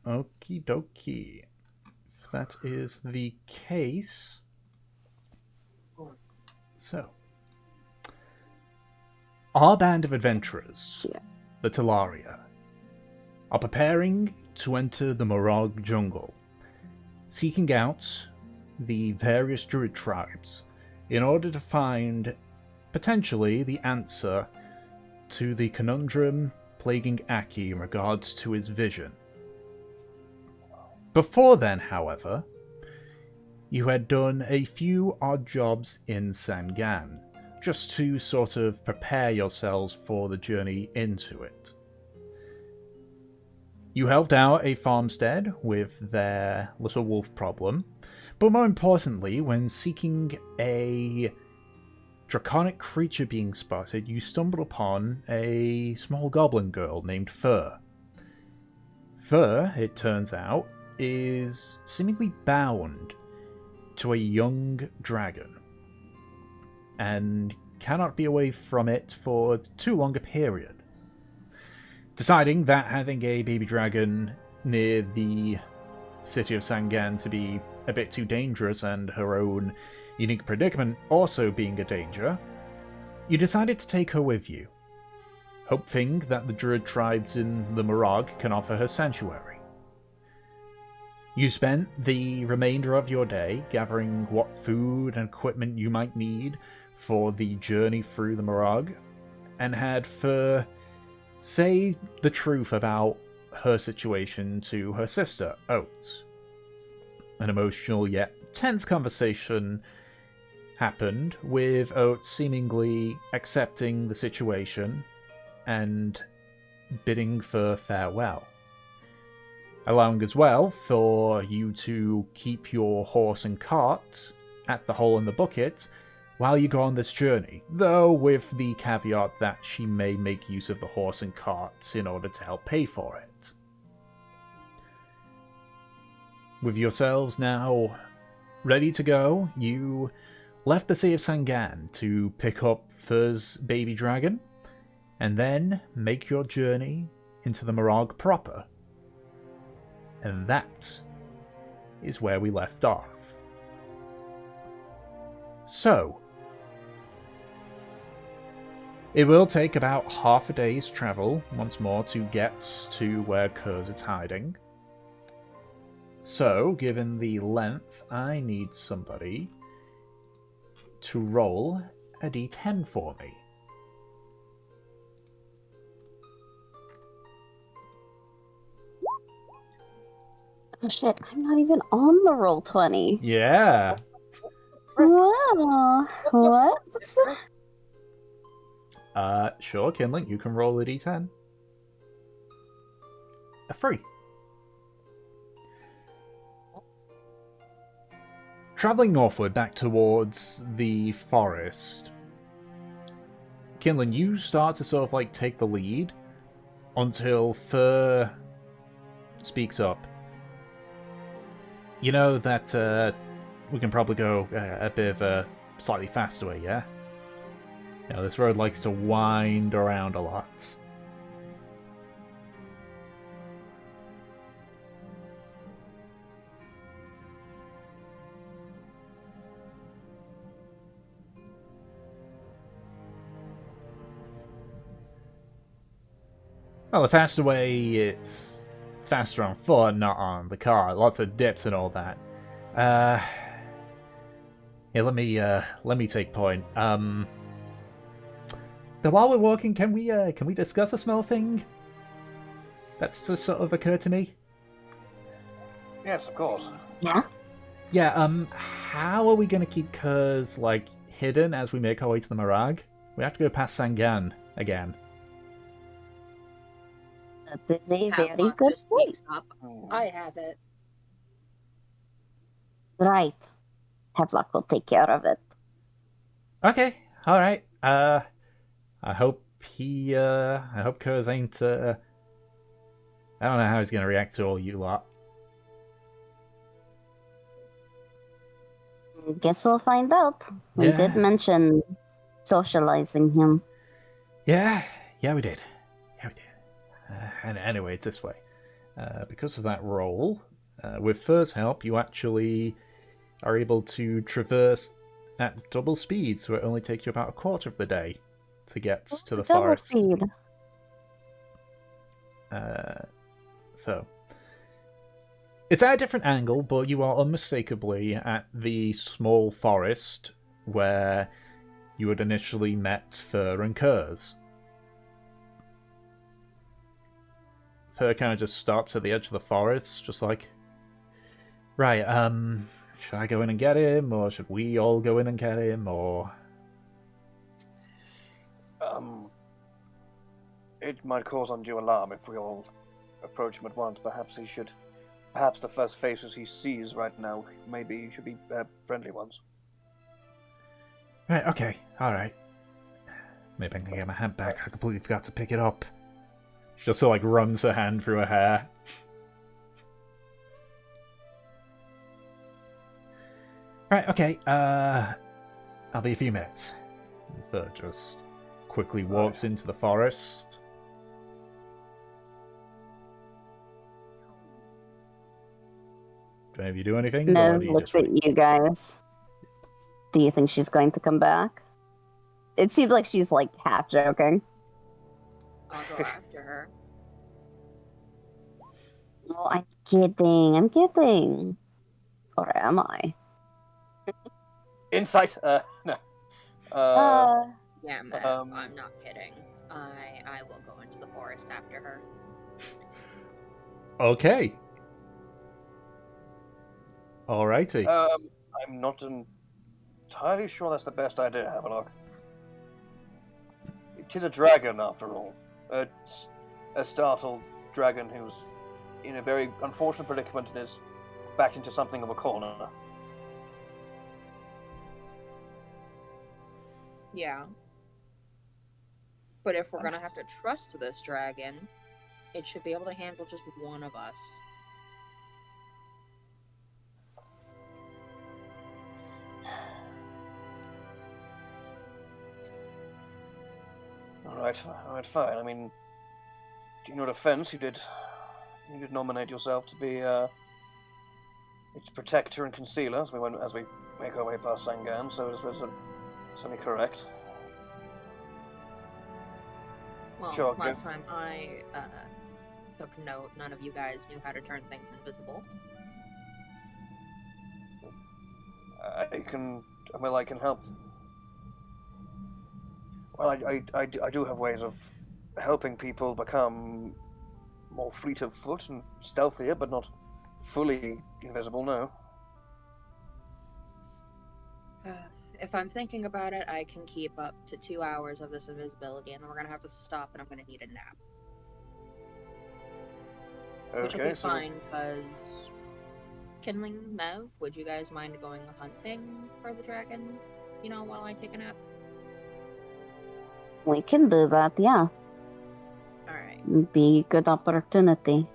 Okie dokie. If that is the case. So, our band of adventurers, the Talaria, are preparing to enter the Murrag jungle, seeking out the various druid tribes in order to find, potentially, the answer to the conundrum plaguing Aki in regards to his vision. Before then, however, you had done a few odd jobs in Sangan, just to sort of prepare yourselves for the journey into it. You helped out a farmstead with their little wolf problem, but more importantly, when seeking a draconic creature being spotted, you stumbled upon a small goblin girl named Fur. Fur, it turns out, is seemingly bound to a young dragon, and cannot be away from it for too long a period. Deciding that having a baby dragon near the city of Sangan to be a bit too dangerous, and her own unique predicament also being a danger, you decided to take her with you, hoping that the druid tribes in the Murrag can offer her sanctuary. You spent the remainder of your day gathering what food and equipment you might need for the journey through the Murrag, and had Fur say the truth about her situation to her sister, Oates. An emotional yet tense conversation happened, with Oates seemingly accepting the situation and bidding Fur farewell, allowing as well for you to keep your horse and cart at the hole in the bucket while you go on this journey, though with the caveat that she may make use of the horse and cart in order to help pay for it. With yourselves now ready to go, you left the Sea of Sangan to pick up Fur's baby dragon, and then make your journey into the Murrag proper. And that is where we left off. So, it will take about half a day's travel once more to get to where Kers is hiding. So, given the length, I need somebody to roll a d10 for me. Oh shit, I'm not even on the roll 20. Yeah. Whoa, whoops. Sure, Kinling, you can roll a d10. A 3. Travelling northward back towards the forest, Kinlan, you start to sort of like take the lead until Fur speaks up. You know that we can probably go a bit of a slightly faster way, yeah? You know, this road likes to wind around a lot. Well, the faster way, it's faster on foot, not on the car. Lots of dips and all that. Yeah, let me take point. Though while we're walking, can we discuss a small thing? That's just sort of occurred to me. Yes, of course. Yeah? Yeah, how are we gonna keep Kers, like, hidden as we make our way to the Murrag? We have to go past Sangan again. That is a very One good just point. speaks up. I have it. Right. Hevlock will take care of it. Okay, alright. I hope Kers ain't, I don't know how he's gonna react to all you lot. Guess we'll find out. We Yeah. did mention socializing him. Yeah, we did. And anyway, it's this way. Because of that roll, with Fur's help, you actually are able to traverse at double speed, so it only takes you about a quarter of the day to get to the Double forest. speed. So it's at a different angle, but you are unmistakably at the small forest where you had initially met Fur and Kers. Fur kind of just stops at the edge of the forest, just like, right, should I go in and get him, or should we all go in and get him, or... It might cause undue alarm if we all approach him at once. Perhaps the first faces he sees right now should be friendly ones. Right, okay, alright. Maybe I can get my hand back. I completely forgot to pick it up. She just sort of, like, runs her hand through her hair. Right, okay, I'll be a few minutes. Fur just quickly walks into the forest. Do any of you do anything? Mev Or do you looks just at you guys. Do you think she's going to come back? It seems like she's like half joking. I'll go after her. Oh, I'm kidding. I'm kidding. Or am I? Insight? No. Yeah, man, I'm not kidding. I will go into the forest after her. Okay. Alrighty. I'm not entirely sure that's the best idea, Havelock. It is a dragon, after all. A startled dragon who's in a very unfortunate predicament and is backed into something of a corner. Yeah. But if we're gonna have to trust this dragon, it should be able to handle just one of us. Alright, fine. I mean, in your defense, you did nominate yourself to be its protector and concealer as we make our way past Sangan, so it's certainly correct. Well, Sure, last time I took note, none of you guys knew how to turn things invisible. I can help. Well, I do have ways of helping people become more fleet of foot and stealthier, but not fully invisible, no. If I'm thinking about it, I can keep up to 2 hours of this invisibility, and then we're gonna have to stop, and I'm gonna need a nap. Which will be fine, because... Kindling, Mev, would you guys mind going hunting for the dragon, while I take a nap? We can do that, yeah. Alright. Be a good opportunity.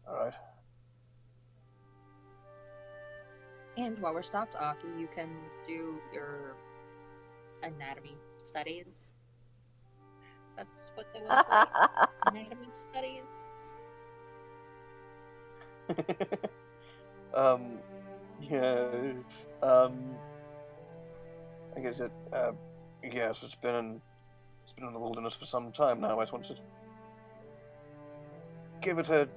Alright. And while we're stopped, Aki, you can do your anatomy studies. That's what they want to call anatomy studies. Yeah. I guess yes, it's been in the wilderness for some time now. I just want to give it a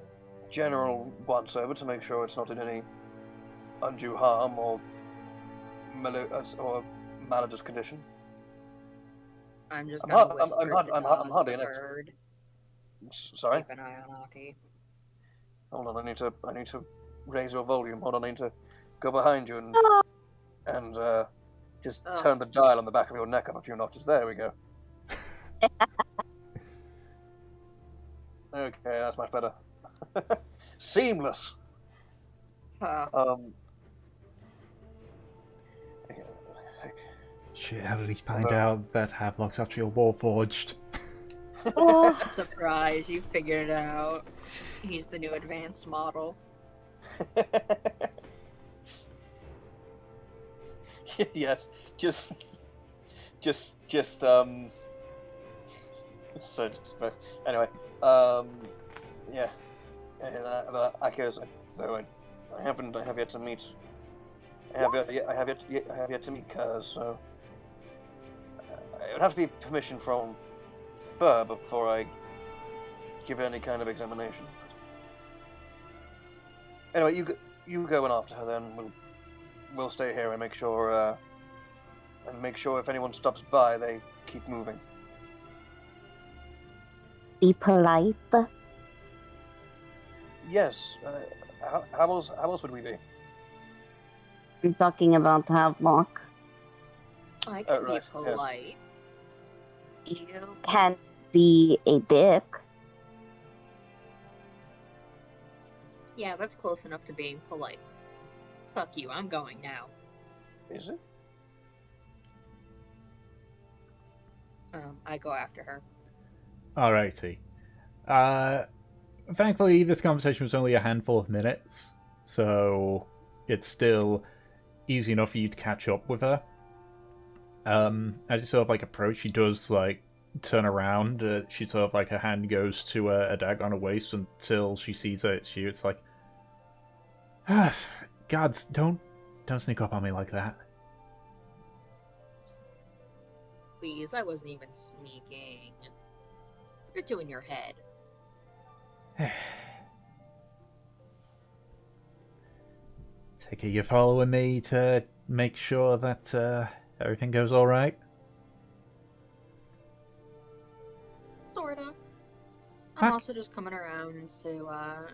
general once over to make sure it's not in any undue harm or malicious condition. I'm just gonna whisper I'm hardly an expert. Sorry. Keep an eye on Aki. Hold on, I need to raise your volume. Hold on, I need to go behind you and just turn the dial on the back of your neck up a few notches. There we go. Okay, that's much better. Seamless. Shit, how did he find out that Havelock's actually a Warforged? Surprise, you figured it out. He's the new advanced model. Yes, just So, anyway, yeah. Akio's like, so I have yet to meet. I have yet to meet Kers, so it would have to be permission from Fur before I give it any kind of examination. Anyway, you go in after her, then we'll stay here and make sure if anyone stops by, they keep moving. Be polite. Yes. How else would we be? I'm talking about Havelock. I can right, be polite. You can be a dick. Yeah, that's close enough to being polite. Fuck you, I'm going now. Is it? I go after her. Alrighty. Thankfully, this conversation was only a handful of minutes, so it's still easy enough for you to catch up with her. As you sort of like approach, she does like turn around. She sort of like her hand goes to a dagger on her waist until she sees that it's you. It's like, gods, don't sneak up on me like that. Please, I wasn't even sneaking. You're doing your head. Take it you're following me to make sure that everything goes all right. Sorta. I'm Okay. also just coming around to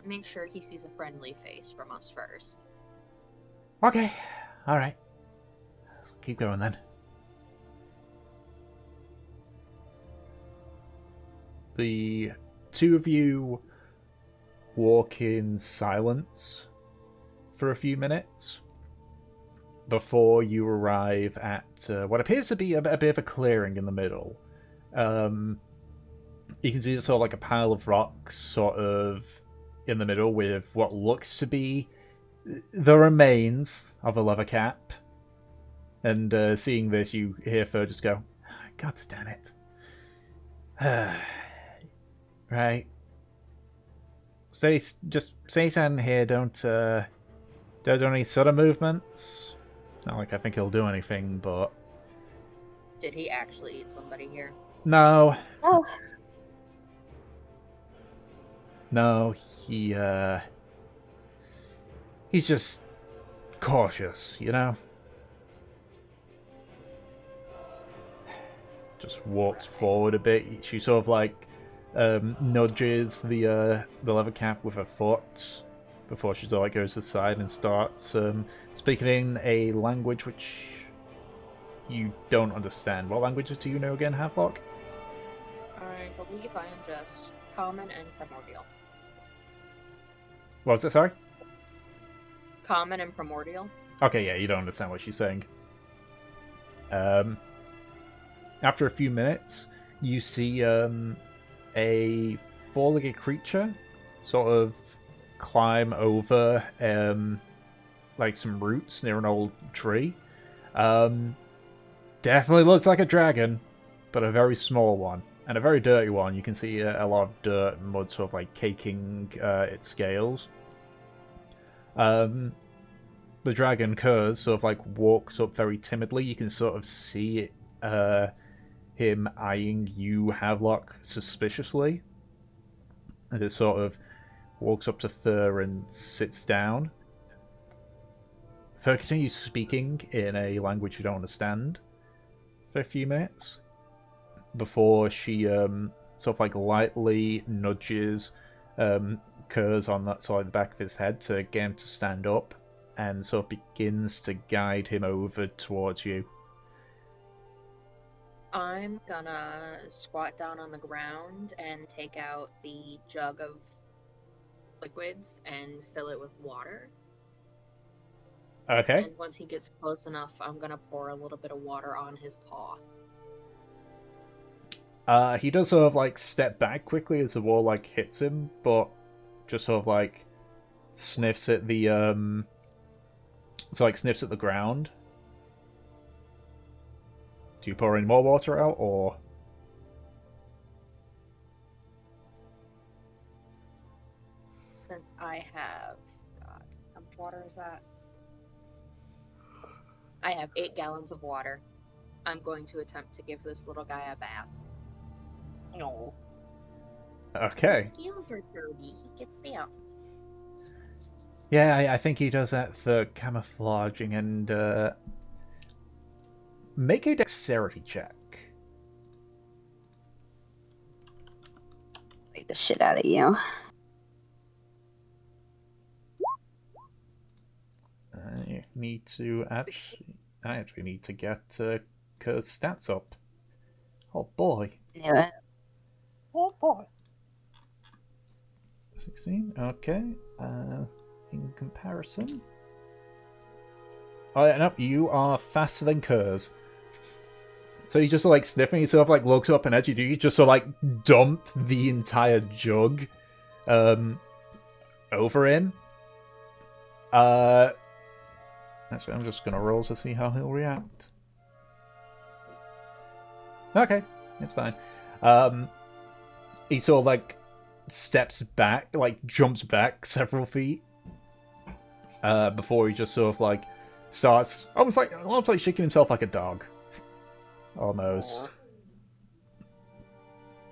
make sure he sees a friendly face from us first. Okay, all right. Let's keep going then. The two of you walk in silence for a few minutes before you arrive at what appears to be a bit of a clearing in the middle. You can see it's sort of like a pile of rocks sort of in the middle with what looks to be the remains of a leather cap. And seeing this, you hear Fur just go, God damn it. Right. Stay standing here. Don't do any sudden movements. Not like I think he'll do anything, but Did he actually eat somebody here? no, Oh, no. He's just cautious, you know. Just walks forward a bit. She sort of like nudges the leather cap with her foot before she sort of like goes to the side and starts speaking in a language which you don't understand. What languages do you know again, Havelock? I believe I am just common and primordial. What was it, sorry? Common and primordial? Okay, yeah, you don't understand what she's saying. After a few minutes, you see a four-legged creature sort of climb over like some roots near an old tree. Definitely looks like a dragon, but a very small one. And a very dirty one. You can see a lot of dirt and mud sort of like caking its scales. The dragon, Kers, sort of like walks up very timidly. You can sort of see him eyeing you, Havelock, suspiciously. And it sort of walks up to Thur and sits down. Thur continues speaking in a language you don't understand for a few minutes before she sort of like lightly nudges Kers on that side of the back of his head to get him to stand up and sort of begins to guide him over towards you. I'm gonna squat down on the ground and take out the jug of liquids and fill it with water. Okay. And once he gets close enough, I'm gonna pour a little bit of water on his paw. He does sort of like step back quickly as the wall like hits him, but just sort of like sniffs at the sniffs at the ground. Do you pour any more water out, or? since I have, God, how much water is that? I have 8 gallons of water. I'm going to attempt to give this little guy a bath. No. Okay. His scales are dirty. He gets baths. Yeah, I think he does that for camouflaging and make a dexterity check. Beat the shit out of you. I need to I actually need to get Kers' stats up. Oh boy. Do it. Oh boy. 16, okay. In comparison. Oh, yeah, no, you are faster than Kers. So he's just like sniffing, he sort of like looks up and at you just sort of like dump the entire jug over him. Actually, I'm just gonna roll to see how he'll react. Okay, it's fine. He sort of like steps back, like jumps back several feet, before he just sort of like starts almost like shaking himself like a dog. Almost.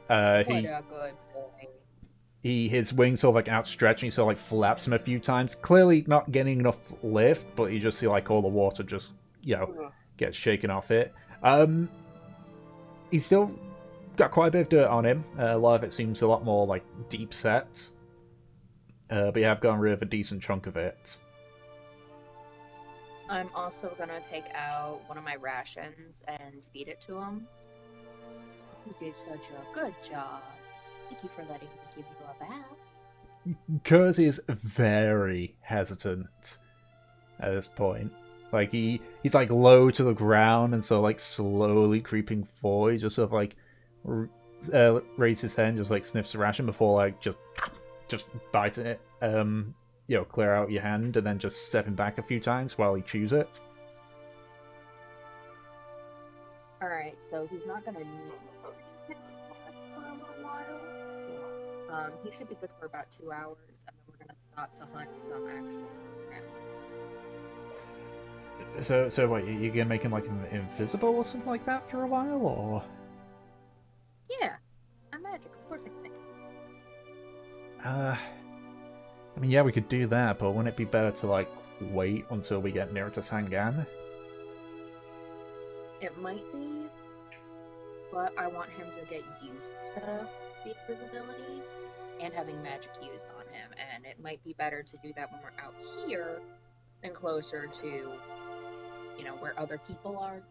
What a good boy. His wings sort of like outstretch and he sort of like flaps him a few times. Clearly not getting enough lift, but you just see like all the water just, gets shaken off it. He's still got quite a bit of dirt on him. A lot of it seems a lot more like deep set. But you have gotten rid of a decent chunk of it. I'm also gonna take out one of my rations and feed it to him. You did such a good job. Thank you for letting me give you a bath. Kers is very hesitant at this point. Like he's like low to the ground and so like slowly creeping forward. He just sort of like raises his head and just like sniffs the ration before like just biting it. Clear out your hand and then just stepping back a few times while he chews it. Alright, so he's not gonna need for a while. He should be good for about 2 hours, and then we're gonna stop to hunt some actual animals. So what, you're gonna make him like invisible or something like that for a while, or? Yeah, I'm magic, of course I can. I mean, yeah, we could do that, but wouldn't it be better to like wait until we get nearer to Sangan? It might be, but I want him to get used to the invisibility and having magic used on him, and it might be better to do that when we're out here than closer to, where other people are.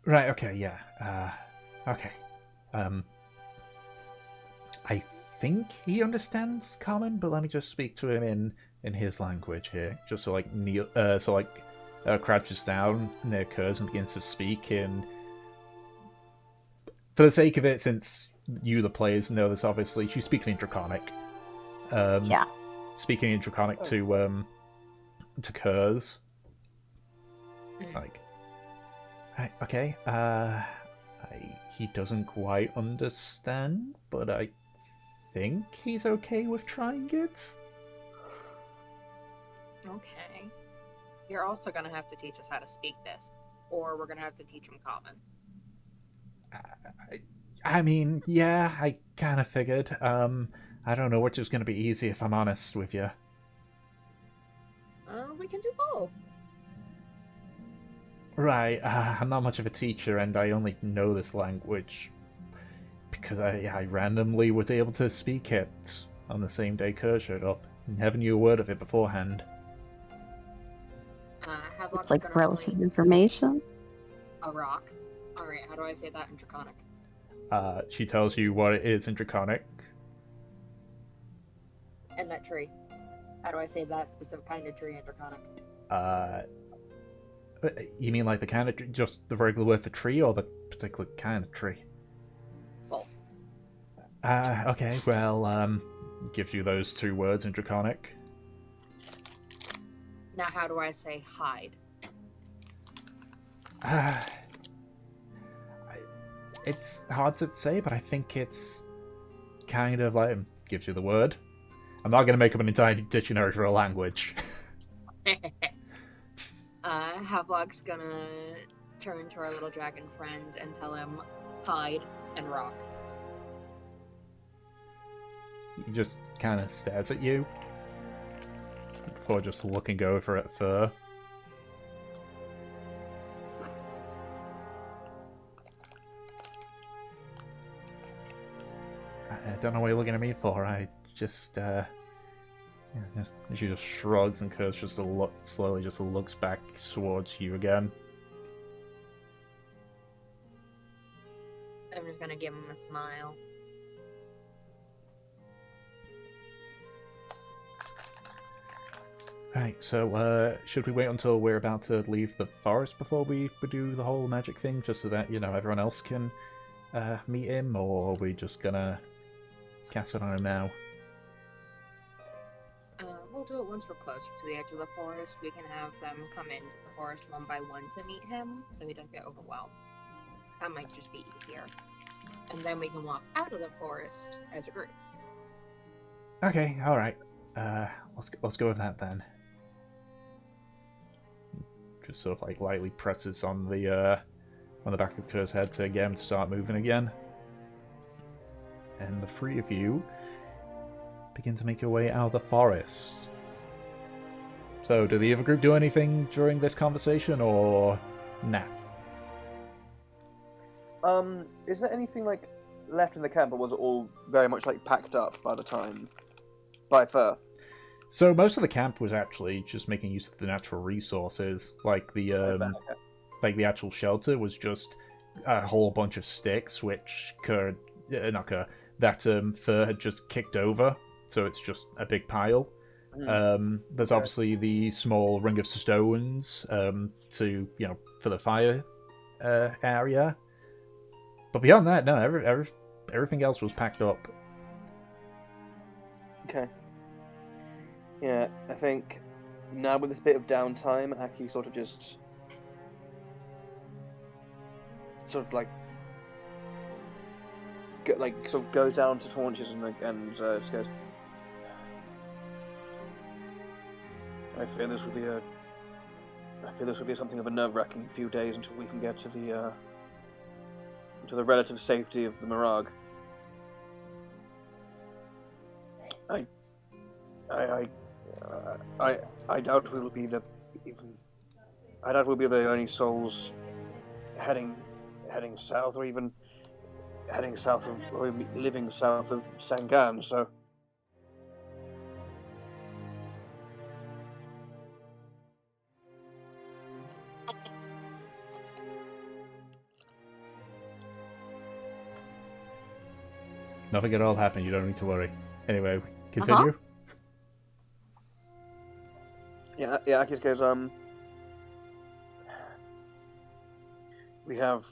Right, okay, yeah. Okay. I think he understands Common, but let me just speak to him in his language here. Just so like crouches down near Kers and begins to speak in... For the sake of it, since you, the players, know this, obviously, she's speaking in Draconic. Yeah. Speaking in Draconic to Kers. It's like... Right, okay, he doesn't quite understand, but I think he's okay with trying it. Okay. You're also going to have to teach us how to speak this, or we're going to have to teach him Common. I mean, yeah, I kind of figured. I don't know which is going to be easy, if I'm honest with you. We can do both. Right, I'm not much of a teacher, and I only know this language because I randomly was able to speak it on the same day Kers showed up. Never knew a word of it beforehand. How about It's like relative information. a rock? Alright, how do I say that in Draconic? She tells you what it is in Draconic. And that tree. How do I say that specific kind of tree in Draconic? You mean like the kind of tree, just the regular word for tree, or the particular kind of tree? Both. Okay, well, gives you those 2 words in Draconic. Now how do I say hide? It's hard to say, but I think it's kind of like gives you the word. I'm not going to make up an entire dictionary for a language. Havelock's gonna turn to our little dragon friend and tell him, hide and rock. He just kind of stares at you before just looking over at Fur. I don't know what you're looking at me for. I just, she just shrugs, and Kers just slowly just looks back towards you again. I'm just gonna give him a smile. Right, so should we wait until we're about to leave the forest before we do the whole magic thing, just so that, you know, everyone else can meet him, or are we just gonna cast it on him now? We'll do it once we're closer to the edge of the forest. We can have them come into the forest one by one to meet him, so he doesn't get overwhelmed. That might just be easier. And then we can walk out of the forest as a group. Okay, alright. Let's go with that then. Just sort of like lightly presses on the back of Kers' head to get him to start moving again. And the three of you begin to make your way out of the forest. So, did the other group do anything during this conversation, or nah? Is there anything like left in the camp, or was it all very much like packed up by the time by Fur? So most of the camp was actually just making use of the natural resources, like the actual shelter was just a whole bunch of sticks, which Fur had just kicked over, so it's just a big pile. There's obviously the small ring of stones for the fire area, but beyond that, no, everything else was packed up. Okay. Yeah, I think now with this bit of downtime, Aki sort of goes down to haunches and just goes. I feel this will be something of a nerve-wracking few days until we can get to the relative safety of the Murrag. I doubt we'll be the only souls heading south, or even heading south of, or living south of Sangan. So Nothing at all happened. You don't need to worry. Anyway, continue. Yeah. Aki goes. We have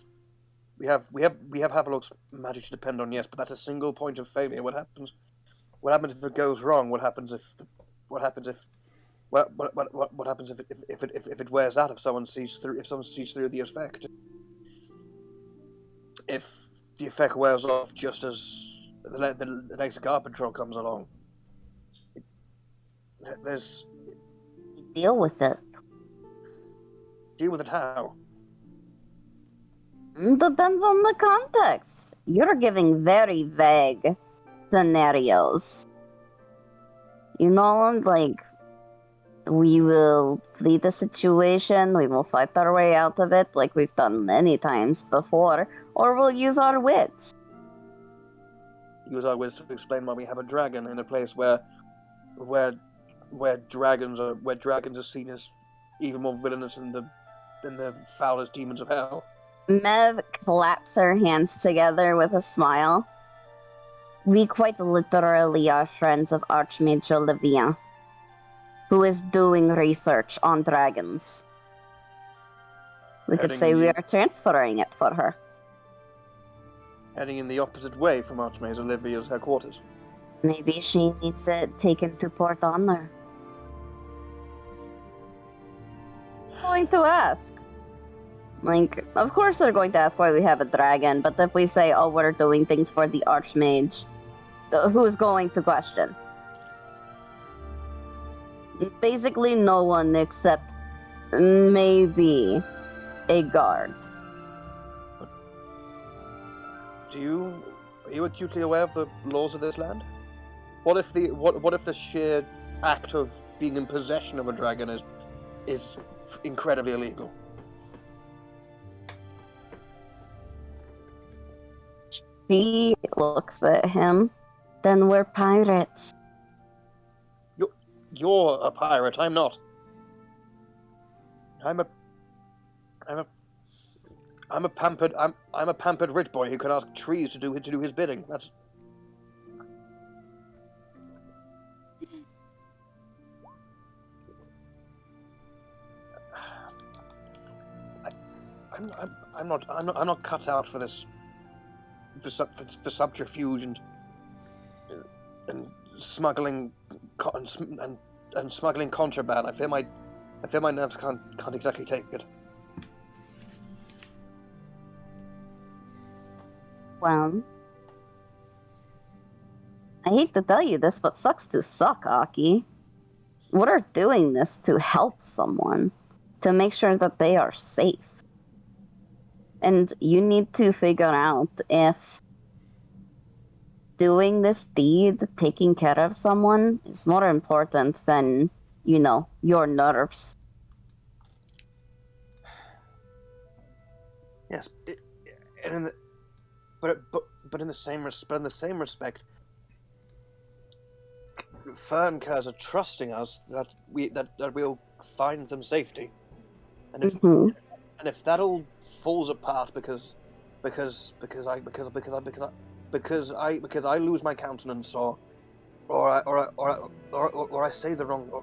Havelock's magic to depend on, yes, but that's a single point of failure. What happens if it goes wrong? What happens if it wears out? If someone sees through the effect? If the effect wears off just as the next guard patrol comes along, Deal with it. Deal with it how? Depends on the context. You're giving very vague scenarios. You know, like, we will flee the situation, we will fight our way out of it, like we've done many times before, or we'll use our wits. Use our wits to explain why we have a dragon in a place where dragons are seen as even more villainous than the foulest demons of hell. Mev claps her hands together with a smile. We quite literally are friends of Archmage Olivia, who is doing research on dragons. We could say we are transferring it for her. Heading in the opposite way from Archmage Olivia's headquarters. Maybe she needs it taken to Port Honor. Going to ask. Like, of course they're going to ask why we have a dragon, but if we say, oh, we're doing things for the Archmage, Who's going to question? Basically, no one except maybe a guard. Are you acutely aware of the laws of this land? What if the sheer act of being in possession of a dragon is incredibly illegal? She looks at him. Then we're pirates. You're a pirate. I'm not. I'm a pampered rich boy who can ask trees to do his bidding. That's. I'm not cut out for this. For subterfuge and smuggling and smuggling contraband. I fear my nerves can't exactly take it. Well, I hate to tell you this, but sucks to suck, Aki. We're doing this to help someone, to make sure that they are safe. And you need to figure out if doing this deed, taking care of someone, is more important than, your nerves. Yes, but in the same respect, Fern Kers are trusting us that we'll find them safety, and if that all falls apart because I lose my countenance or I say the wrong or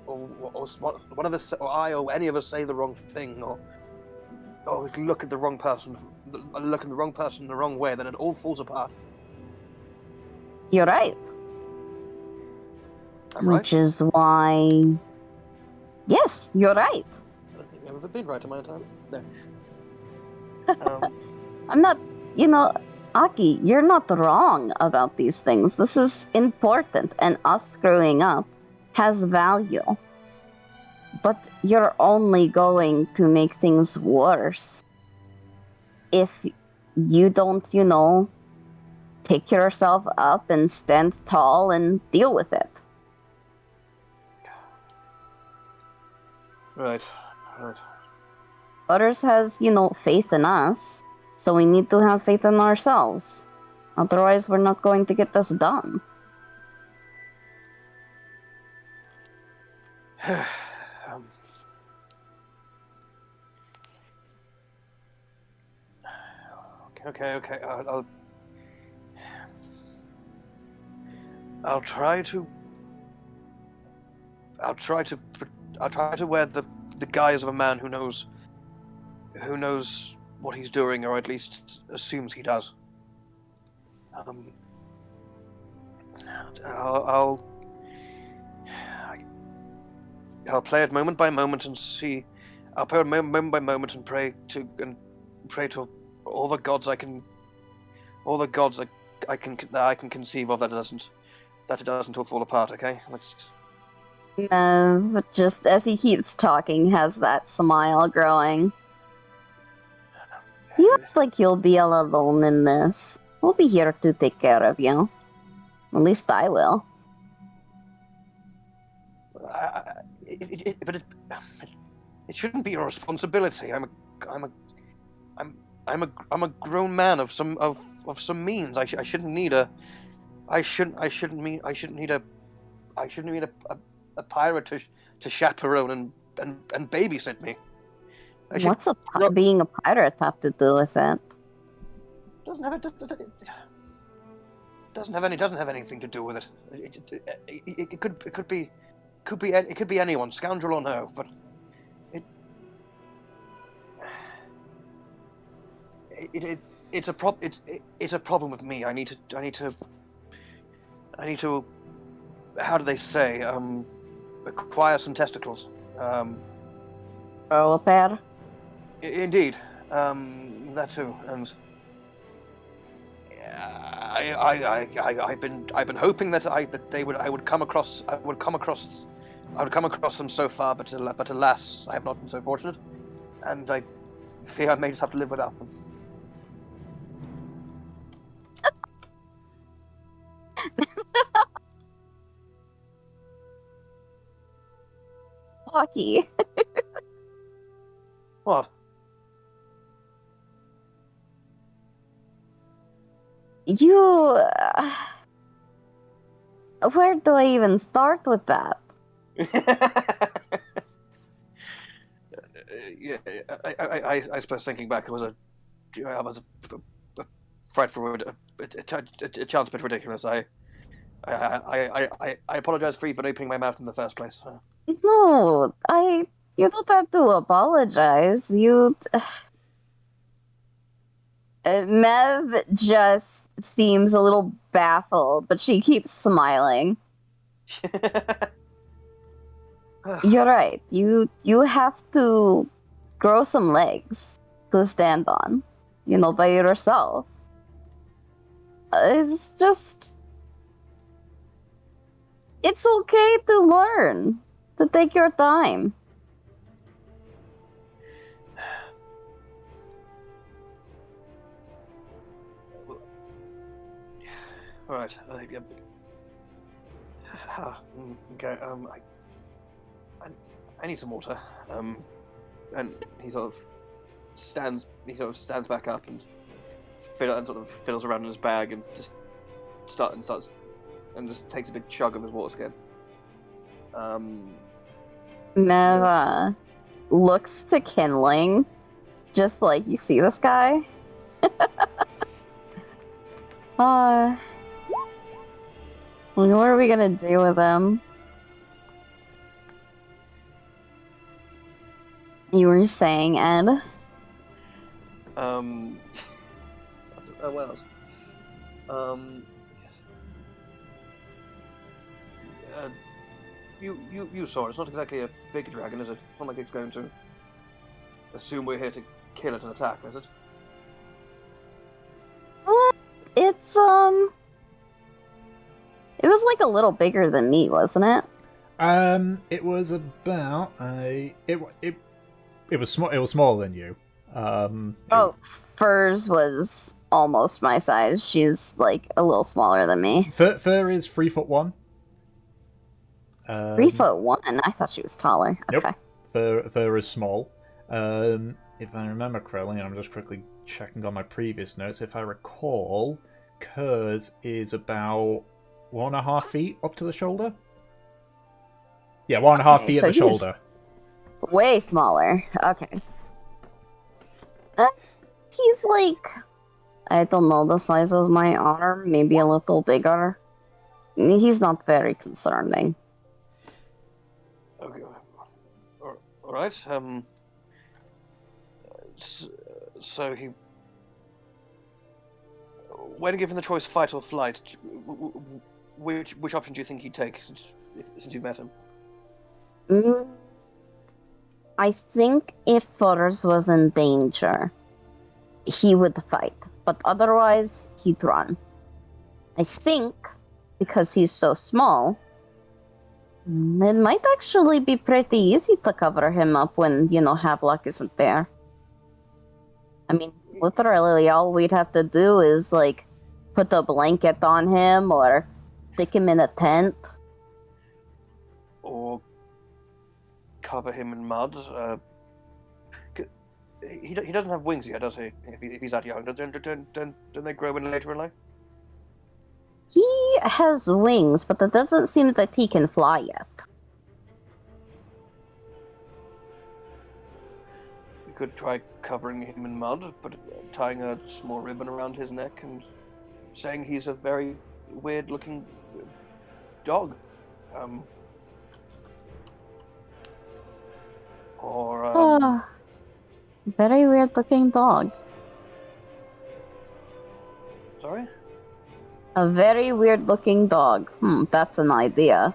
one of us or I or any of us say the wrong thing or look at the wrong person the wrong way, then it all falls apart. You're right. I'm right? Which is why... Yes, you're right. I don't think I've ever been right in my time. No. I'm not, Aki, you're not wrong about these things. This is important, and us screwing up has value. But you're only going to make things worse if you don't, pick yourself up and stand tall and deal with it. Right. Others has, faith in us, so we need to have faith in ourselves. Otherwise, we're not going to get this done. Okay. I'll try to wear the guise of a man who knows what he's doing, or at least assumes he does. I'll play it moment by moment and see. I'll play it moment by moment and pray to all the gods that I can conceive of that it doesn't all fall apart. Okay, let's. Just as he keeps talking, has that smile growing. You act like you'll be all alone in this. We'll be here to take care of you. At least I will. But it shouldn't be your responsibility. I'm a grown man of some means. I shouldn't need a pirate to chaperone and babysit me. What's being a pirate have to do with it? Doesn't have anything to do with it. It could be anyone, scoundrel or no, but it's a problem with me. I need to how do they say, acquire some testicles. Grow a pair? Indeed, that too, and I've been hoping that I would come across them so far, but alas, I have not been so fortunate, and I fear I may just have to live without them. Hockey. What? You. Where do I even start with that? Yeah, I suppose thinking back, it was a frightful, a chance bit ridiculous. I apologize for even opening my mouth in the first place. No, you don't have to apologize. Mev just seems a little baffled, but she keeps smiling. You're right. You have to grow some legs to stand on, by yourself. It's just... It's okay to learn, to take your time. All right. Okay. I need some water. And he sort of stands back up and sort of fiddles around in his bag and just starts and just takes a big chug of his water skin. Mev looks to Kinling, just like, you see this guy? What are we gonna do with him? You were saying, Ed? Well. You saw it. It's not exactly a big dragon, is it? It's not like it's going to assume we're here to kill it and attack, is it? It's, it was like a little bigger than me, wasn't it? It was about it was small. It was smaller than you. Furs was almost my size. She's like a little smaller than me. Fur is 3'1". 3'1". I thought she was taller. Okay. Nope. Fur is small. If I remember correctly, and I'm just quickly checking on my previous notes, if I recall, Kers is about 1.5 feet up to the shoulder. Yeah, 1.5 feet at the shoulder. Way smaller. Okay. He's like, I don't know, the size of my arm, maybe a little bigger. He's not very concerning. Okay. All right. So he, when given the choice, fight or flight, which option do you think he'd take since you've met him? I think if Furs was in danger, he would fight, but otherwise he'd run. I think because he's so small, it might actually be pretty easy to cover him up when, Havelock isn't there. I mean, literally all we'd have to do is, like, put a blanket on him or stick him in a tent. Or cover him in mud. He doesn't have wings yet, does he? If he's that young, don't they grow in later in life? He has wings, but it doesn't seem that he can fly yet. We could try covering him in mud, tying a small ribbon around his neck and saying he's a very weird-looking dog. Very weird-looking dog. Sorry? A very weird-looking dog. That's an idea.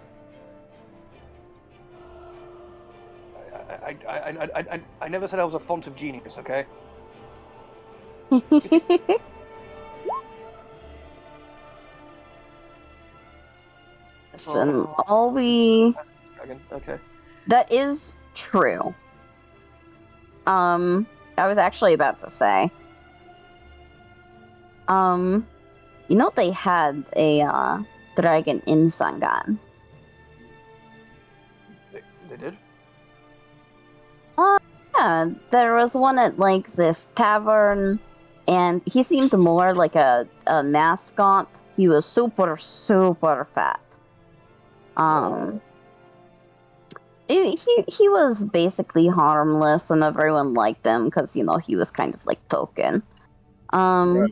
I never said I was a font of genius, okay? Listen, all we... Dragon. Okay. That is true. I was actually about to say. You know they had a, dragon in Sangan? They did? Yeah, there was one at, like, this tavern, and he seemed more like a mascot. He was super, super fat. He was basically harmless, and everyone liked him because, you know, he was kind of like token. Right.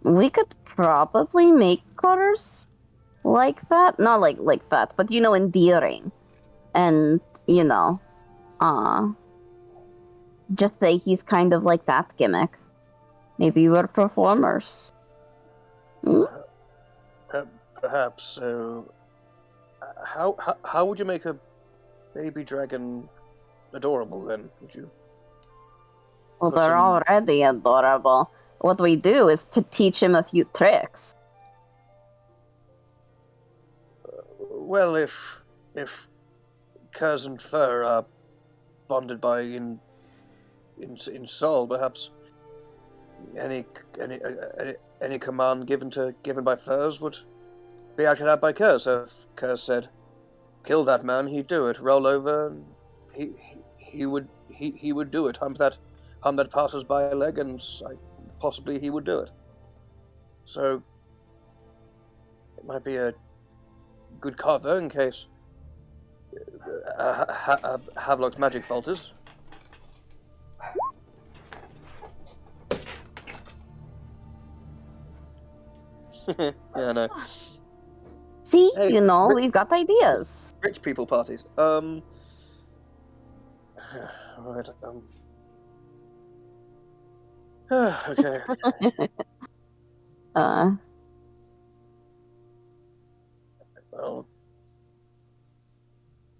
We could probably make Kers like that. Not like fat, but, you know, endearing. And, you know, just say he's kind of like that gimmick. Maybe we're performers. Hmm? Perhaps. So, how would you make a baby dragon adorable then? Would you? Well, Put they're some- already adorable. What we do is to teach him a few tricks. Well, if Kers and Fur are bonded by in soul, perhaps any command given by Furs would be acted out by Kers. So if Kers said, "Kill that man," he'd do it. Roll over, and he would do it. Hump that passes by a leg, and possibly he would do it. So it might be a good cover in case Havelock's magic falters. Yeah, I know. See, Hey, you know, but- we've got ideas. Rich people parties. Right. Okay. Well,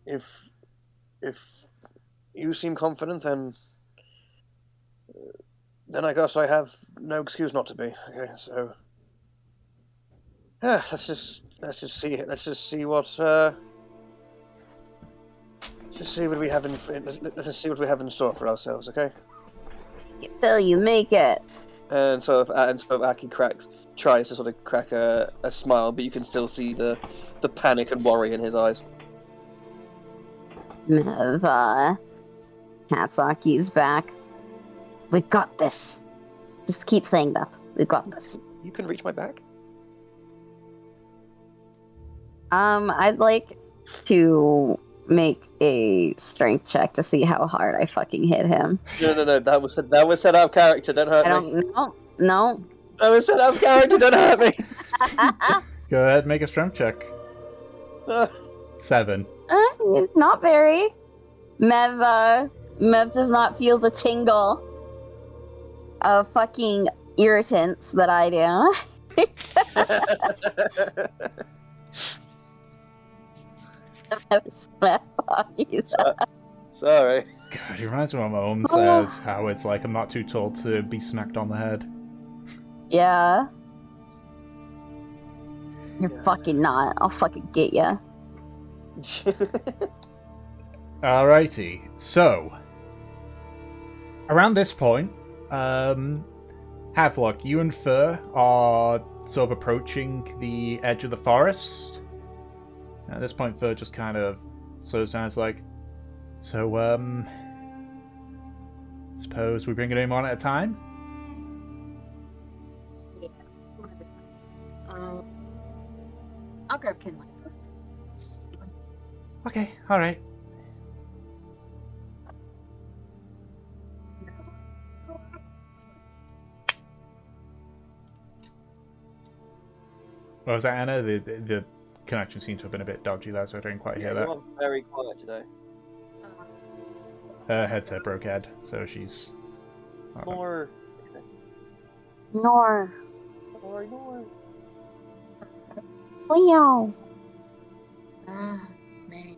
if you seem confident, then I guess I have no excuse not to be. Okay, so let's just see what what we have let's just see what we have in store for ourselves. Okay. Till you make it. And so Aki tries to sort of crack a smile, but you can still see the panic and worry in his eyes. Of, Katsaki's back. We've got this. Just keep saying that. We've got this. You can reach my back. I'd like to make a strength check to see how hard I fucking hit him. No. That was set out of character. Don't hurt I me. don't know. No. That was set out of character. Don't hurt me. Go ahead, make a strength check. 7. Not very. Mev does not feel the tingle of fucking irritants that I do. Sorry. God, it reminds me of what my mum says, how it's like I'm not too tall to be smacked on the head. Yeah. You're Yeah. fucking not. I'll fucking get ya. Alrighty, so around this point, Havelock, you and Fur are sort of approaching the edge of the forest. At this point, Fur just kind of slows down. It's like, so, suppose we bring it in one at a time? Yeah. I'll grab Kinley. Okay, alright. What was that, Anna? The connection seemed to have been a bit dodgy there, so I didn't quite hear that. You're very quiet today. Her headset broke, Ed, so she's... More. Nor. More. Leo. Ah, man.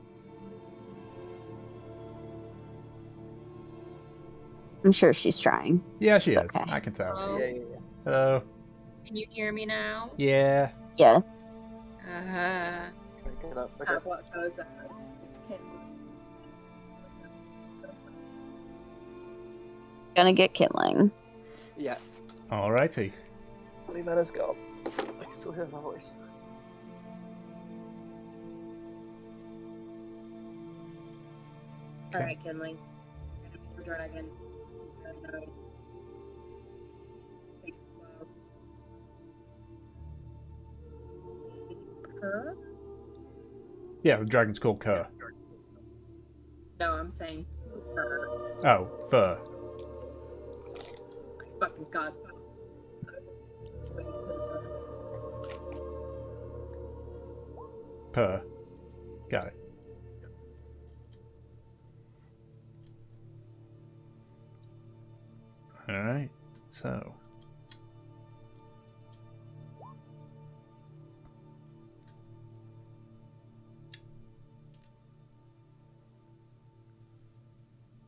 I'm sure she's trying. Yeah, she It's is. okay. I can tell. Hello? Yeah. Hello? Can you hear me now? Yeah. Yeah. Uh-huh. it out. Okay. Have what goes out. It's kindling. Gonna get kindling. Yeah. Alrighty. Leave that as gone. I can still hear my voice. Okay. Alright, kindling. Dragon. Nice. Take it slow. Her? Yeah, the dragon's called Kerr. No, I'm saying her. Oh, fur. Fucking god. Purr. Got it. Alright, so.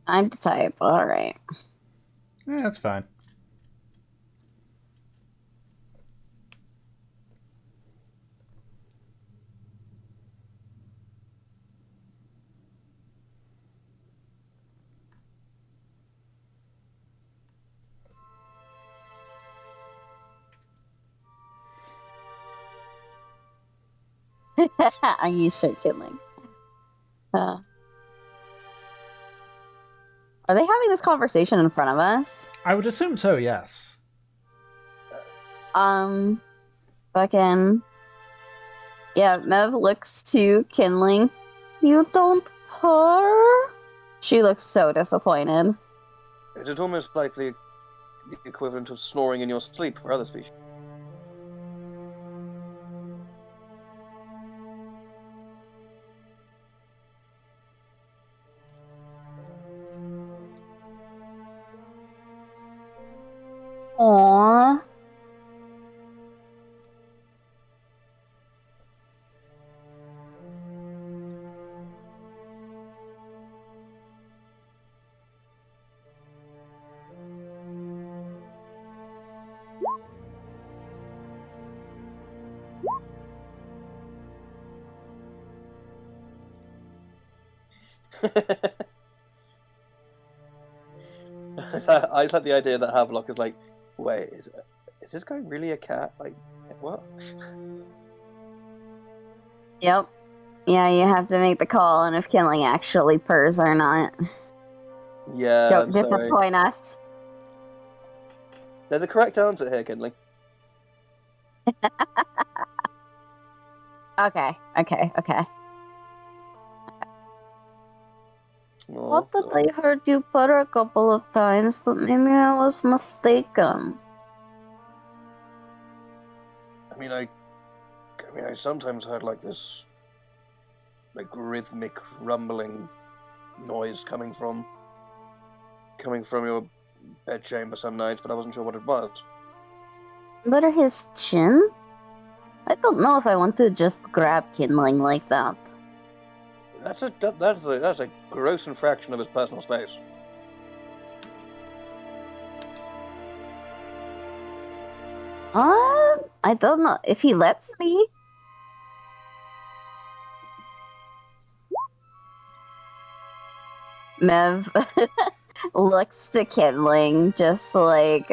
Time to type. Alright. That's fine. Are you shit kindling? Are they having this conversation in front of us? I would assume so, yes. Fucking. Yeah, Mev looks to kindling. You don't purr? She looks so disappointed. It's almost like the equivalent of snoring in your sleep for other species. Aww. I just like the idea that Havelock is like, wait, is this guy really a cat? Like, what? Yep. Yeah, you have to make the call on if kindling actually purrs or not. Yeah, Don't I'm sorry. disappoint us. There's a correct answer here, Kindling. Okay. Oh, Thought that I heard you purr a couple of times, but maybe I was mistaken. I mean, I sometimes heard like this, like rhythmic rumbling noise coming from your bedchamber some nights, but I wasn't sure what it was. Under his chin? I don't know if I want to just grab kindling like that. That's a gross infraction of his personal space. I don't know if he lets me. Mev looks to kindling, just like,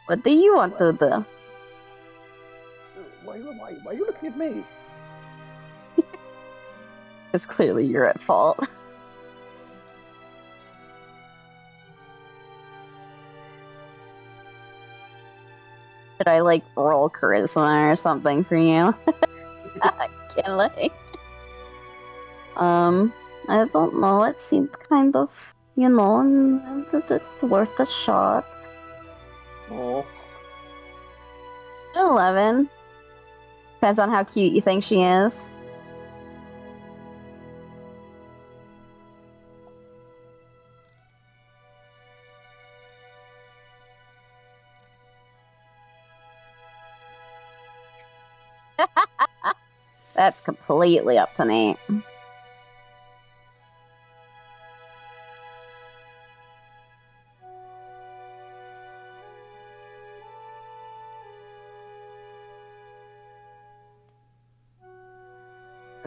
what do you want to do? Why are you looking at me? Because clearly you're at fault. Should I like roll charisma or something for you? Kindling. I don't know. It seemed kind of, it's worth a shot. Oh, 11. Depends on how cute you think she is. That's completely up to me.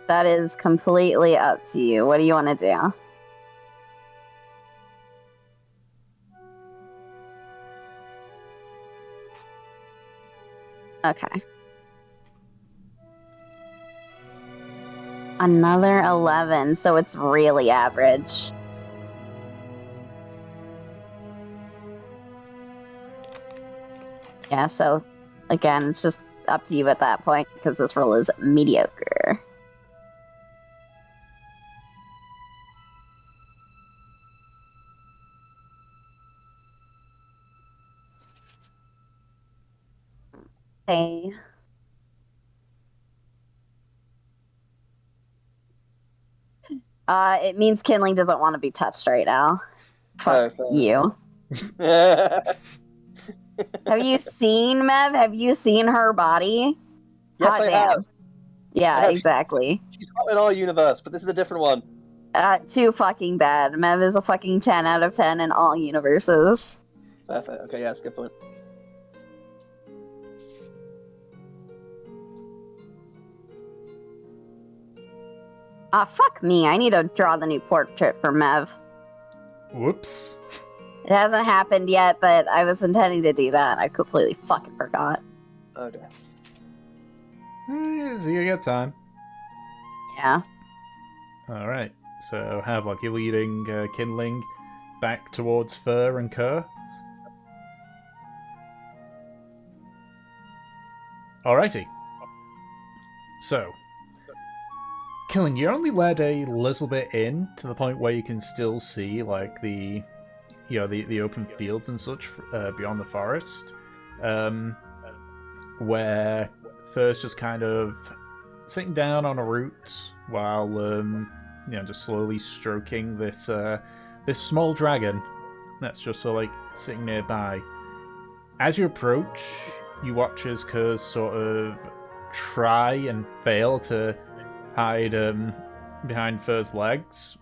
That is completely up to you. What do you want to do? Okay. Another 11, so it's really average. Yeah, so again, it's just up to you at that point because this roll is mediocre. Okay. It means Kinley doesn't want to be touched right now. Fuck fair you. Have you seen Mev? Have you seen her body? Yes, Hot I damn. have. Yeah, I have. exactly. She's hot in our universe, but this is a different one. Too fucking bad. Mev is a fucking 10 out of 10 in all universes. Fair. Okay, yeah, that's a good point. Fuck me. I need to draw the new portrait for Mev. Whoops. It hasn't happened yet, but I was intending to do that. I completely fucking forgot. Okay. So you got time. Yeah. Alright, so Havlock, you're leading Kindling back towards Fur and Kers. Alrighty. So, Killing, you're only led a little bit in to the point where you can still see like the open fields and such beyond the forest, where Fur's just kind of sitting down on a root while just slowly stroking this small dragon that's just sort of like sitting nearby. As you approach, you watch as Kers sort of try and fail to hide behind Fur's legs,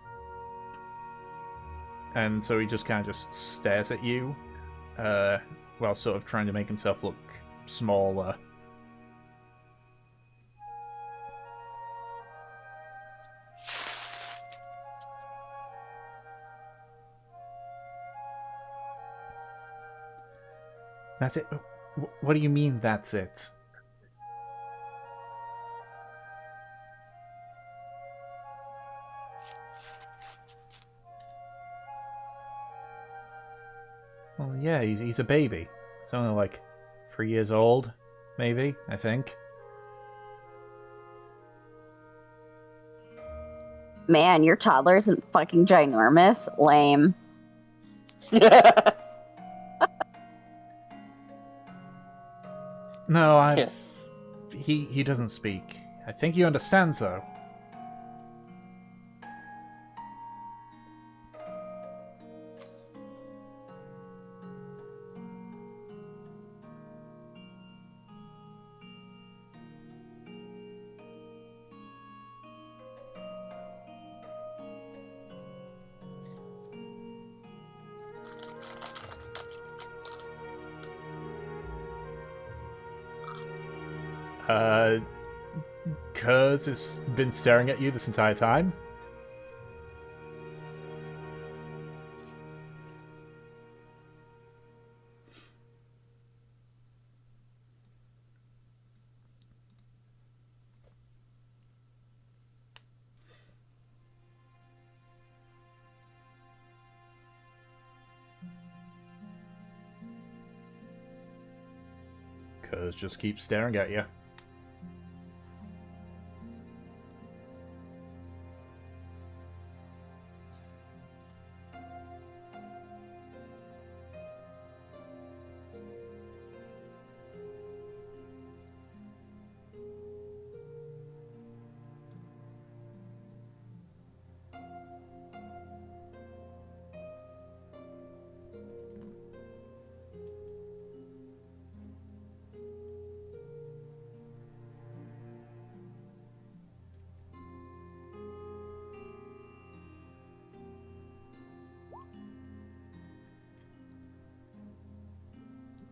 and so he just kind of just stares at you while sort of trying to make himself look smaller. That's it? What do you mean, that's it? Well, yeah, he's a baby. He's only like 3 years old, maybe, I think. Man, your toddler isn't fucking ginormous. Lame. No, he doesn't speak. I think he understands, though. Kers has been staring at you this entire time. Kers just keeps staring at you.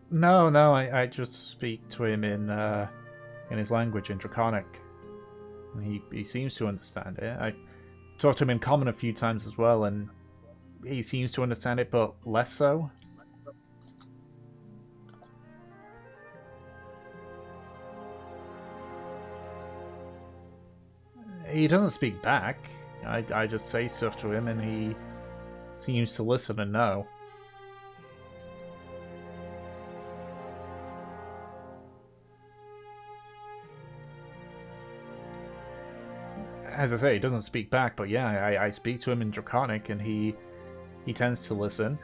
No, I just speak to him in his language, in Draconic. He seems to understand it. I talked to him in common a few times as well, and he seems to understand it, but less so. He doesn't speak back. I just say stuff to him, and he seems to listen and know. As I say, he doesn't speak back, but yeah, I speak to him in Draconic, and he tends to listen.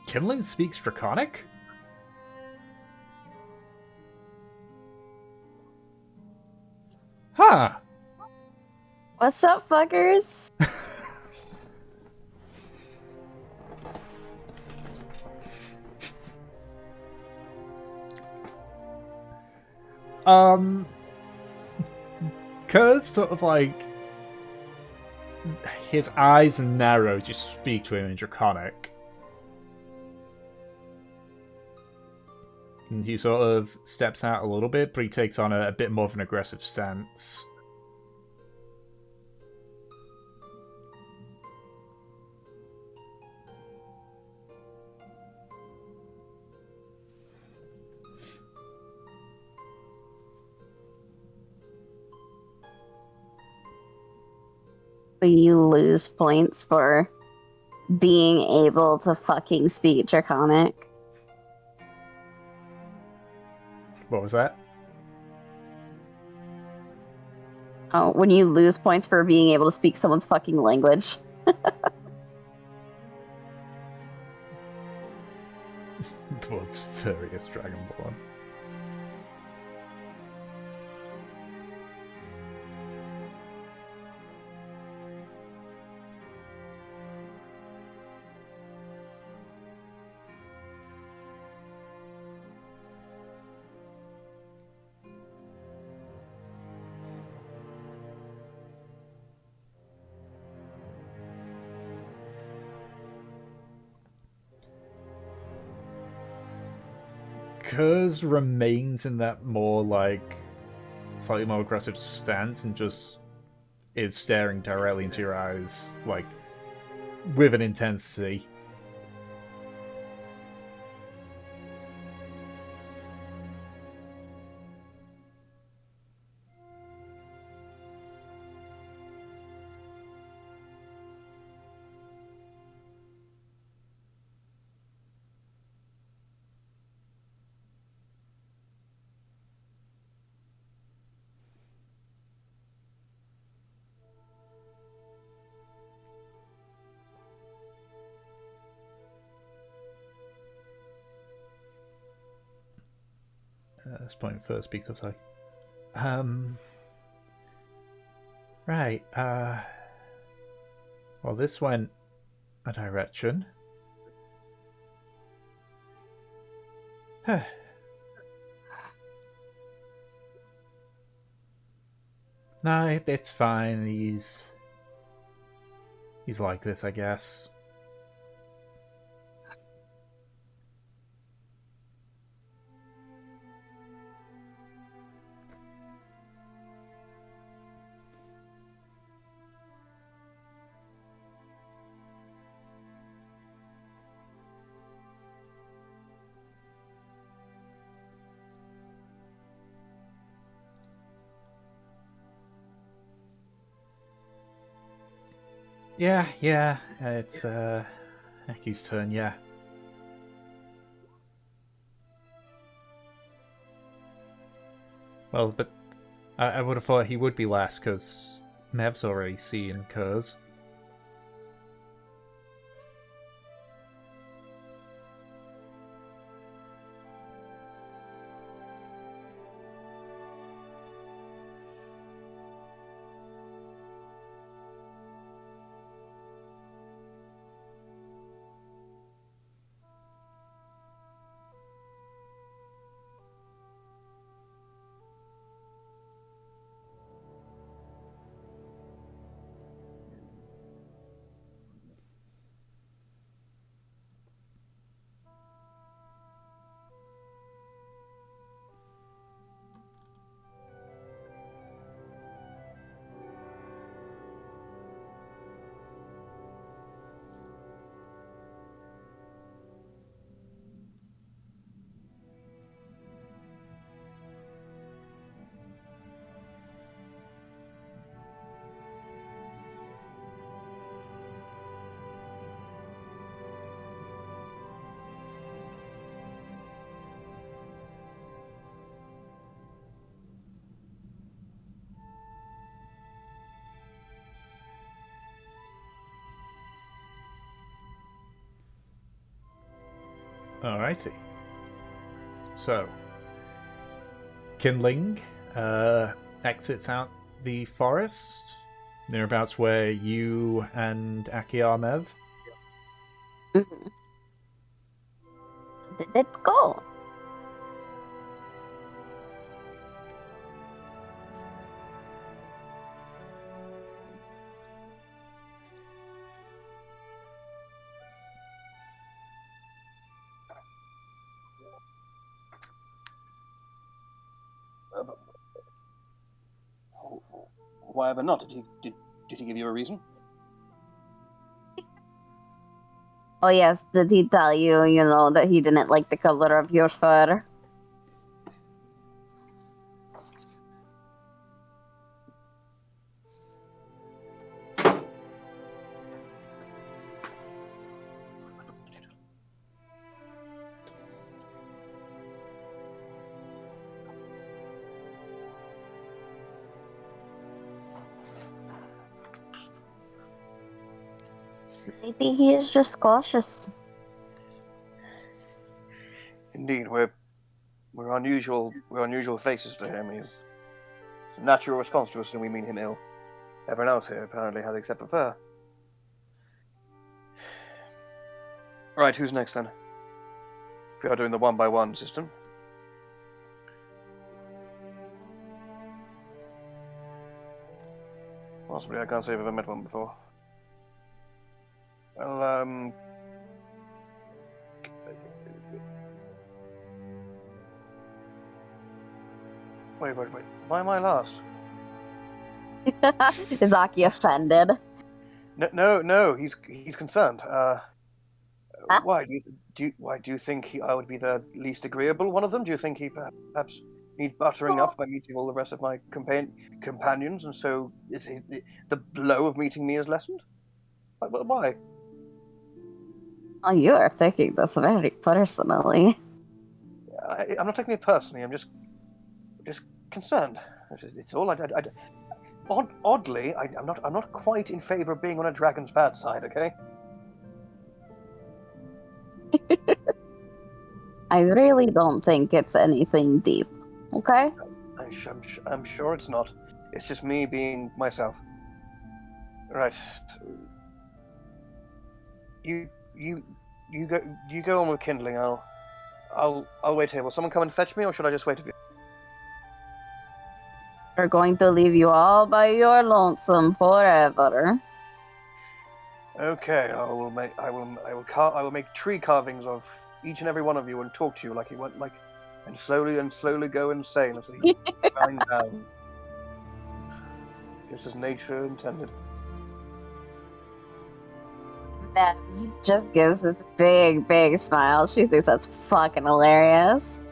Kinlan speaks Draconic? Huh. What's up, fuckers? Kers sort of like his eyes narrow to speak to him in Draconic. And he sort of steps out a little bit, but he takes on a bit more of an aggressive stance. You lose points for being able to fucking speak Draconic. What was that? Oh, when you lose points for being able to speak someone's fucking language. The world's furriest Dragonborn. Kers remains in that more, like, slightly more aggressive stance and just is staring directly into your eyes, like, with an intensity. At this point, first speaks up, like, right, well, this went a direction. No, it's fine. He's like this, I guess. Yeah, it's Aki's turn, yeah. Well, but I would have thought he would be last, because Mev's already seen Kers. Alrighty. So, Kindling exits out the forest, nearabouts where you and Aki are, Mev. Mhm. Did it go? But why ever not? Did he give you a reason? Oh yes, did he tell you, that he didn't like the color of your fur? Maybe he is just cautious. Indeed, we're unusual faces to him. It's a natural response to us when we mean him ill. Everyone else here apparently has except for fur. Right, who's next then? We are doing the 1-by-1 system. Possibly, I can't say I've ever met one before. Well, wait. Why am I last? Is Aki offended? No. He's concerned. Huh? Why do you think I would be the least agreeable one of them? Do you think he perhaps need buttering up by meeting all the rest of my companions, and so the blow of meeting me is lessened? Why? Oh, you are taking this very personally. I'm not taking it personally. I'm just concerned. It's all. Oddly, I'm not quite in favor of being on a dragon's bad side. Okay. I really don't think it's anything deep. Okay? I'm sure it's not. It's just me being myself. Right. You go on with kindling. I'll wait here. Will someone come and fetch me, or should I just wait a bit? We're going to leave you all by your lonesome forever. Okay, I will make tree carvings of each and every one of you and talk to you like and slowly go insane as they grind down, just as nature intended. Matt just gives this big smile. She thinks that's fucking hilarious.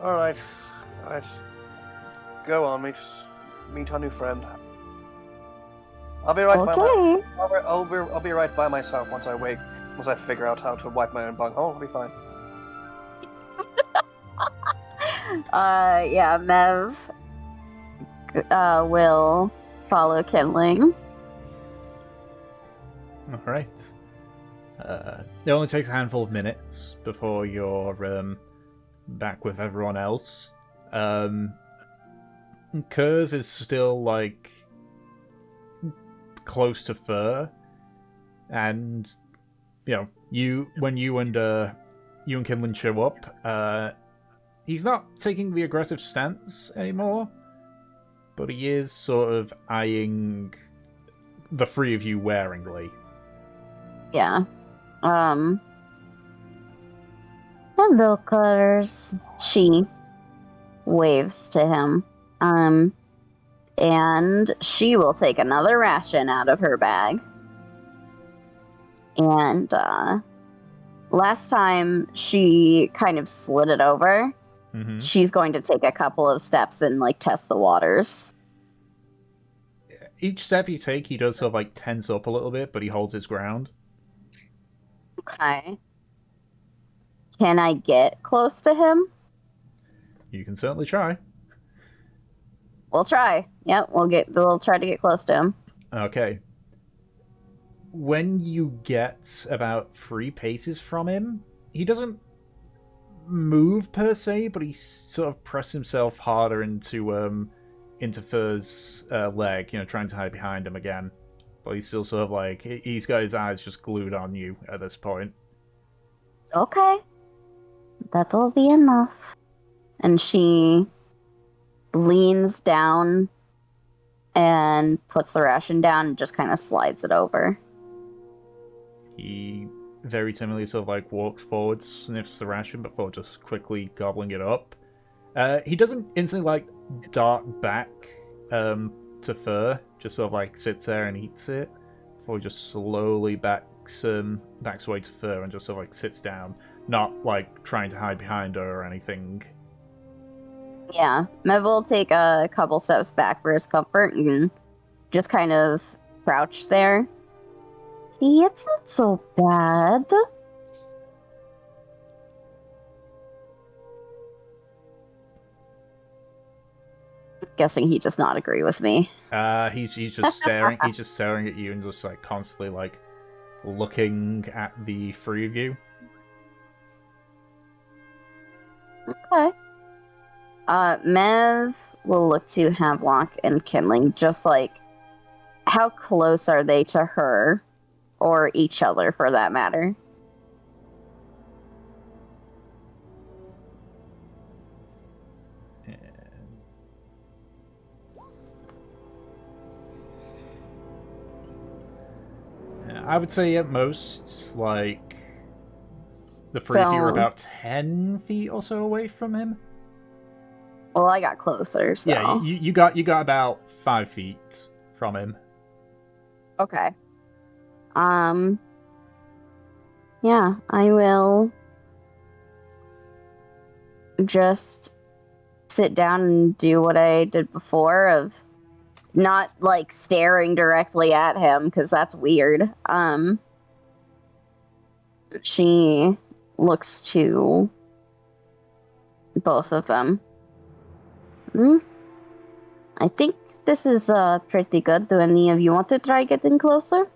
All right, go on, meet our new friend. I'll be right Okay. I'll be right by myself once I figure out how to wipe my own bunghole. I'll be fine. Yeah, Mev will follow Kindling. Alright. It only takes a handful of minutes before you're back with everyone else. Kers is still, close to Fur, and, when you and Kindling show up, he's not taking the aggressive stance anymore, but he is sort of eyeing the three of you waringly. Yeah. Hello, Kers. She waves to him. And she will take another ration out of her bag. And, last time she kind of slid it over, Mm-hmm. she's going to take a couple of steps and, test the waters. Each step you take, he does sort of, tense up a little bit, but he holds his ground. Okay. Can I get close to him? You can certainly try. We'll try. Yep, we'll try to get close to him. Okay. when you get about 3 paces from him, he doesn't move per se, but he sort of presses himself harder into Fur's leg, trying to hide behind him again. But he's still sort of like, he's got his eyes just glued on you at this point. Okay. That'll be enough. And she leans down and puts the ration down and just kind of slides it over. He very timidly sort of like walks forward, sniffs the ration before just quickly gobbling it up. He doesn't instantly like dart back to Fur, just sort of like sits there and eats it, before he just slowly backs away to Fur and just sort of like sits down, not like trying to hide behind her or anything. Yeah, Mev will take a couple steps back for his comfort and just kind of crouch there. See, it's not so bad. Guessing he does not agree with me. He's just staring. He's just staring at you and just like constantly like looking at the 3 of you. Okay. Mev will look to Havelock and Kindling, just like, how close are they to her? Or each other, for that matter? I would say at most, like, the 3 of you are about 10 feet or so away from him. Well, I got closer, so... Yeah, you got about 5 feet from him. Okay. Yeah, I will just sit down and do what I did before of not, like, staring directly at him, because that's weird. She looks to both of them. I think this is pretty good. Do any of you want to try getting closer?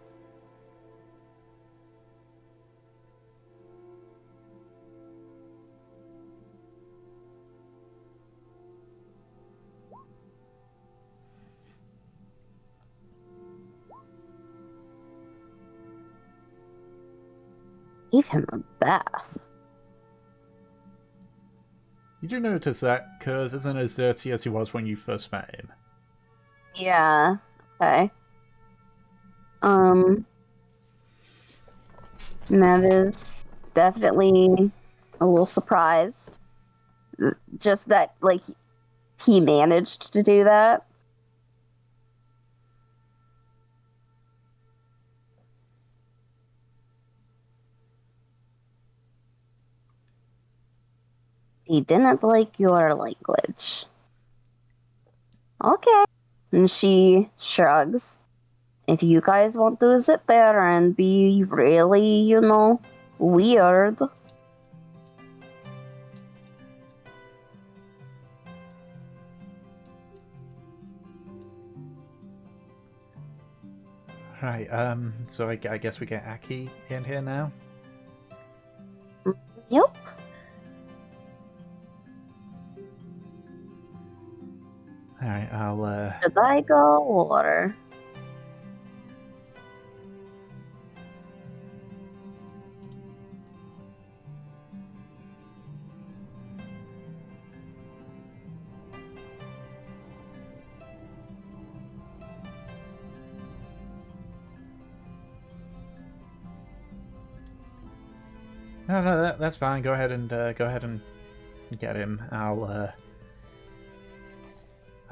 Give him a bath. You do notice that Kers isn't as dirty as he was when you first met him. Yeah, okay. Mev is definitely a little surprised. Just that, like, he managed to do that. He didn't like your language. Okay. And she shrugs. If you guys want to sit there and be really, weird. Right, so I guess we get Aki in here now? Yep. Alright, I'll, Should I go, or... No, that's fine. Go ahead and get him. I'll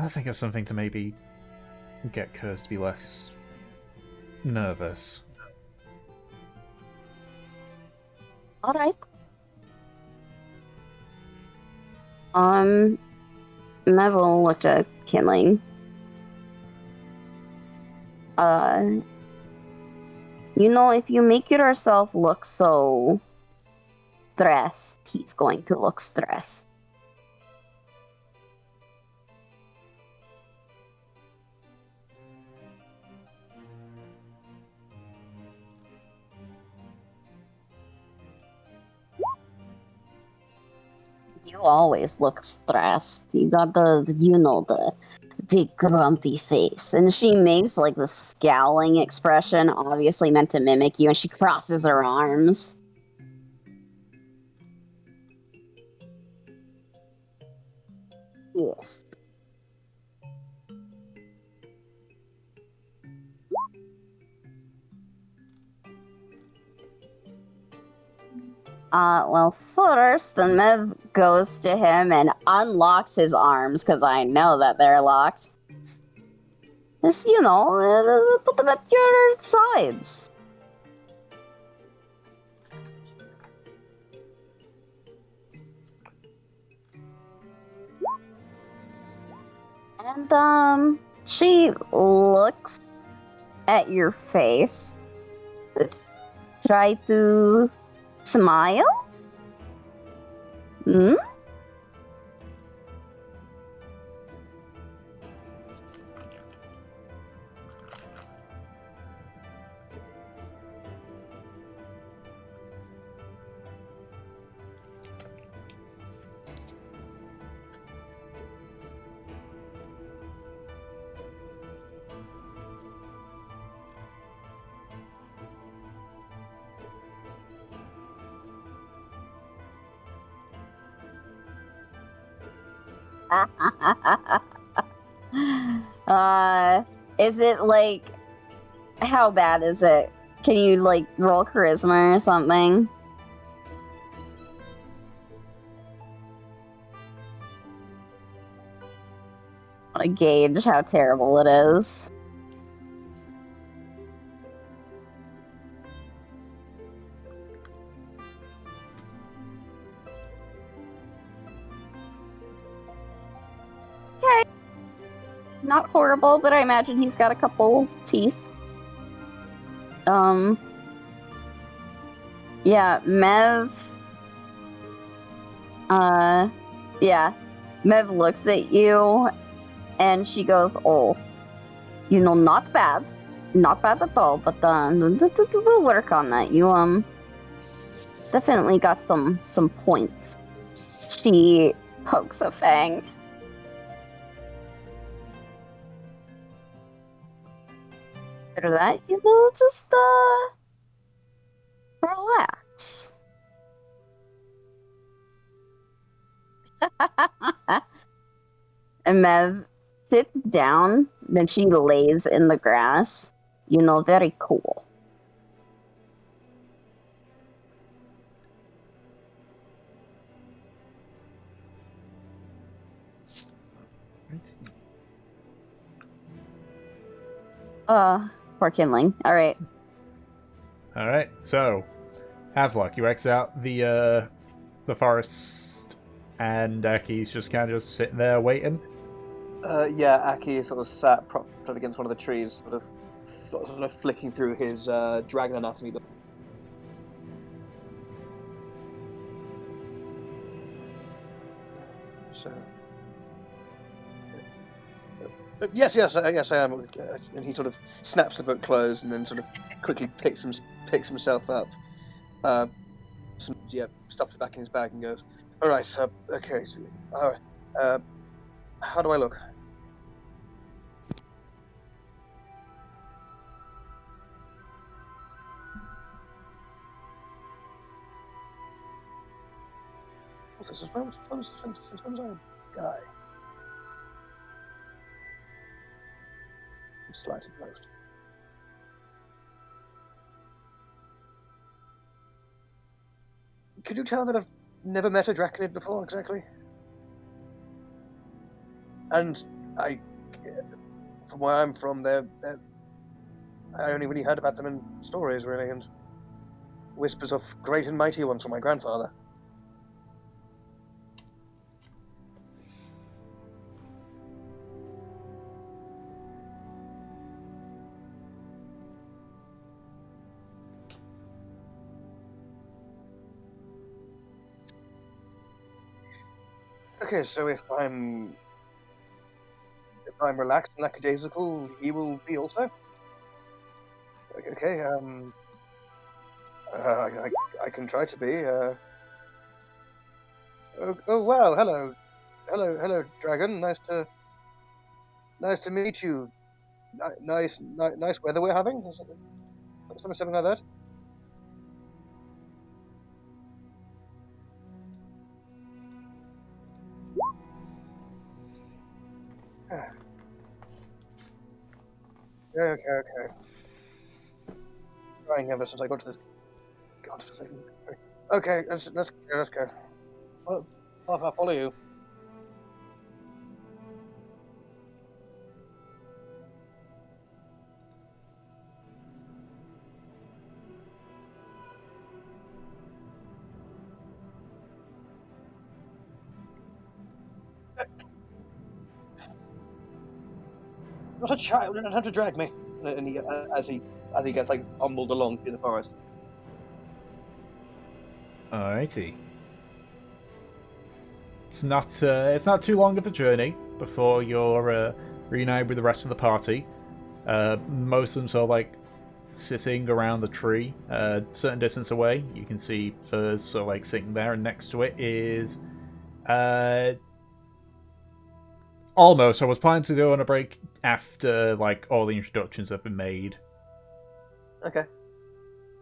think of something to maybe get Kers to be less nervous. Alright. Neville looked at Kindling. If you make yourself look so stressed, he's going to look stressed. You always look stressed. You got the big grumpy face. And she makes like the scowling expression, obviously meant to mimic you, and she crosses her arms. Yes. Well, first, Mev goes to him and unlocks his arms, because I know that they're locked. Just, put them at your sides. And, she looks at your face. Let's try to smile? Hmm? Is it like, how bad is it? Can you like roll charisma or something? I want to gauge how terrible it is. Okay. Not horrible, but I imagine he's got a couple teeth. Yeah, Mev. Yeah. Mev looks at you and she goes, "Oh, not bad. Not bad at all, but we'll work on that. You definitely got some points." She pokes a fang. After that, just relax. And Mev sits down, then she lays in the grass. Very cool. Poor Kindling. Alright. Alright, so Havelock, you exit out the forest, and Aki's just kind of sitting there waiting. Yeah, Aki is sort of sat propped up against one of the trees, sort of flicking through his dragon anatomy book. So, yes, I am. And he sort of snaps the book closed, and then sort of quickly picks himself up. Stops it back in his bag and goes, "All right, okay, so, all right. How do I look?" Sometimes I'm a guy. I'm slightly closed. Could you tell that I've never met a Draconid before, exactly? And from where I'm from, I only really heard about them in stories, really, and whispers of great and mighty ones from my grandfather. Okay, so if I'm relaxed and lackadaisical, he will be also? Okay, I can try to be. Oh wow! Hello, dragon. Nice to meet you. Nice weather we're having. Something like that. Okay. Trying ever since I got to this godforsaken. Okay, let's go. Well, I'll follow you. Not a child, you don't have to drag me. And he, as he gets like humbled along through the forest. Alrighty. It's not too long of a journey before you're reunited with the rest of the party. Most of them sort of like sitting around the tree, certain distance away. You can see Furs sort of like sitting there, and next to it is almost. I was planning to do on a break after like all the introductions have been made. Okay.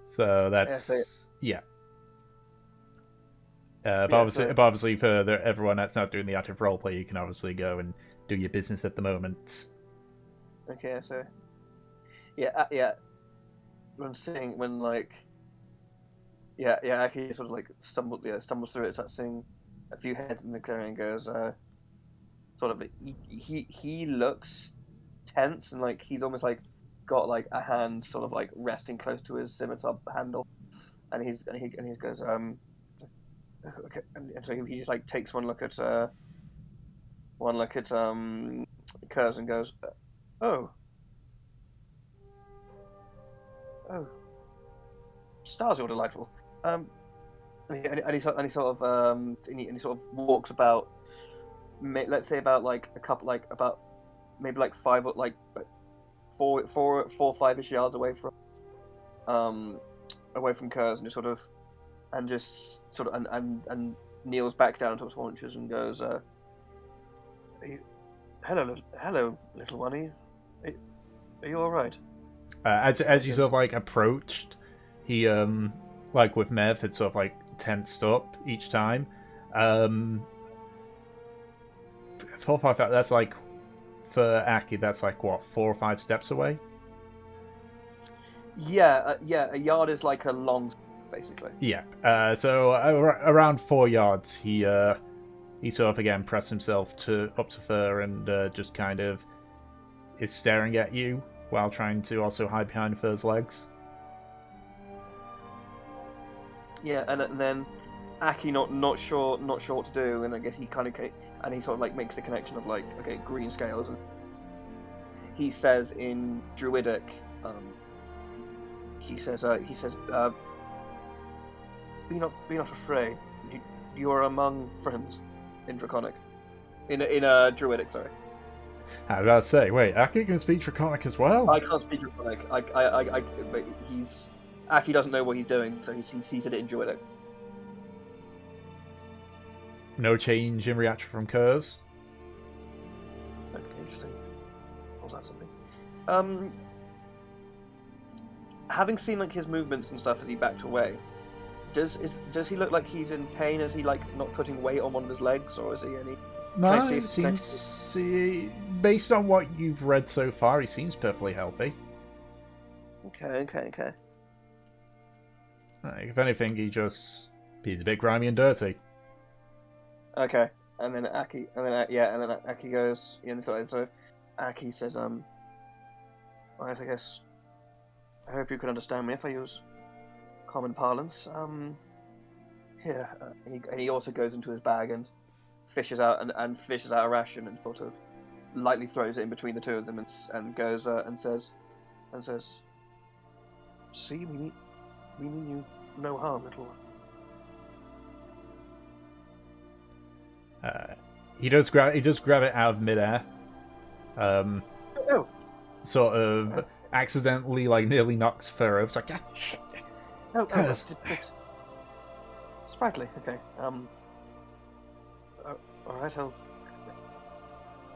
So that's yeah. But obviously for everyone that's not doing the active roleplay, you can obviously go and do your business at the moment. Okay, so yeah. Aki sort of like stumbles through it, starts seeing a few heads in the clearing, goes sort of he looks tense and like he's almost like got like a hand sort of like resting close to his scimitar handle, and he goes okay, and so he just like takes one look at Kers and goes oh stars, you're delightful. And he sort of walks about, let's say about like a couple, like about maybe like 4 or 5ish yards away from Kers, and just sort of and kneels back down to his haunches and goes, hello, little one. Are you all right? As you sort of like approached, he like with Mev had sort of like tensed up each time. 4 or 5. That's like for Aki. That's like what 4 or 5 steps away. Yeah. A yard is like a long, basically. Yeah. So around 4 yards, he sort of again pressed himself up to Fur and just kind of is staring at you while trying to also hide behind Fur's legs. Yeah, and then Aki not sure what to do, and I guess he sort of like makes the connection of like, okay, green scales, and he says in Druidic, he says be not afraid, you are among friends in Draconic, in Druidic, sorry. How did I say? Wait, Aki can speak Draconic as well? I can't speak Draconic. But Aki doesn't know what he's doing, so he said it in Druidic. No change in reaction from Kers. Okay, interesting. Was that something? Having seen like his movements and stuff as he backed away, does he look like he's in pain? Is he like not putting weight on one of his legs, or is he any? No, it seems. Based on what you've read so far, he seems perfectly healthy. Okay. If anything, he's a bit grimy and dirty. Okay, and then Aki goes. So Aki says, "Right, I guess. I hope you can understand me if I use common parlance. Here." And he also goes into his bag and fishes out a ration and sort of lightly throws it in between the two of them and goes and says, "See, we mean you no harm, little one." He does grab it out of midair. Sort of accidentally, like nearly knocks Fur over. It's like, shit. Bit. 'Sprightly, okay. All right. I'll.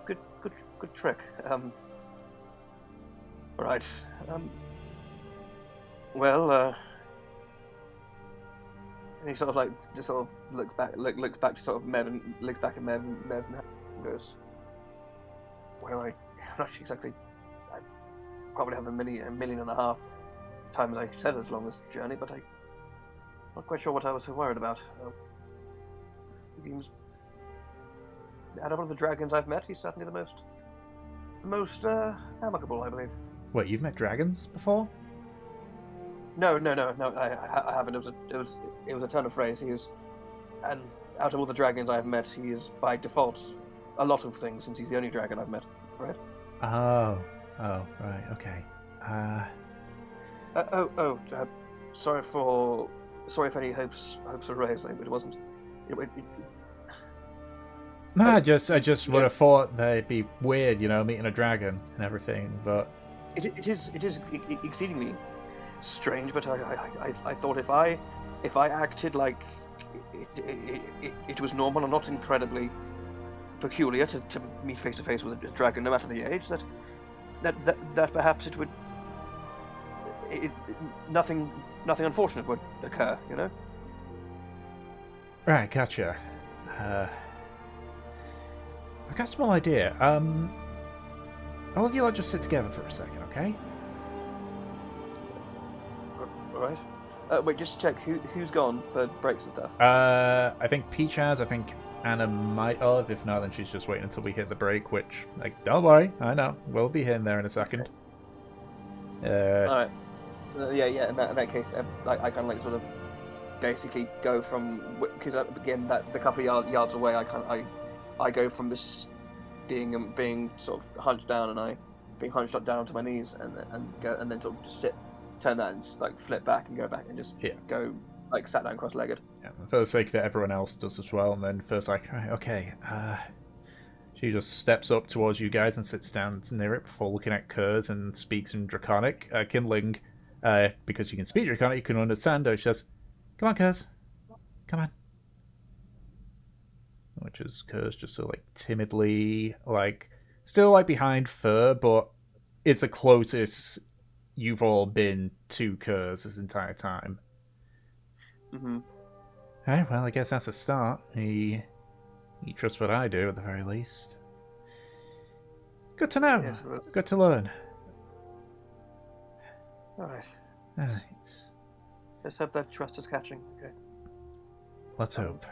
Good trick. All right. Well. And he sort of like just sort of looks back to sort of Mev and looks back at Mev and goes, "Well, I'm not exactly. I probably have a million and a half times I said as long as journey, but I'm not quite sure what I was so worried about. Seems out of all of the dragons I've met, he's certainly the most amicable, I believe." Wait, you've met dragons before? No, I haven't. It was a turn of phrase. He is, and out of all the dragons I've met, he is by default a lot of things, since he's the only dragon I've met. Right? Oh, right, okay. Sorry if any hopes were raised. It wasn't. No, I just would have thought they'd be weird, meeting a dragon and everything, but It is exceedingly strange, but I thought if I acted like it was normal and not incredibly peculiar to meet face to face with a dragon, no matter the age, that perhaps it would nothing unfortunate would occur, Right, gotcha. I got a small idea. All of you just sit together for a second, okay? Alright. Wait, just check who's gone for breaks and stuff. I think Peach has. I think Anna might have. If not, then she's just waiting until we hit the break. Which, don't worry, I know we'll be in there in a second. Alright. Yeah. In that case, I kind of sort of basically go from, because again the couple of yards away, I go from this being sort of hunched down, and being hunched down to my knees, and then sort of just sit, turn that and flip back and go back and just go sat down cross-legged. Yeah, for the sake of it, everyone else does as well. And then first, right, okay. She just steps up towards you guys and sits down near it before looking at Kers and speaks in Draconic. Kindling, because you can speak Draconic, you can understand her. She says, "Come on, Kers. Come on." Which is Kers just so timidly, still behind Fur, but it's the closest you've all been to Kers this entire time. Mm-hmm. Alright, well, I guess that's a start. He trusts what I do, at the very least. Good to know. Yes, good to learn. Alright. Let's hope that trust is catching. Okay. Let's hope.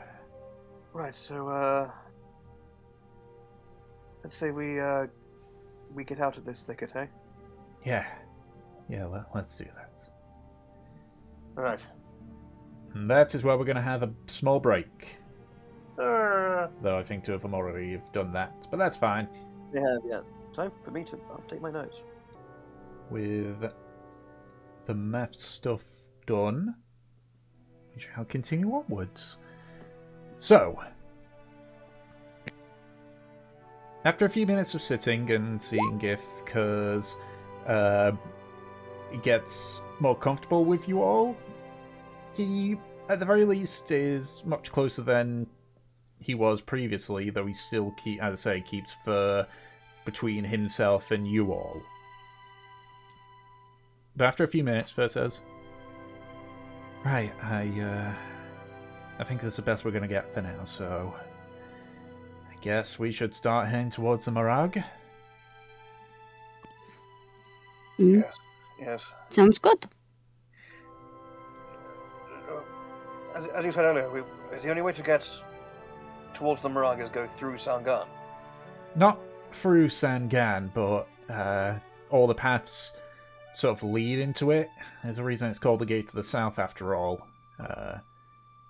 Right, so, let's say we get out of this thicket, eh? Yeah, let's do that. Alright. And that is where we're going to have a small break. Though I think two of them already have done that, but that's fine. Yeah. Time for me to update my notes. With the math stuff done, we shall continue onwards. So, after a few minutes of sitting and seeing if Kers gets more comfortable with you all, he, at the very least, is much closer than he was previously, though he still, keeps Fur between himself and you all. But after a few minutes, Fur says, "Right, I think this is the best we're going to get for now, so I guess we should start heading towards the Murrag." Yes. Sounds good. As you said earlier, the only way to get towards the Murrag is go through Sangan. Not through Sangan, but all the paths sort of lead into it. There's a reason it's called the Gate to the South, after all.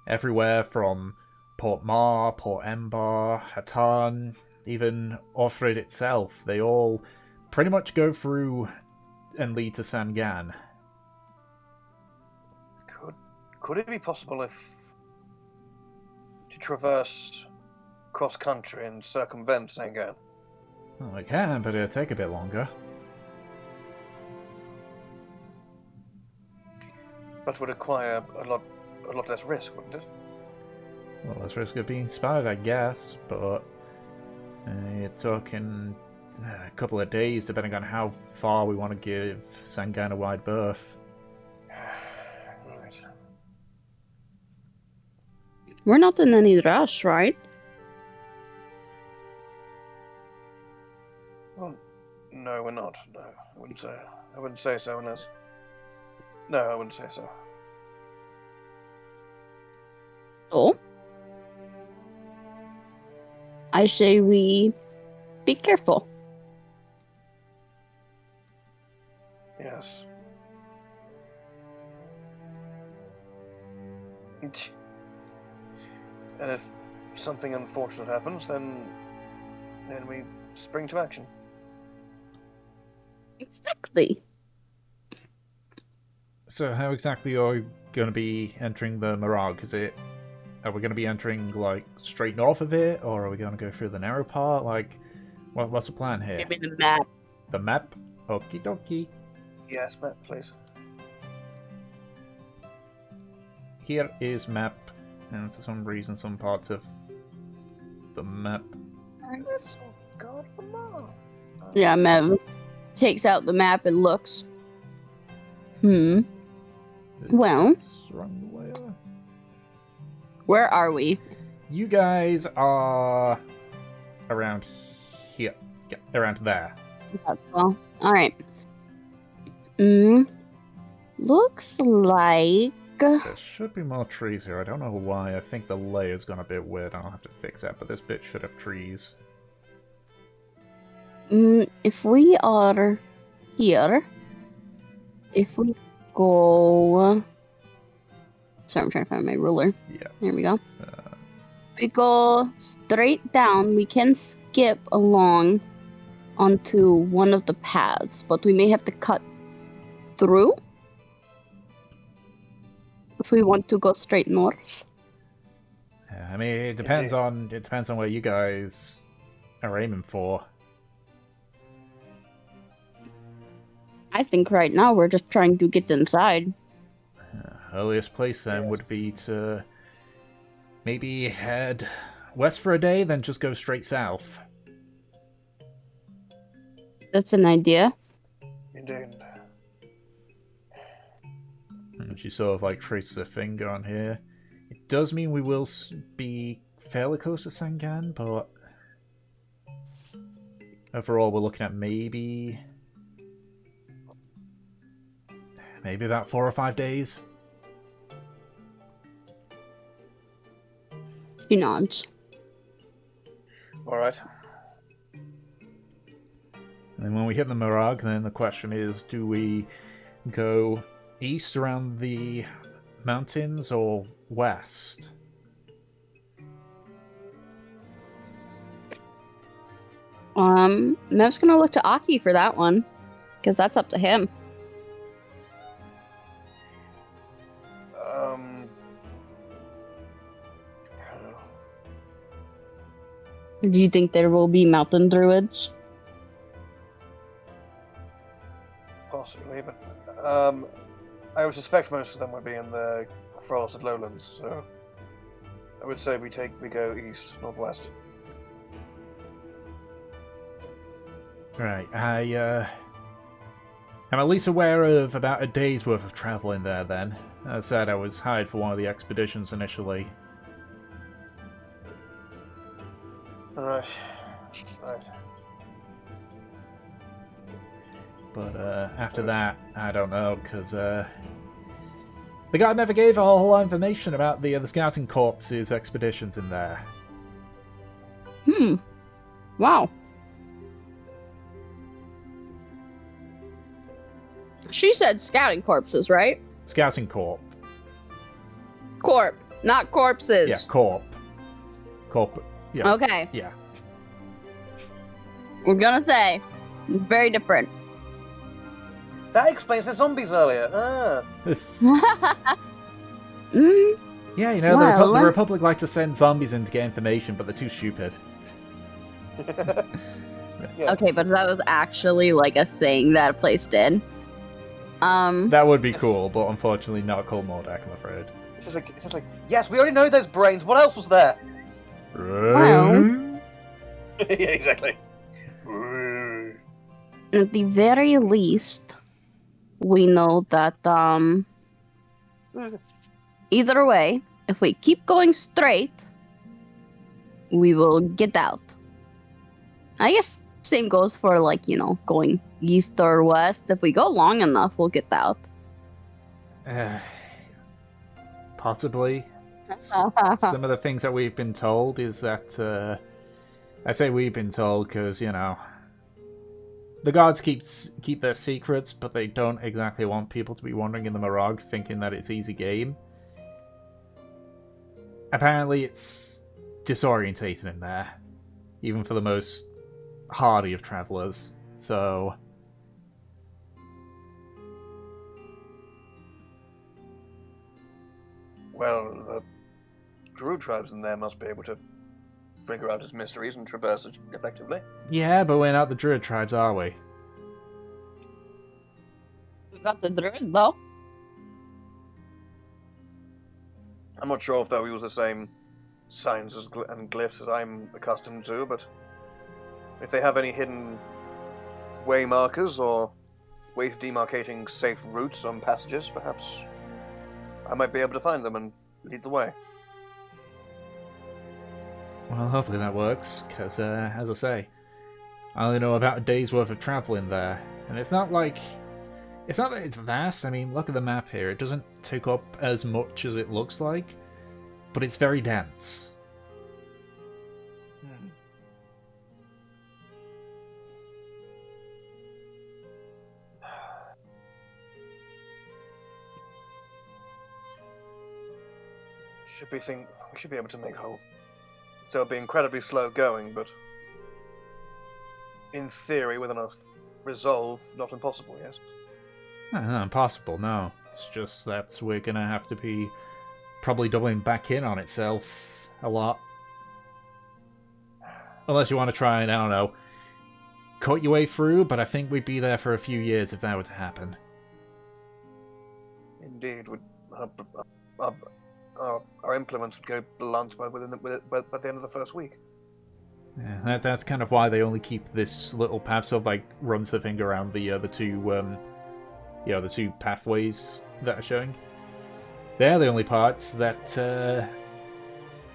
Everywhere from Port Mar, Port Embar, Hatan, even Orfrid itself, they all pretty much go through and lead to Sangan. Could it be possible to traverse cross country and circumvent Sangan? Well, we can, but it'll take a bit longer. But would require a lot less risk, wouldn't it? Well, let's risk it being spotted, I guess, but you're talking a couple of days, depending on how far we want to give Sangan a wide berth. Right. We're not in any rush, right? Well, no, we're not. No, I wouldn't say. I wouldn't say so unless. No, I wouldn't say so. So, I say we be careful. Yes. And if something unfortunate happens, then we spring to action. Exactly. So how exactly are we going to be entering the Murrag? Are we going to be entering, like, straight north of it, or are we going to go through the narrow part? Like, what's the plan here? Give me the map. The map? Okie dokie. Yes, Matt, please. Here is map, and for some reason some parts of the map... Let's go to the mall. Yeah, Mev takes out the map and looks. Well. It's wrong way. Where are we? You guys are around here. Yeah, around there. That's well. Alright. Looks like... There should be more trees here. I don't know why. I think the layer's gone a bit weird. I'll have to fix that, but this bit should have trees. If we are here, if we go... Sorry, I'm trying to find my ruler. Yeah. There we go. If we go straight down, we can skip along onto one of the paths, but we may have to cut through if we want to go straight north. Yeah, I mean, it depends on where you guys are aiming for. I think right now we're just trying to get inside. Earliest place then would be to maybe head west for a day, then just go straight south. That's an idea. Indeed. And she sort of like traces a finger on here. It does mean we will be fairly close to Sangan, but overall we're looking at maybe about 4 or 5 days. She nods. All right. And when we hit the Murrag, then the question is, do we go east around the mountains or west? Mev's gonna look to Aki for that one, because that's up to him. I don't know. Do you think there will be mountain druids? Possibly, but I would suspect most of them would be in the forested lowlands. So I would say we go east, northwest. Right, I'm at least aware of about a day's worth of travel in there then. As I said, I was hired for one of the expeditions initially. Alright. Right. But after that, I don't know, because the guy never gave a whole lot of information about the Scouting Corps' expeditions in there. Wow. She said scouting corpses, right? Scouting Corps. Corp, not corpses. Yeah, Corp. Corp. Yeah. Okay. Yeah. We're gonna say it's very different. That explains the zombies earlier. Ah. This... Mm, Yeah, you know, Well, the Republic like to send zombies in to get information, but they're too stupid. Yeah. okay, but that was actually like a thing that a place did. That would be cool, but unfortunately not called Murrag, I'm afraid. It's just like, yes, we already know there's brains. What else was there? Well- Yeah, exactly. At the very least, we know that either way, if we keep going straight, we will get out. I guess same goes for like, going east or west. If we go long enough, we'll get out. Possibly. Some of the things that we've been told is that, I say we've been told because, the guards keep their secrets, but they don't exactly want people to be wandering in the Murrag thinking that it's easy game. Apparently it's disorientating in there, even for the most hardy of travelers, so... Well, the Druid tribes in there must be able to figure out its mysteries and traverse it effectively. Yeah, but we're not the Druid tribes, are we? We got the druid though. I'm not sure if they'll use the same signs and glyphs as I'm accustomed to, but if they have any hidden way markers or ways of demarcating safe routes on passages, perhaps I might be able to find them and lead the way. Well, hopefully that works, because, as I say, I only know about a day's worth of travelling there, and it's not that it's vast. I mean, look at the map here. It doesn't take up as much as it looks like, but it's very dense. We should be able to make whole. So it'll be incredibly slow going, but in theory, with enough resolve, not impossible, yes? Not impossible, no. It's just that we're gonna have to be probably doubling back in on itself a lot. Unless you want to try and, I don't know, cut your way through, but I think we'd be there for a few years if that were to happen. Indeed, our implements would go blunt by the end of the first week. Yeah, that's kind of why they only keep this little path, sort of like runs the thing around the two pathways that are showing. They're the only parts that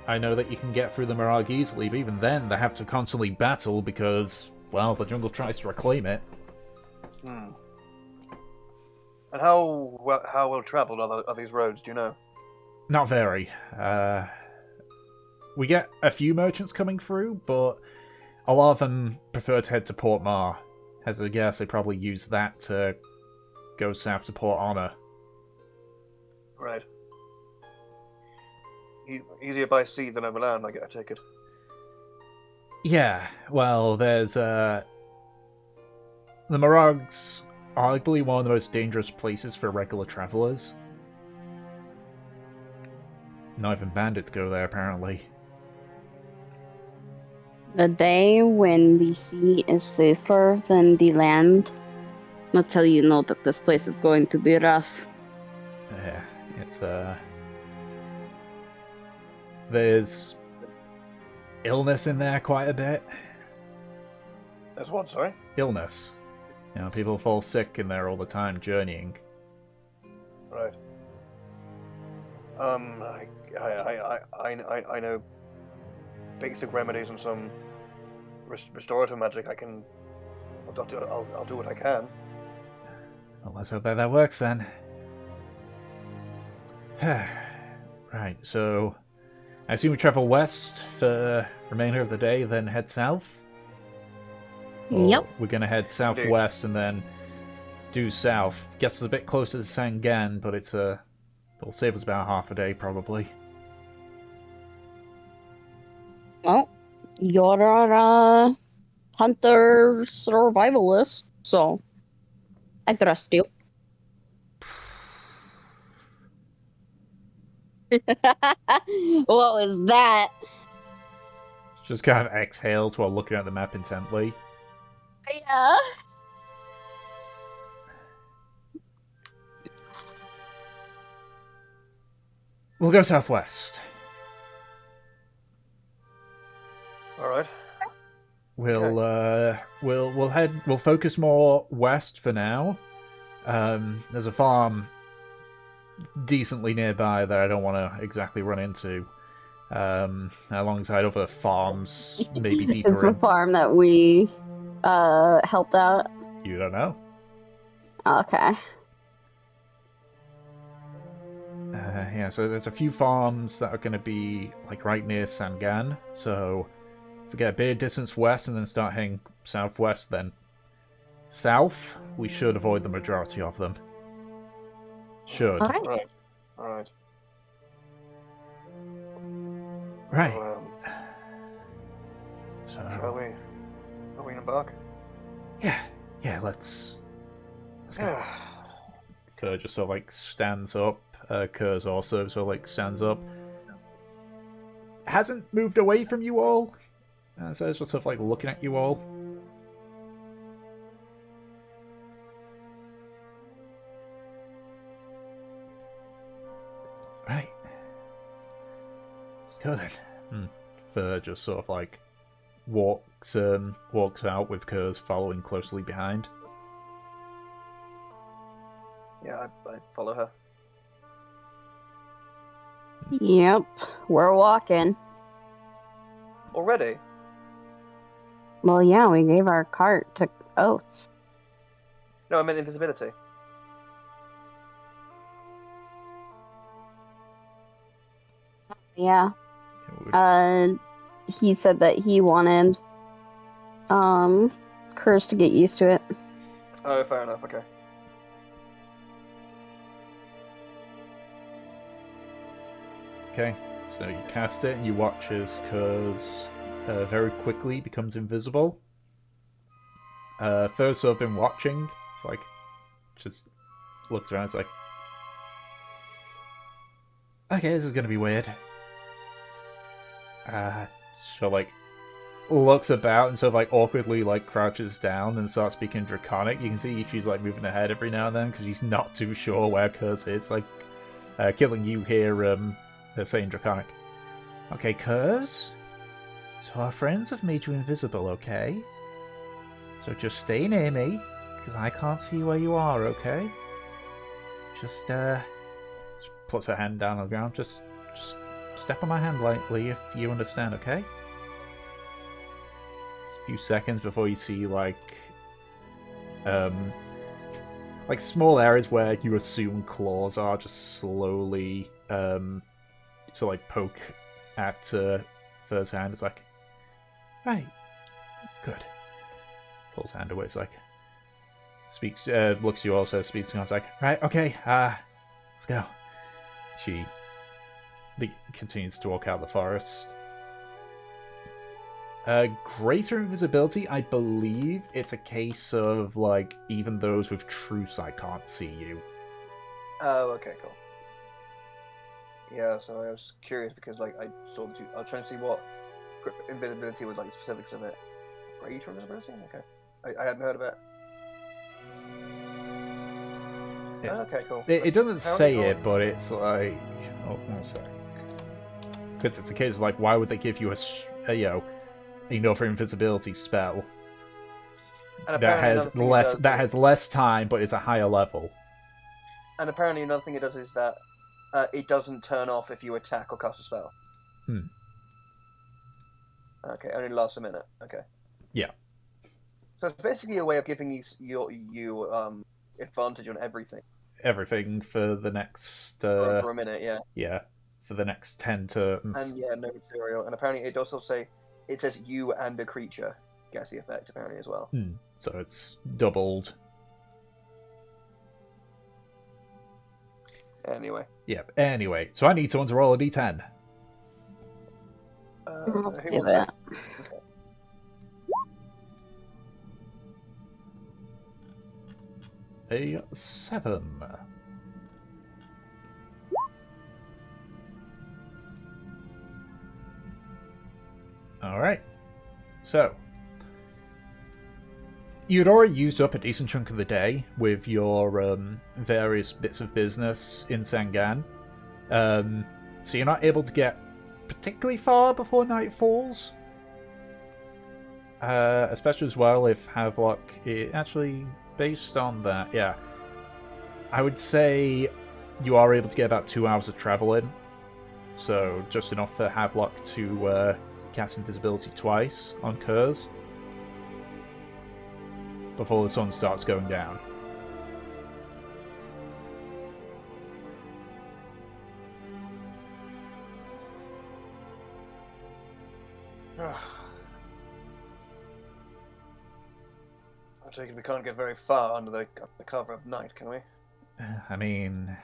I know that you can get through the Murrag easily, but even then they have to constantly battle because, well, the jungle tries to reclaim it. Hmm. And how well traveled are these roads? Do you know? Not very. We get a few merchants coming through, but a lot of them prefer to head to Port Mar. As I guess they probably use that to go south to Port Honor. Right. Easier by sea than over land, I take it. Yeah, well, there's the Murags are arguably one of the most dangerous places for regular travelers. Not even bandits go there, apparently. The day when the sea is safer than the land, that's how you know that this place is going to be rough. Yeah, it's there's illness in there quite a bit. There's what, sorry? Illness. People fall sick in there all the time journeying. Right. I know basic remedies and some restorative magic. I'll do what I can. Well, let's hope that works then. Right, so I assume we travel west for the remainder of the day, then head south? Or Yep. we're going to head southwest and then due south. Gets us a bit closer to Sangan, but it'll save us about half a day probably. Well, you're a hunter survivalist, so I trust you. What was that? Just kind of exhales while looking at the map intently. Yeah. We'll go southwest. All right. We'll focus more west for now. There's a farm decently nearby that I don't want to exactly run into. Alongside other farms, maybe deeper It's the in. farm that we helped out. You don't know. Okay. Yeah, so there's a few farms that are going to be like right near Sangan. So if we get a bit of distance west and then start heading southwest, then south, we should avoid the majority of them. Should. All right. Right. All right. Right. Well, So shall we embark? yeah, let's go. Kerr just sort of like stands up. Kers also sort of like stands up. Hasn't moved away from you all. So it's just sort of like looking at you all. Right. Let's go then. Fur just sort of like walks out with Kers following closely behind. Yeah, I follow her. Yep. We're walking. Already? Well, yeah, we gave our cart to Oates. No, I meant invisibility. Yeah. He said that he wanted Kers to get used to it. Oh, fair enough. Okay. Okay, so you cast it and you watch as Kers very quickly becomes invisible. First I've been watching, it's like, just looks around, it's like, okay, this is gonna be weird. So like, looks about and sort of like awkwardly like crouches down and starts speaking Draconic. You can see she's like moving her head every now and then because she's not too sure where Kers is. Like, killing you here, they're saying Draconic. Okay, Kers? So our friends have made you invisible, okay? So just stay near me, because I can't see where you are, okay? Just puts her hand down on the ground. Just step on my hand lightly if you understand, okay? It's a few seconds before you see, like small areas where you assume claws are just slowly, so like poke at Fur's hand. It's like, right, good. Pulls hand away. It's like, speaks, looks at you also, speaks to you. It's like, right, okay, let's go. She continues to walk out of the forest. Greater invisibility, I believe it's a case of like even those with true sight can't see you. Oh, okay, cool. Yeah, so I was curious because like I saw the two. I was trying to see what invisibility was like specifics of it. Greater invisibility? Okay, I hadn't heard of it. Yeah. Okay, cool. It doesn't How say do you it, but it's like, oh, one sec. Because it's a case of like, why would they give you another invisibility spell And that has apparently another thing it does has less time, but it's a higher level? And apparently another thing it does is that it doesn't turn off if you attack or cast a spell. Okay, only lasts a minute. Okay. Yeah. So it's basically a way of giving you advantage on everything. Everything for the next For a minute, yeah. Yeah, for the next 10 turns. And yeah, no material. And apparently it also says you and a creature gets the effect apparently as well. So it's doubled. Anyway. Yep. Anyway, so I need someone to roll a d10. I'll Who do wants it. it? Okay. A 7. Alright. So, you'd already used up a decent chunk of the day with your various bits of business in Sangan. So you're not able to get particularly far before night falls. Especially as well if Havelock is actually based on that, yeah. I would say you are able to get about 2 hours of travel in. So just enough for Havelock to cast invisibility twice on Kers before the sun starts going down. I take it we can't get very far under the cover of night, can we? I mean,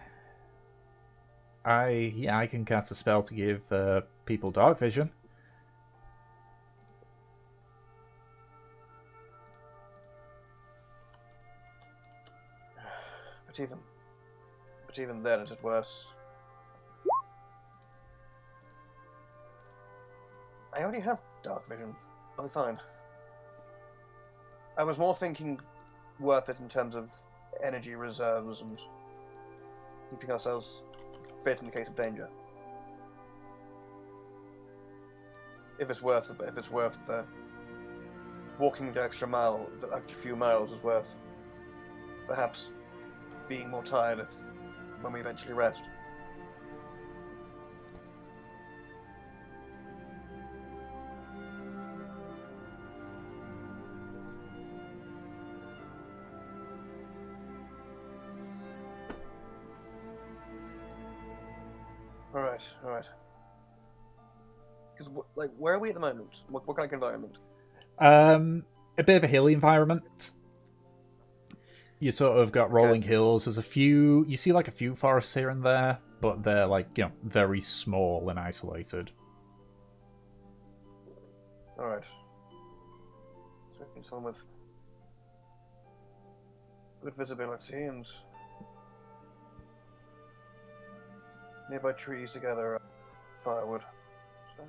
I can cast a spell to give people dark vision. But even then, is it worse? I already have dark vision. I'll be fine. I was more thinking worth it in terms of energy reserves and keeping ourselves fit in the case of danger. If it's worth the walking the extra mile, the extra few miles is worth perhaps being more tired when we eventually rest. All right. Because, like, where are we at the moment? What kind of environment? A bit of a hilly environment. You sort of got rolling hills. There's a few. You see like a few forests here and there, but they're like, you know, very small and isolated. All right. So someone with good visibility and nearby trees to gather firewood. So.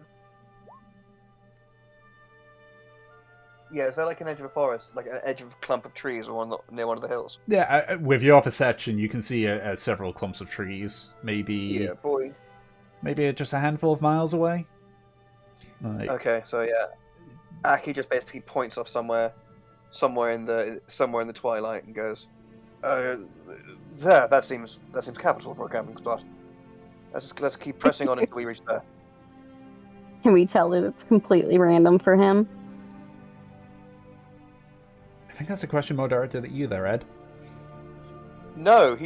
Yeah, is there like an edge of a forest, like an edge of a clump of trees or near one of the hills? Yeah, with your perception, you can see several clumps of trees. Maybe. Yeah, boy. Maybe just a handful of miles away. Like... Okay, so yeah, Aki just basically points off somewhere in the twilight and goes, "There, that seems capital for a camping spot. Let's keep pressing on until we reach there." Can we tell that it's completely random for him? I think that's a question more directed at you there, Ed. No, if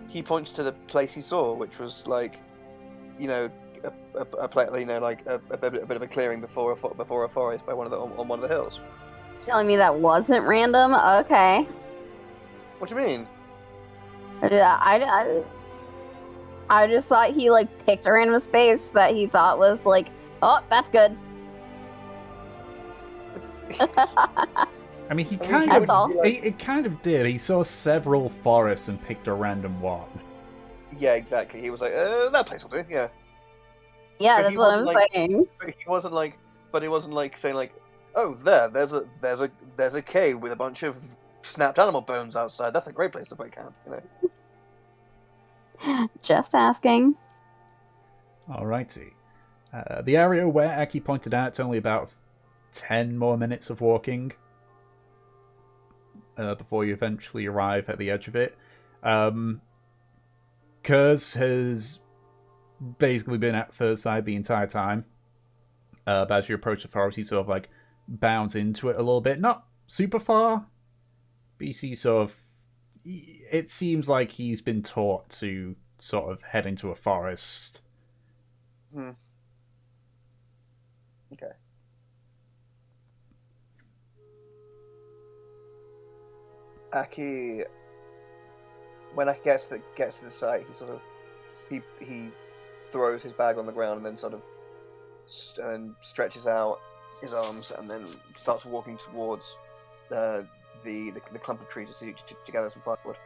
he points to the place he saw, which was like, you know, a bit of a clearing before a forest by on one of the hills. Telling me that wasn't random? Okay. What do you mean? Yeah, I just thought he like picked a random space that he thought was like, oh, that's good. I mean, it kind of did. He saw several forests and picked a random one. Yeah, exactly. He was like, that place will do. Yeah. Yeah, But that's what I'm saying. But he wasn't like saying like, oh, there's a cave with a bunch of snapped animal bones outside. That's a great place to play camp. You know. Just asking. Alrighty. The area where Aki pointed out, it's only about 10 more minutes of walking before you eventually arrive at the edge of it. Kers has basically been at first side the entire time. But as you approach the forest, he sort of like bounds into it a little bit. Not super far. But you see sort of... It seems like he's been taught to sort of head into a forest. Hmm. Okay. Aki, when Aki gets to the site, he sort of he throws his bag on the ground and then sort of stretches out his arms and then starts walking towards the clump of trees to gather some firewood.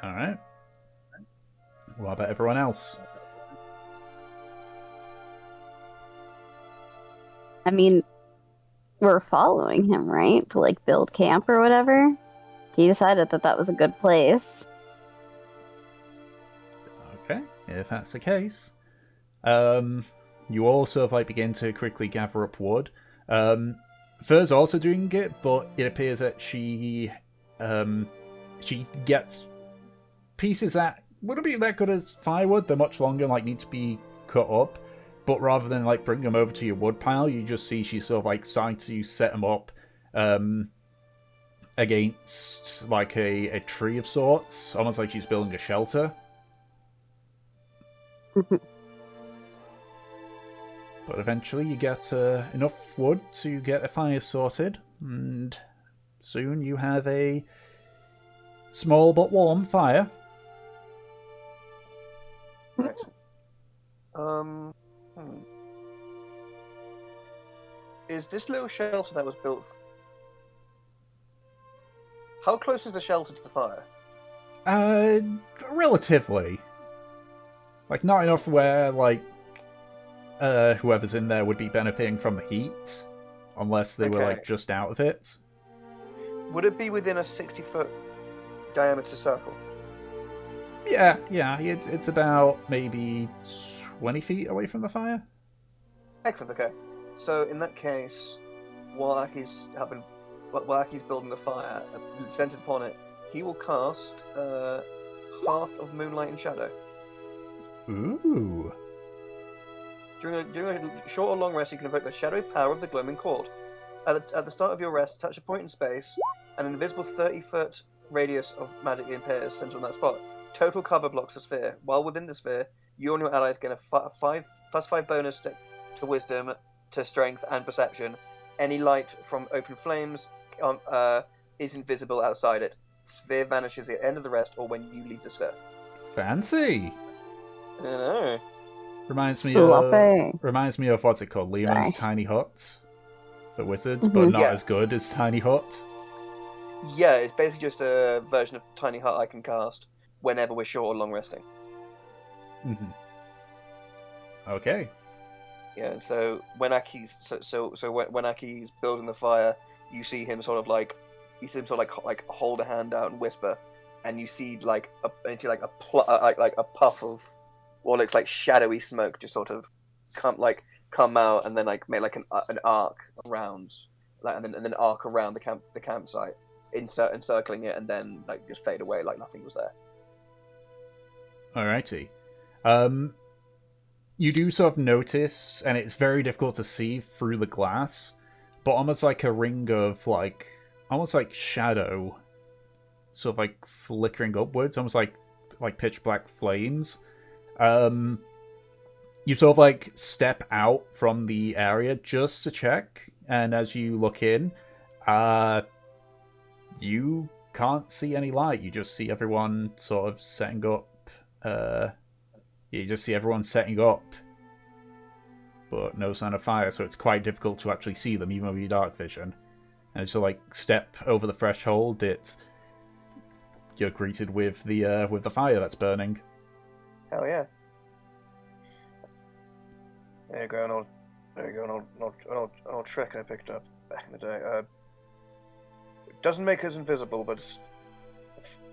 All right. What about everyone else? I mean, we're following him, right? To like build camp or whatever. He decided that was a good place. if that's the case, you all sort of like begin to quickly gather up wood. Fur's also doing it, but it appears that she gets pieces that wouldn't be that good as firewood. They're much longer, like need to be cut up. But rather than like bring them over to your wood pile, you just see she's sort of like starting to set them up against like a tree of sorts, almost like she's building a shelter. But eventually you get enough wood to get a fire sorted, and soon you have a small but warm fire. Right. Is this little shelter that was built? How close is the shelter to the fire? Relatively. Like, not enough where, like, whoever's in there would be benefiting from the heat, unless they were, like, just out of it. Would it be within a 60-foot diameter circle? Yeah, it's about maybe 20 feet away from the fire. Excellent, okay. So, in that case, while Aki's building the fire, centered upon it, he will cast Path of Moonlight and Shadow. Ooh. During a short or long rest, you can invoke the shadowy power of the gloaming cord. At the start of your rest, touch a point in space, and an invisible 30-foot radius of magic appears centered on that spot. Total cover blocks the sphere. While within the sphere, you and your allies gain a +5 bonus to wisdom, to strength, and perception. Any light from open flames is invisible outside it. Sphere vanishes at the end of the rest or when you leave the sphere. Fancy! I know. Reminds me of what's it called? Leon's Tiny Huts for wizards, but not as good as Tiny Huts. Yeah, it's basically just a version of Tiny Hut I can cast whenever we're short or long resting. Mm-hmm. Okay. Yeah, and so when Aki's when Aki's building the fire, you see him sort of like hold a hand out and whisper, and you see like a puff of what looks like shadowy smoke just sort of come out and then like make like an arc around, like and then arc around the campsite, encircling it, and then like just fade away like nothing was there. Alrighty. You do sort of notice, and it's very difficult to see through the glass, but almost like a ring of like almost like shadow, sort of like flickering upwards, almost like pitch black flames. You sort of like step out from the area just to check, and as you look in, you can't see any light. You just see everyone sort of setting up. You just see everyone setting up, but no sign of fire, so it's quite difficult to actually see them, even with your dark vision. And as you like step over the threshold, you're greeted with the fire that's burning. Hell yeah! There you go, an old trick I picked up back in the day. It doesn't make us invisible, but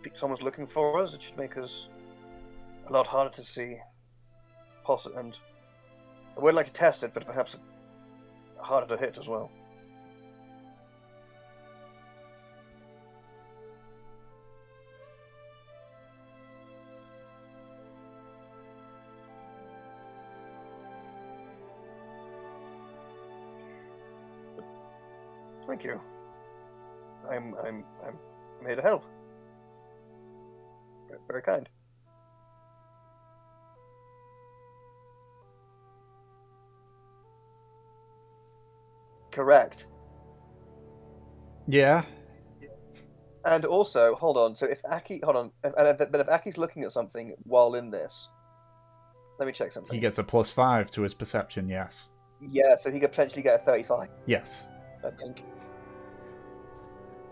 if someone's looking for us, it should make us a lot harder to see. And I would like to test it, but perhaps harder to hit as well. Thank you. I'm here to help. Very kind. Correct. Yeah. And also, hold on. So if Aki's looking at something while in this, let me check something. He gets a +5 to his perception. Yes. Yeah, so he could potentially get a 35. Yes. I think.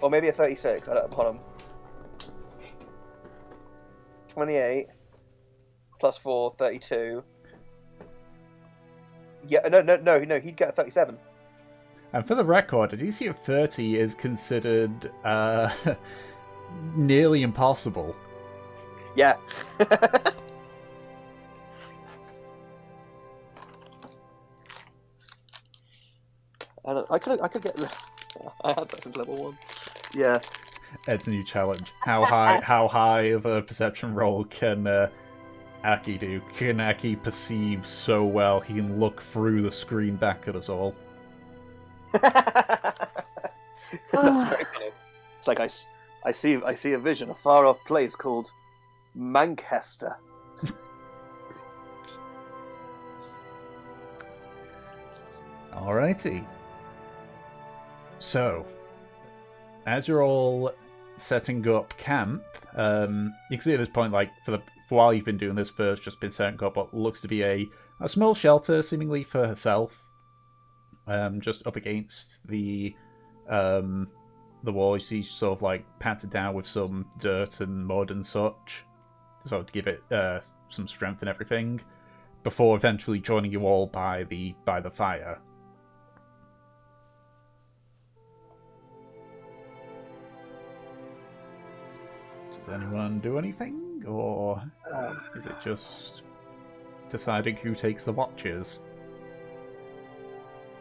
Or maybe a 36. Hold on. 28 +4, 32. Yeah, no. He'd get a 37. And for the record, a DC of 30 is considered nearly impossible. Yeah. And I could get. I had that since level 1. Yeah. Ed's new challenge. How high of a perception roll can Aki do? Can Aki perceive so well he can look through the screen back at us all? That's very funny. It's like I see a vision, a far off place called Manchester. Alrighty. So, as you're all setting up camp, you can see at this point, like, for while you've been doing this, first just been setting up what looks to be a small shelter, seemingly for herself, just up against the wall. You see, sort of like patted down with some dirt and mud and such, sort of to give it some strength and everything, before eventually joining you all by the fire. Does anyone do anything, or is it just deciding who takes the watches?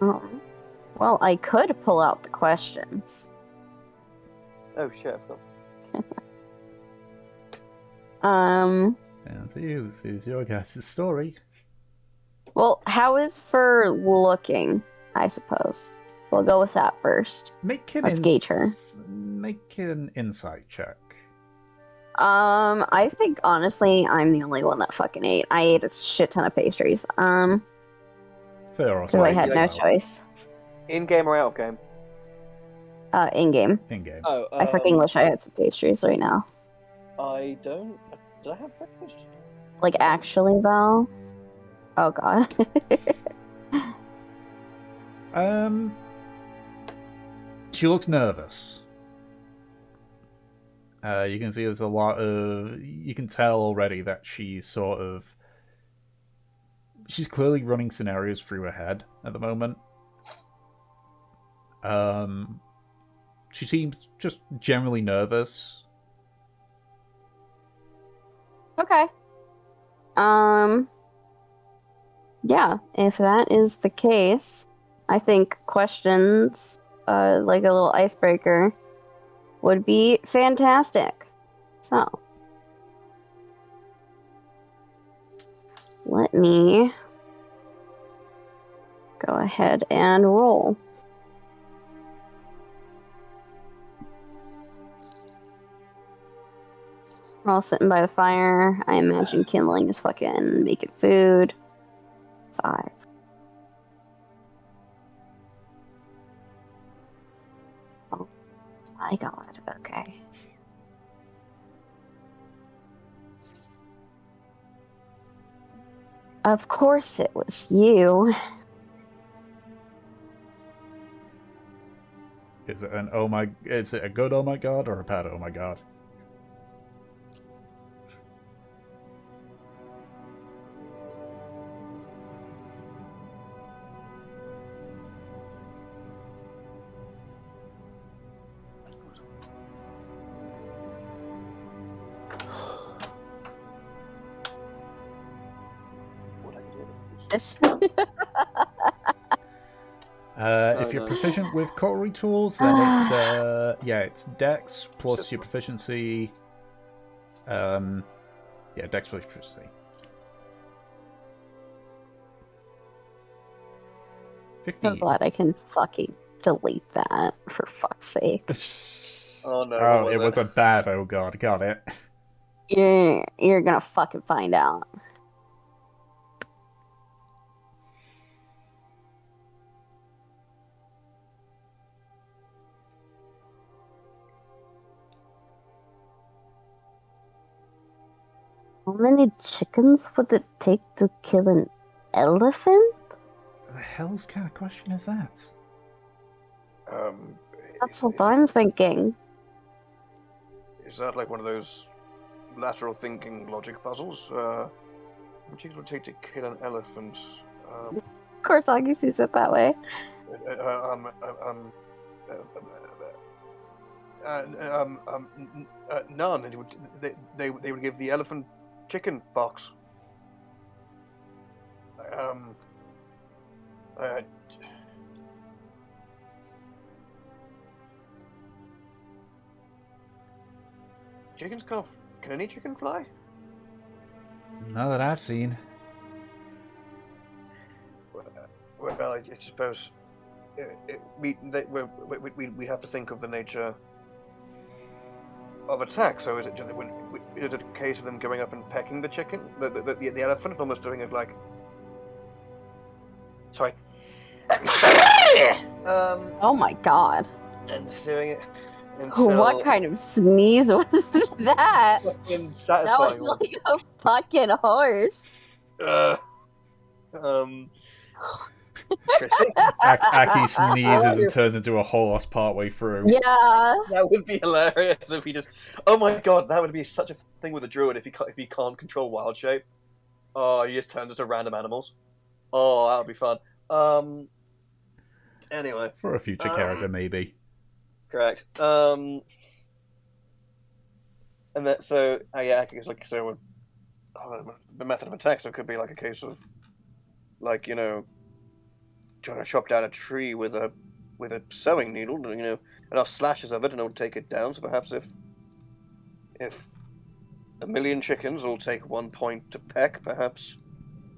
Well, I could pull out the questions. Oh shit! Down to you. This is your guys' story. Well, how is for looking, I suppose. We'll go with that first. Let's gauge her. Make an insight check. I think, honestly, I'm the only one that fucking ate. I ate a shit ton of pastries. Fair because I had no choice. In game or out of game? In-game. In-game. Oh, I fucking wish I had some pastries right now. I don't. Did I have breakfast? Like, actually, though? Oh, God. She looks nervous. You can see there's a lot of... You can tell already that she's clearly running scenarios through her head at the moment. She seems just generally nervous. Okay. Yeah, if that is the case, I think questions, like a little icebreaker, would be fantastic. So, let me go ahead and roll. While sitting by the fire, I imagine kindling is fucking making food. 5. Oh my god, okay. Of course it was you. Is it a good oh my god or a bad oh my god? This. If you're proficient with cutlery tools, then it's Dex plus your proficiency. Dex plus proficiency. 15. I'm glad I can fucking delete that, for fuck's sake. Oh no! Oh, it was a bad oh god. Got it. You're gonna fucking find out. How many chickens would it take to kill an elephant? The hell's kind of question is that? That's what I'm thinking. Is that like one of those lateral thinking logic puzzles? How many chickens would it take to kill an elephant? Of course, Augie sees it that way. None. They would give the elephant chicken box. Uh, chickens can't. Can any chicken fly? Not that I've seen. Well, I suppose we have to think of the nature of attack. So is it is it a case of them going up and pecking the chicken, the elephant, and almost doing it like? Sorry. Oh my god. And doing it until What kind of sneeze was that? fucking That satisfying was one. like a fucking horse. Interesting. Aki sneezes and turns into a horse partway through. Yeah. That would be hilarious if he just. Oh my god, that would be such a thing with a druid if he can't control wild shape. Oh, he just turns into random animals. Oh, that would be fun. Anyway. For a future character, maybe. Correct. And that so yeah, I guess like so. The method of attack, so it could be like a case of, like, you know, trying to chop down a tree with a sewing needle. You know, enough slashes of it, and it'll take it down. So perhaps if a million chickens will take 1 point to peck, perhaps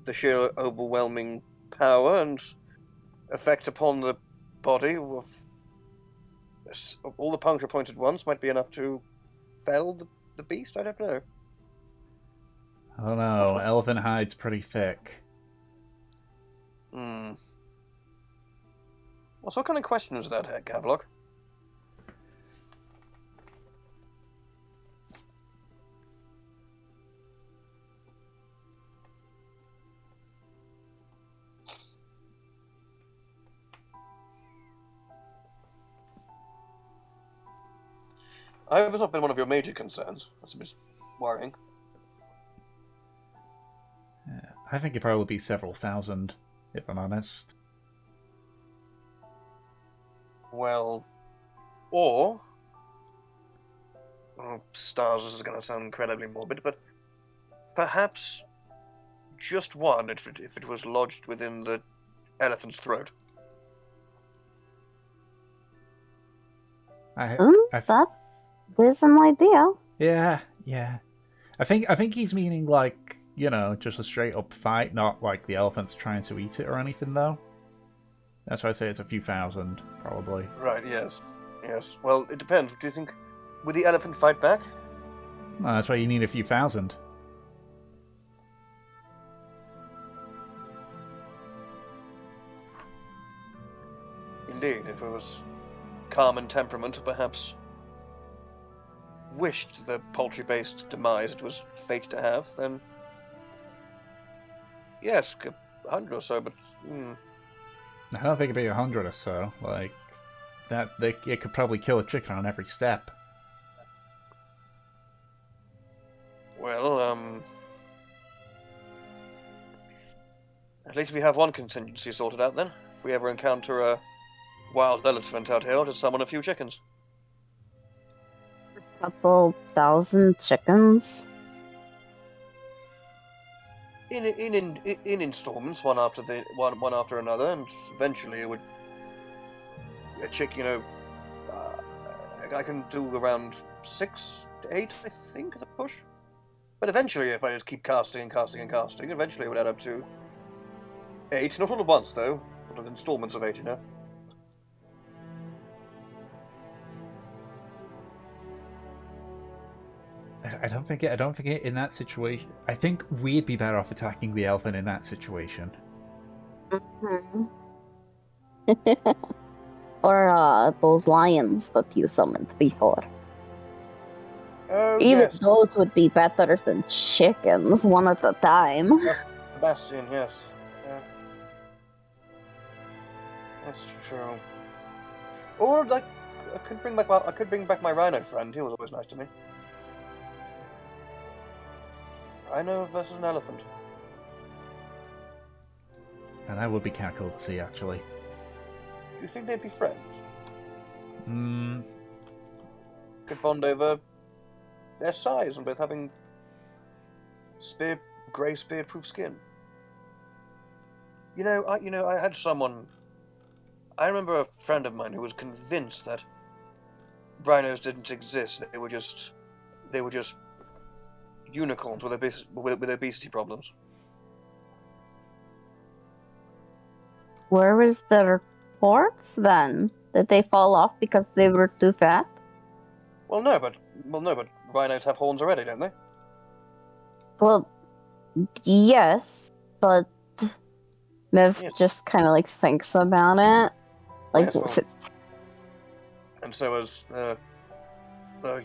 the sheer overwhelming power and effect upon the body of all the puncture points at once might be enough to fell the beast. I don't know. I don't know. Elephant hide's pretty thick. Hmm. Well, so what kind of question is that, Gavlok? I hope it's not been one of your major concerns. That's a bit worrying. I think it'd probably be several thousand, if I'm honest. Well, or... Oh, stars, this is going to sound incredibly morbid, but perhaps just one if it was lodged within the elephant's throat. That is an idea. Yeah. I think he's meaning like, you know, just a straight up fight, not like the elephant's trying to eat it or anything, though. That's why I say it's a few thousand, probably. Right, yes. Yes. Well, it depends. Do you think... Would the elephant fight back? No, that's why you need a few thousand. Indeed, if it was calm in temperament, perhaps wished the poultry-based demise it was fate to have, then yes, 100 or so, but I don't think it'd be 100 or so. Like, it could probably kill a chicken on every step. well, at least we have one contingency sorted out then. If we ever encounter a wild elephant out here, to summon a few chickens. Couple thousand chickens. In installments, one after another, and eventually it would a chick. You know, I can do around 6 to 8, I think, at a push. But eventually, if I just keep casting and casting and casting, eventually it would add up to 8. Not all at once, though. Sort of installments of 8, you know. I don't think it in that situation. I think we'd be better off attacking the elephant in that situation. Mm-hmm. Or those lions that you summoned before. Oh, Even yes. those would be better than chickens, one at a time. Sebastian, yes. That's true. Or, like, I could bring back my rhino friend. He was always nice to me. Rhino versus an elephant. And that would be kind of cool to see, actually. Do you think they'd be friends? Could bond over their size and both having grey spear-proof skin. I had someone. I remember a friend of mine who was convinced that rhinos didn't exist. They were just unicorns with obesity problems. Where was the reports then? Did they fall off because they were too fat? Well, no, but rhinos have horns already, don't they? Well, yes, but Miv Yes. just kind of like thinks about it. Like, Yes, well, and so as the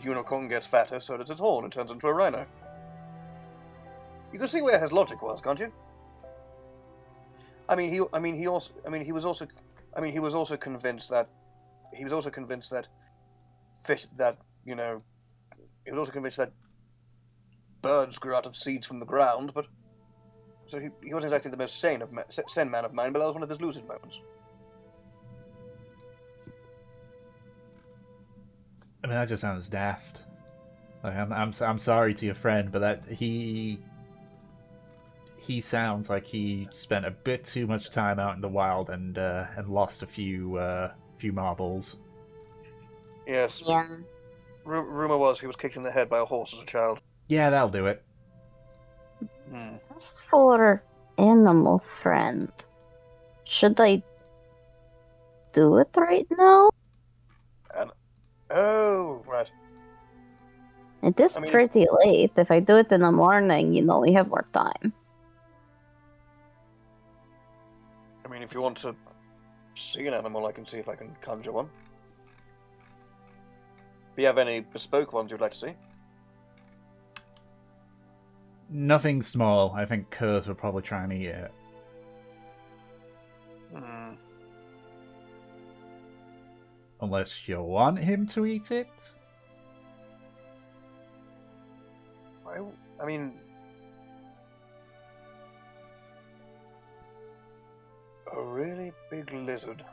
unicorn gets fatter, so does its horn and turns into a rhino. You can see where his logic was, can't you? He was also convinced that birds grew out of seeds from the ground, but so he wasn't exactly the most sane man of mine, but that was one of his lucid moments. I mean, that just sounds daft. Like, I'm sorry to your friend, but that he sounds like he spent a bit too much time out in the wild and lost a few marbles. Yes. yeah. Rumor was he was kicked in the head by a horse as a child. Yeah, that'll do it. As for animal friend, should I do it right now? Oh, right. It is pretty late. If I do it in the morning, we have more time. I mean, if you want to see an animal, I can see if I can conjure one. Do you have any bespoke ones you'd like to see? Nothing small. I think Kers would probably try and eat it. Unless you want him to eat it? I mean... A really big lizard.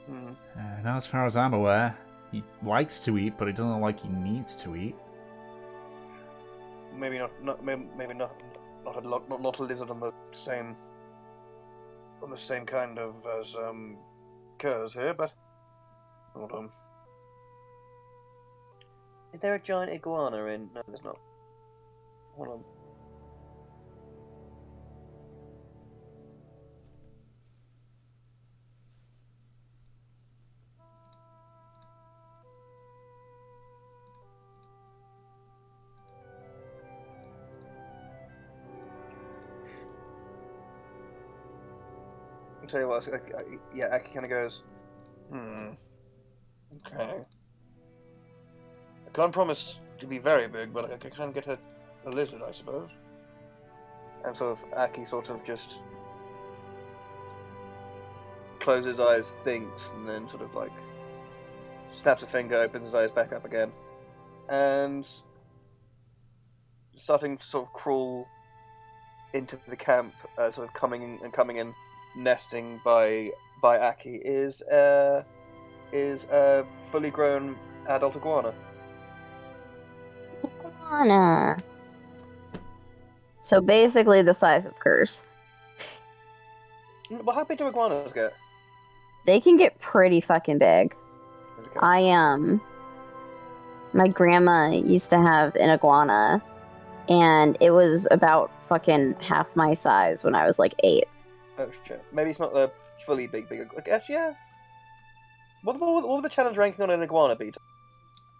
Not as far as I'm aware. He likes to eat, but he doesn't look like he needs to eat. Maybe not a lizard on the same kind of as Kers here, but hold on. Is there a giant iguana in? No, there's not. Hold on. I'll tell you what, Aki kind of goes, okay. I can't promise to be very big, but I can get a lizard, I suppose. And sort of, Aki sort of just closes his eyes, thinks, and then sort of like snaps a finger, opens his eyes back up again, and starting to sort of crawl into the camp, sort of coming in, nesting by Aki is a fully grown adult iguana. Iguana. So basically the size of Kers. Well, how big do iguanas get? They can get pretty fucking big. Okay. My grandma used to have an iguana, and it was about fucking half my size when I was like 8. Oh shit. Maybe it's not a fully big. I guess, yeah. What would the challenge ranking on an iguana be?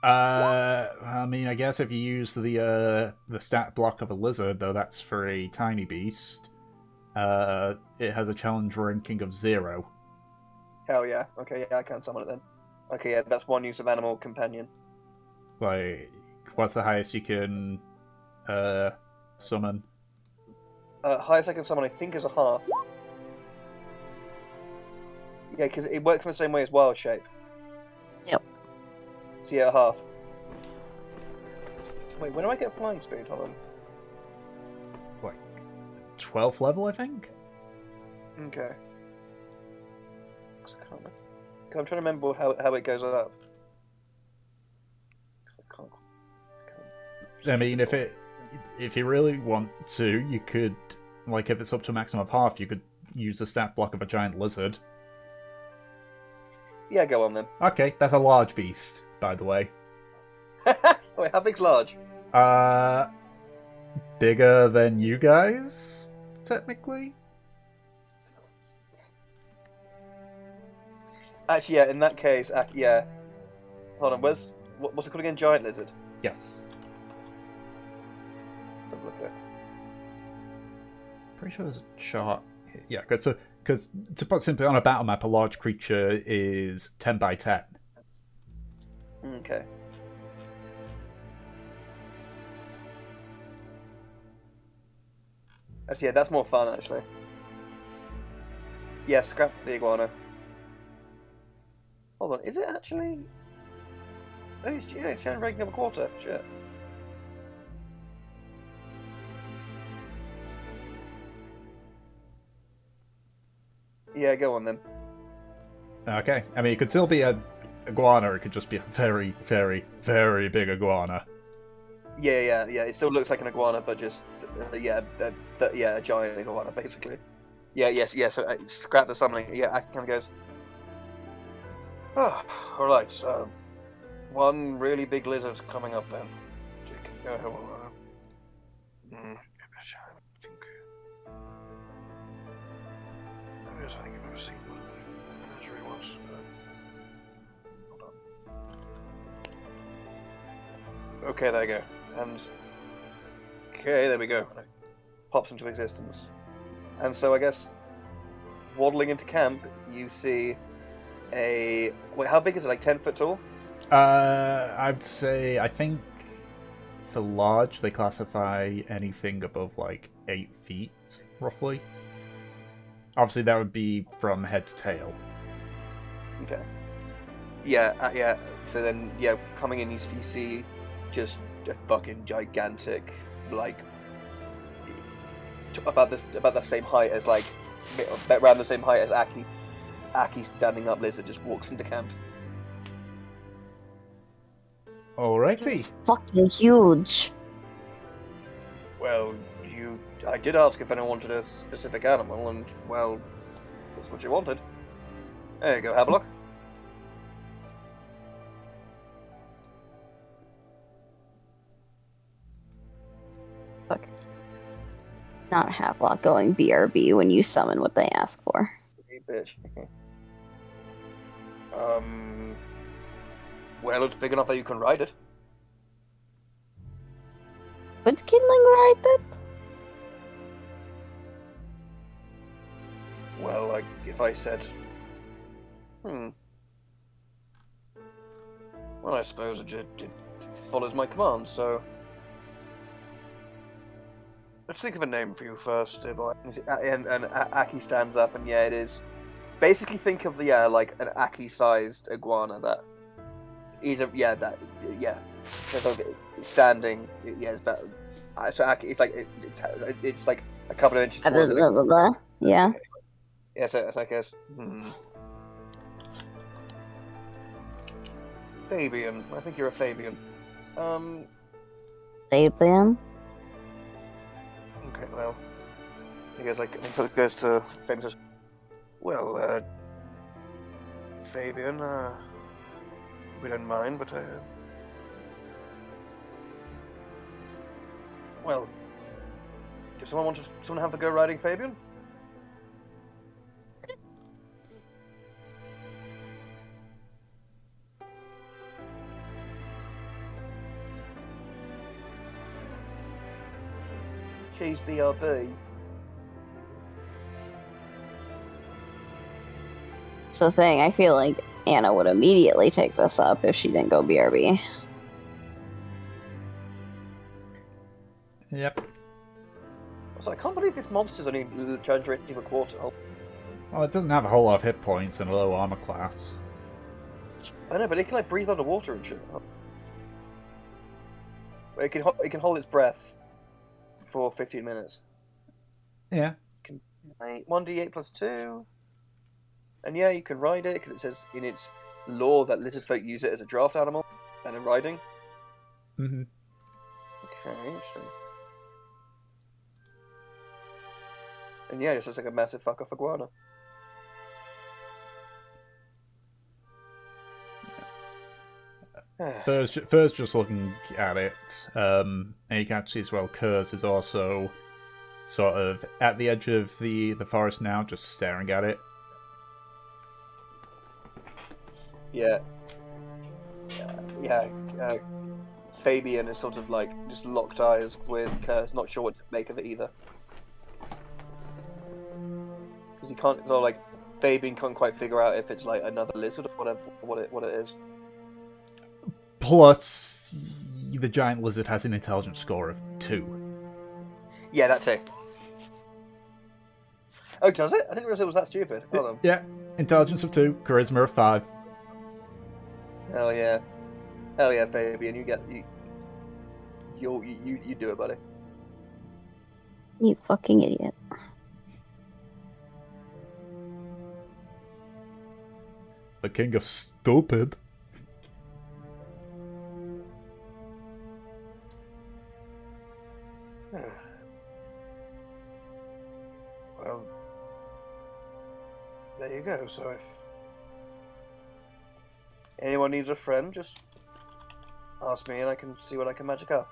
I mean, I guess if you use the stat block of a lizard, though that's for a tiny beast, it has a challenge ranking of 0. Hell yeah. Okay, yeah, I can't summon it then. Okay, yeah, that's one use of animal companion. Like, what's the highest you can summon? Highest I can summon, I think, is a half. Yeah, because it works in the same way as wild shape. Yep. So yeah, a half. Wait, when do I get flying speed? Hold on. Like, 12th level, I think? Okay. I'm trying to remember how it goes up. I mean, if you really want to, you could, like, if it's up to a maximum of half, you could use the stat block of a giant lizard. Yeah, go on then. Okay, that's a large beast, by the way. Wait, how big's large? Bigger than you guys, technically? Actually, yeah, in that case, yeah. Hold on, what's it called again? Giant lizard? Yes. Let's have a look there. Pretty sure there's a chart. Yeah, because to put simply, on a battle map, a large creature is 10 by 10. Okay. Actually, yeah, that's more fun, actually. Yeah, scrap the iguana. Hold on, is it actually... Oh, it's generating of a quarter. Shit. Yeah, go on then. Okay, I mean, it could still be a iguana, or it could just be a very, very, very big iguana. Yeah. It still looks like an iguana, but just a giant iguana, basically. Yeah. So scrap the summoning. Yeah, Aki kind of goes. Oh, all right. So, one really big lizard coming up then. I think I've never seen one menagerie once. Hold on. Okay, there you go. And okay, there we go. It pops into existence. And so I guess waddling into camp, you see a wait. How big is it? Like 10 foot tall? I'd say, I think for large, they classify anything above like 8 feet, roughly. Obviously, that would be from head to tail. Okay. Yeah. So then, yeah, coming in, you see just a fucking gigantic, like about the same height as like around the same height as Aki. Aki standing up lizard just walks into camp. Alrighty. It's fucking huge. Well, I did ask if anyone wanted a specific animal, and well, that's what you wanted. There you go, have a look. Fuck. Not Havelock going BRB when you summon what they ask for. Hey, bitch. Well, it's big enough that you can ride it. Would Kindling ride it? Well, like, if I said, well, I suppose it follows my command, so... Let's think of a name for you first, dear boy. And Aki stands up, and yeah, it is... Basically think of like, an Aki-sized iguana that... Standing, it's better. So Aki, it's like, it's like a couple of inches taller. Yeah. Yes, I guess. Fabian. I think you're a Fabian. Fabian? Okay, well. He goes like, so it goes to Fabian says, well, Fabian, we don't mind, but, well, does someone have to go riding Fabian? She's BRB. It's the thing. I feel like Anna would immediately take this up if she didn't go BRB. Yep. So I can't believe this monster's only generating a quarter. Well, it doesn't have a whole lot of hit points and a low armor class. I know, but it can like breathe underwater and shit. It can hold its breath for 15 minutes. Yeah. 1d8 plus 2. And yeah, you can ride it because it says in its lore that lizard folk use it as a draft animal and in riding. Mm-hmm. Okay, interesting. And yeah, just looks like a massive fuck off iguana. First, just looking at it, and you can actually as well, Kers is also sort of at the edge of the forest now, just staring at it. Yeah. Yeah. Fabian is sort of like just locked eyes with Kers, not sure what to make of it either. Because he can't, so like, Fabian can't quite figure out if it's like another lizard or whatever, what it is. Plus, the giant lizard has an intelligence score of 2. Yeah, that too. Oh, does it? I didn't realize it was that stupid. Hold on. Yeah, intelligence of 2, charisma of 5. Hell yeah. Hell yeah, Fabian, you do it, buddy. You fucking idiot. The king of stupid. Well, there you go. So if anyone needs a friend, just ask me and I can see what I can magic up.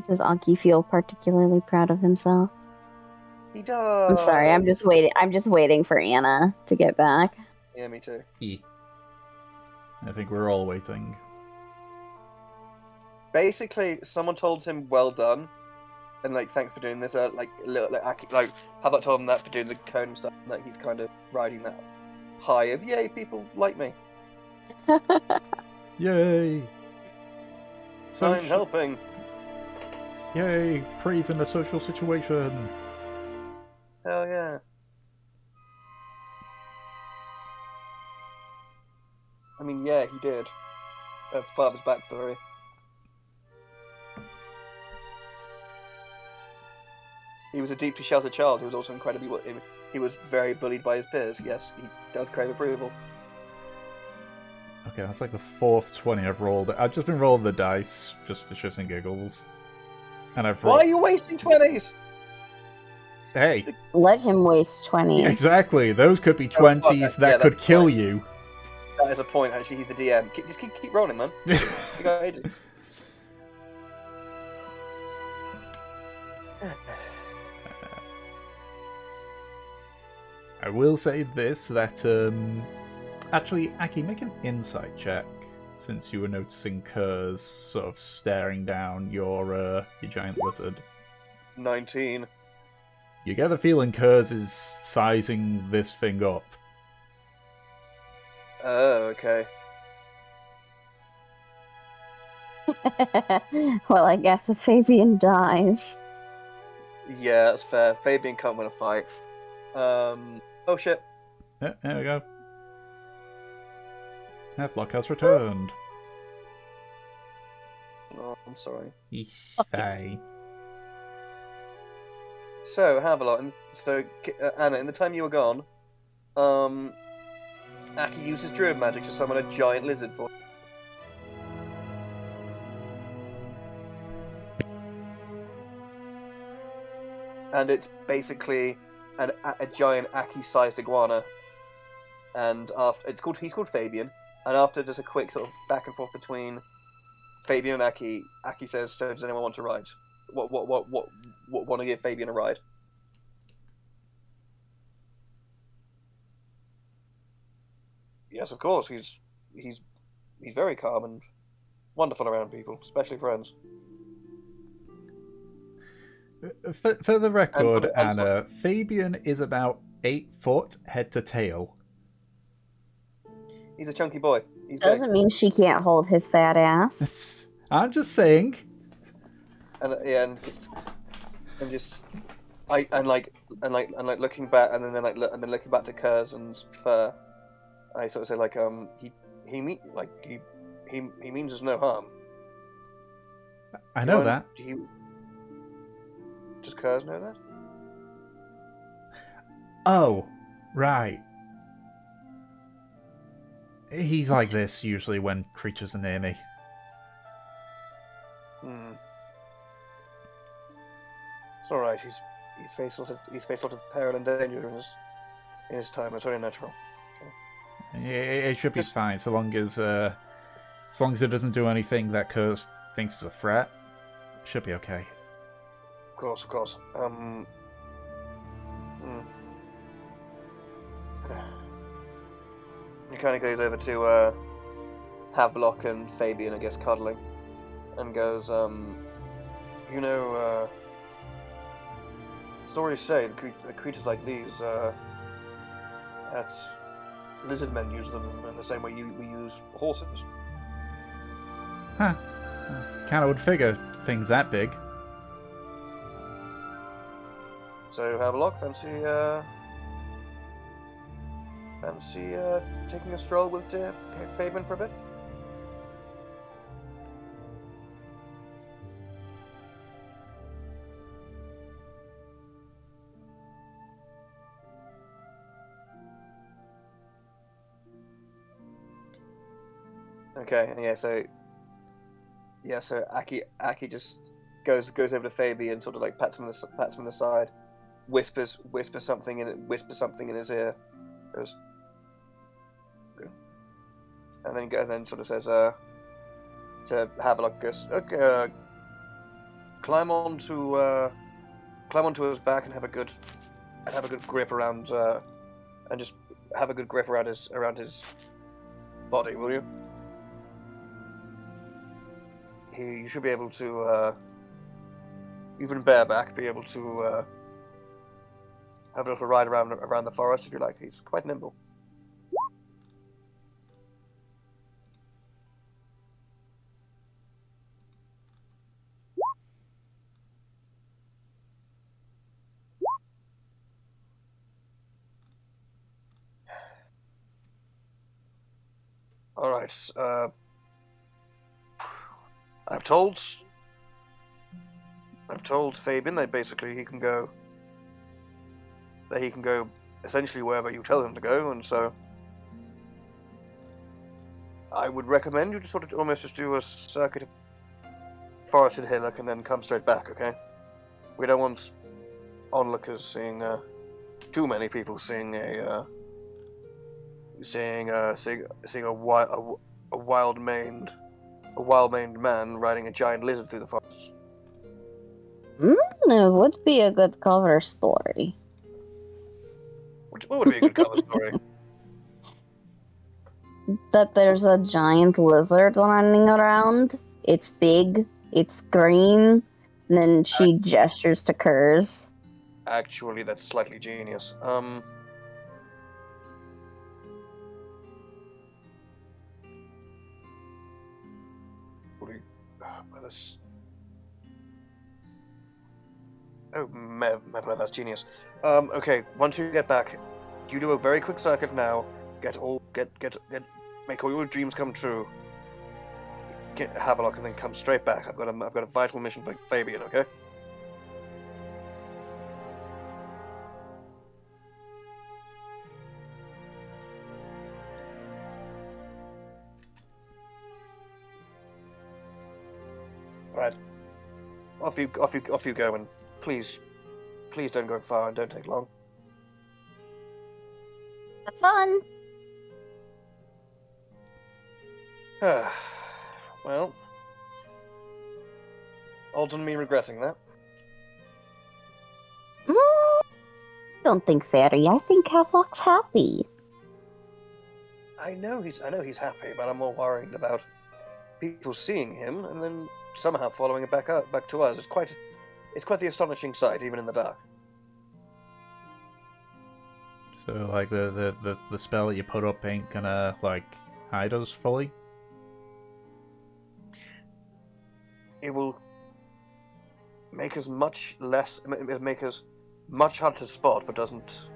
Does Aki feel particularly proud of himself? He does. I'm sorry, I'm just waiting for Anna to get back. Yeah, me too. I think we're all waiting. Basically, someone told him well done, and like thanks for doing this. Like a little like how about told him that for doing the cone and stuff. Like he's kind of riding that high of yay, people like me. Yay! I'm helping. Yay! Praise in a social situation. Hell yeah. I mean, yeah, he did. That's part of his backstory. He was a deeply sheltered child who was also incredibly... He was very bullied by his peers. Yes, he does crave approval. Okay, that's like the 4th 20 I've rolled. I've just been rolling the dice, just for shits and giggles. And I've rolled... Why are you wasting 20s? Hey! Let him waste 20s. Exactly, those could be 20s that could kill fine. you. That is a point, actually. He's the DM. Just keep rolling, man. You got ages. I will say this, that, actually, Aki, make an insight check, since you were noticing Kers sort of staring down your giant lizard. 19. You get the feeling Kers is sizing this thing up. Oh, okay. Well, I guess if Fabian dies. Yeah, that's fair. Fabian can't win a fight. Oh shit. Yeah, there we go. Havelock has returned. Oh, I'm sorry. He's fine. So, Havelock, Anna, in the time you were gone, Aki uses druid magic to summon a giant lizard for. And it's basically a giant Aki-sized iguana. And after he's called Fabian. And after just a quick sort of back and forth between Fabian and Aki says, "So does anyone want to ride? What want to give Fabian a ride?" Yes, of course. He's very calm and wonderful around people, especially friends. For the record, Anna, Fabian is about 8 foot head to tail. He's a chunky boy. He's Doesn't big. mean she can't hold his fat ass. I'm just saying. And yeah, and just looking back, and then looking back to Kers and Fur, I sort of say like he means us no harm. I know that. Does Kers know that? Oh, right. He's like this usually when creatures are near me. Hmm. It's all right. He's faced a lot of peril and danger in his time. It's very natural. It should be Just- fine, so long as it doesn't do anything that Kers thinks is a threat. It should be okay. Of course, of course. He kind of goes over to Havelock and Fabian, I guess, cuddling, and goes, stories say that creatures like these, that's lizard men use them in the same way we use horses. Huh. Kinda would figure things that big. So Havelock, fancy taking a stroll with Fabian for a bit? Okay, so Aki just goes over to Fabian and sort of like pats him on the side, whispers something in his ear, goes, okay. and then sort of says to Havelock, goes, okay, climb onto his back and have a good grip around and just have a good grip around his body, will you? You should be able to, even bareback, be able to have a little ride around the forest if you like. He's quite nimble. All right. I've told Fabian that basically he can go essentially wherever you tell him to go, and so I would recommend you to sort of almost just do a circuit of forested hillock and then come straight back, okay? We don't want onlookers seeing too many people seeing a wild-maned man riding a giant lizard through the forest. It would be a good cover story. What would be a good cover story? That there's a giant lizard running around. It's big, it's green, and then she gestures to Kers. Actually, that's slightly genius. Oh, Mevla, that's genius. Okay, once you get back, you do a very quick circuit now. Make all your dreams come true. Get Havelock and then come straight back. I've got a vital mission for Fabian. Okay. All right. Off you go, and please don't go far and don't take long. Have fun. Well, odds on me regretting that. Don't think fairy. I think Havelock's happy. I know he's happy, but I'm more worried about people seeing him and then somehow following it back to us. It's quite the astonishing sight, even in the dark. So, like, the spell that you put up ain't gonna, like, hide us fully? It will make us much harder to spot, but doesn't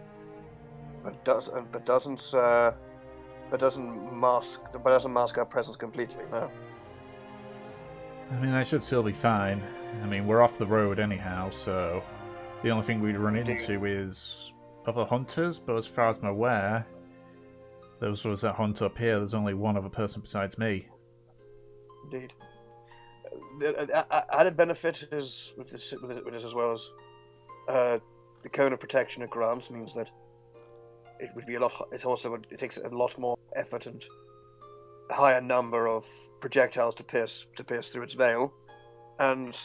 mask our presence completely. No. I mean, that should still be fine. I mean, we're off the road anyhow, so the only thing we'd run into is other hunters, but as far as I'm aware, those of us that hunt up here, there's only one other person besides me. Indeed. the added benefit is with this as well as the cone of protection it grants means that it would be a lot. It takes a lot more effort and a higher number of projectiles to pierce through its veil, and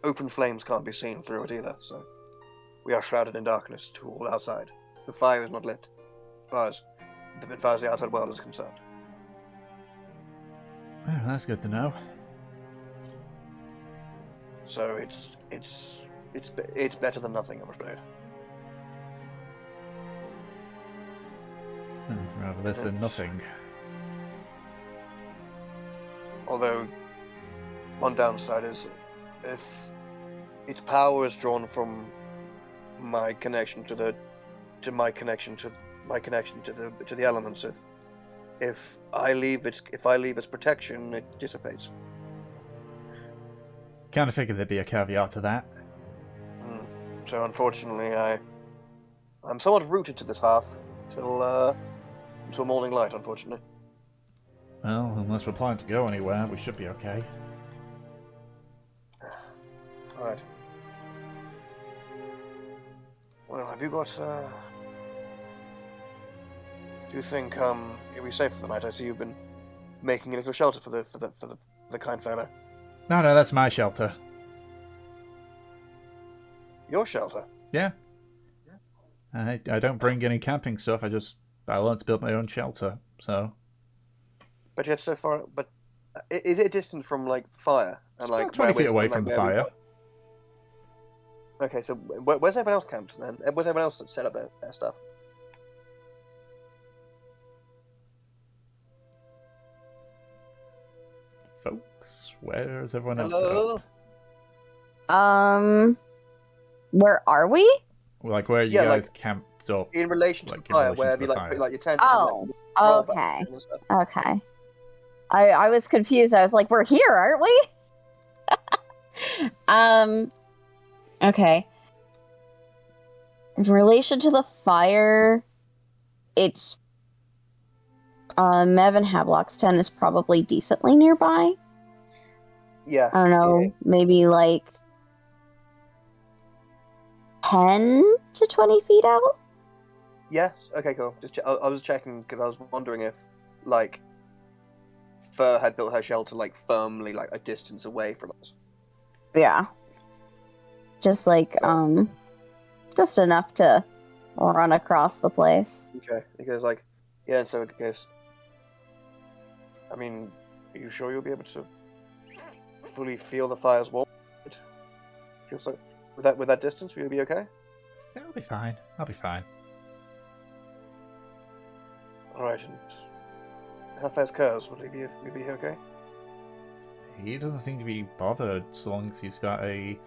open flames can't be seen through it either. So we are shrouded in darkness to all outside. The fire is not lit, as far as the outside world is concerned. Oh, that's good to know. So it's better than nothing, I'm afraid. Rather this than nothing. Although, one downside is if its power is drawn from my connection to the elements. If I leave its protection, it dissipates. Kind of figured there'd be a caveat to that. So unfortunately, I'm somewhat rooted to this hearth until morning light. Unfortunately. Well, unless we're planning to go anywhere, we should be okay. All right. Well, have you got? Do you think you'll be safe for the night? I see you've been making a little shelter for the kind fellow. No, that's my shelter. Your shelter? Yeah. I don't bring any camping stuff. I learned to build my own shelter. So. But yet so far. But is it distant from like fire? It's about 20 feet away from the fire. Okay, so where's everyone else camped then? Where's everyone else set up their stuff? Folks, where's everyone else? Hello? Where are we? Like where you guys camped up? In relation to like, the fire, in relation where to you the like fire. put like your tent. Oh, and, like, okay. and stuff. Okay. I was confused. I was like, we're here, aren't we? Okay. In relation to the fire, it's Mev and Havelock's tent is probably decently nearby. Yeah. I don't know, maybe like 10 to 20 feet out? Yes. Okay. Cool. I was checking because I was wondering if like Fur had built her shelter like firmly like a distance away from us. Yeah. Just like, just enough to run across the place. Okay. He goes like, yeah. And so it goes. I mean, are you sure you'll be able to fully feel the fire's warmth? Feels like with that distance, will you be okay? Yeah, I'll be fine. I'll be fine. All right. And how fares Kers? Will he be okay? He doesn't seem to be bothered so long as he's got a,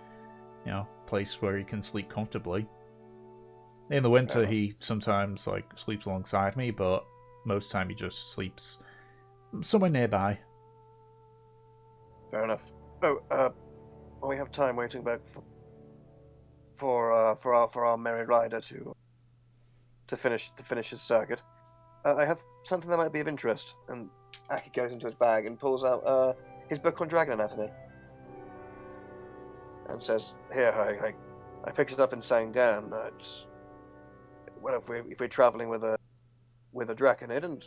place where he can sleep comfortably. In the winter, he sometimes sleeps alongside me, but most time he just sleeps somewhere nearby. Fair enough. Oh, well, we have time waiting back for our merry rider to finish his circuit. I have something that might be of interest. And Aki goes into his bag and pulls out his book on dragon anatomy, and says, "Here, I picked it up in Sangan. Well, if we're traveling with a draconid and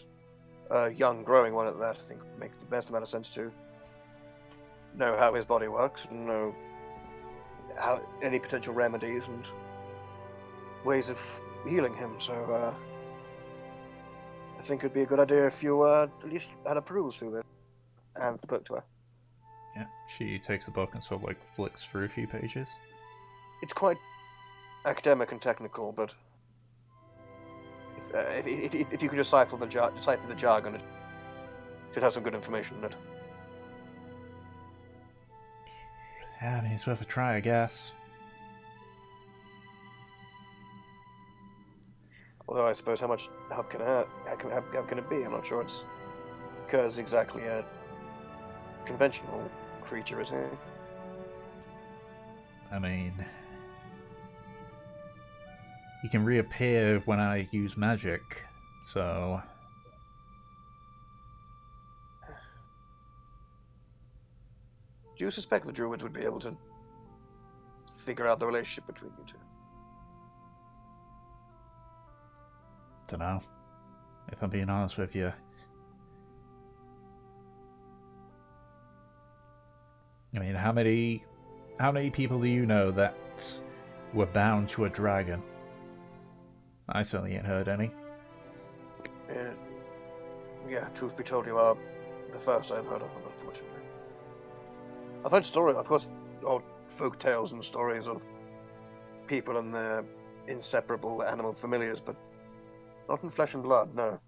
a young growing one at that, I think it makes the best amount of sense to know how his body works and know how any potential remedies and ways of healing him. So I think it'd be a good idea if you at least had a peruse through this." And the book to her. Yeah, she takes the book and sort of flicks through a few pages. It's quite academic and technical, but if you could decipher the jargon, it should have some good information in it. Yeah, I mean, it's worth a try, I guess. Although I suppose how much help can it be? I'm not sure it's Kers exactly a conventional creature, is he? I mean, he can reappear when I use magic, so... Do you suspect the druids would be able to figure out the relationship between you two? Dunno. If I'm being honest with you. I mean, how many people do you know that were bound to a dragon? I certainly ain't heard any. Yeah, truth be told, you are the first I've heard of them, unfortunately. I've heard stories, of course, old folk tales and stories of people and their inseparable animal familiars, but not in flesh and blood, no.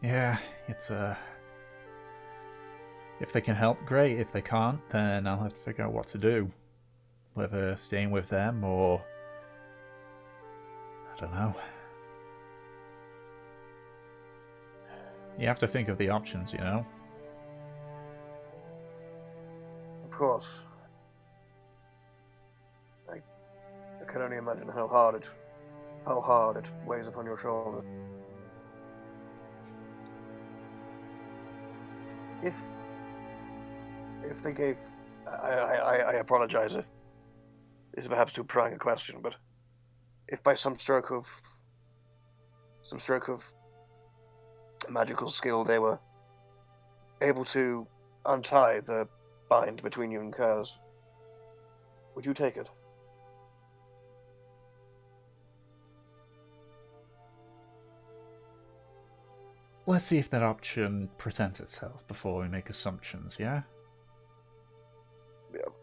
Yeah, it's if they can help, great. If they can't, then I'll have to figure out what to do. Whether staying with them or... I don't know. You have to think of the options, you know? Of course. I can only imagine how hard it weighs upon your shoulders. If they gave, I apologize if this is perhaps too prying a question, but if by some stroke of magical skill they were able to untie the bind between you and Kers, would you take it? Let's see if that option presents itself before we make assumptions, yeah?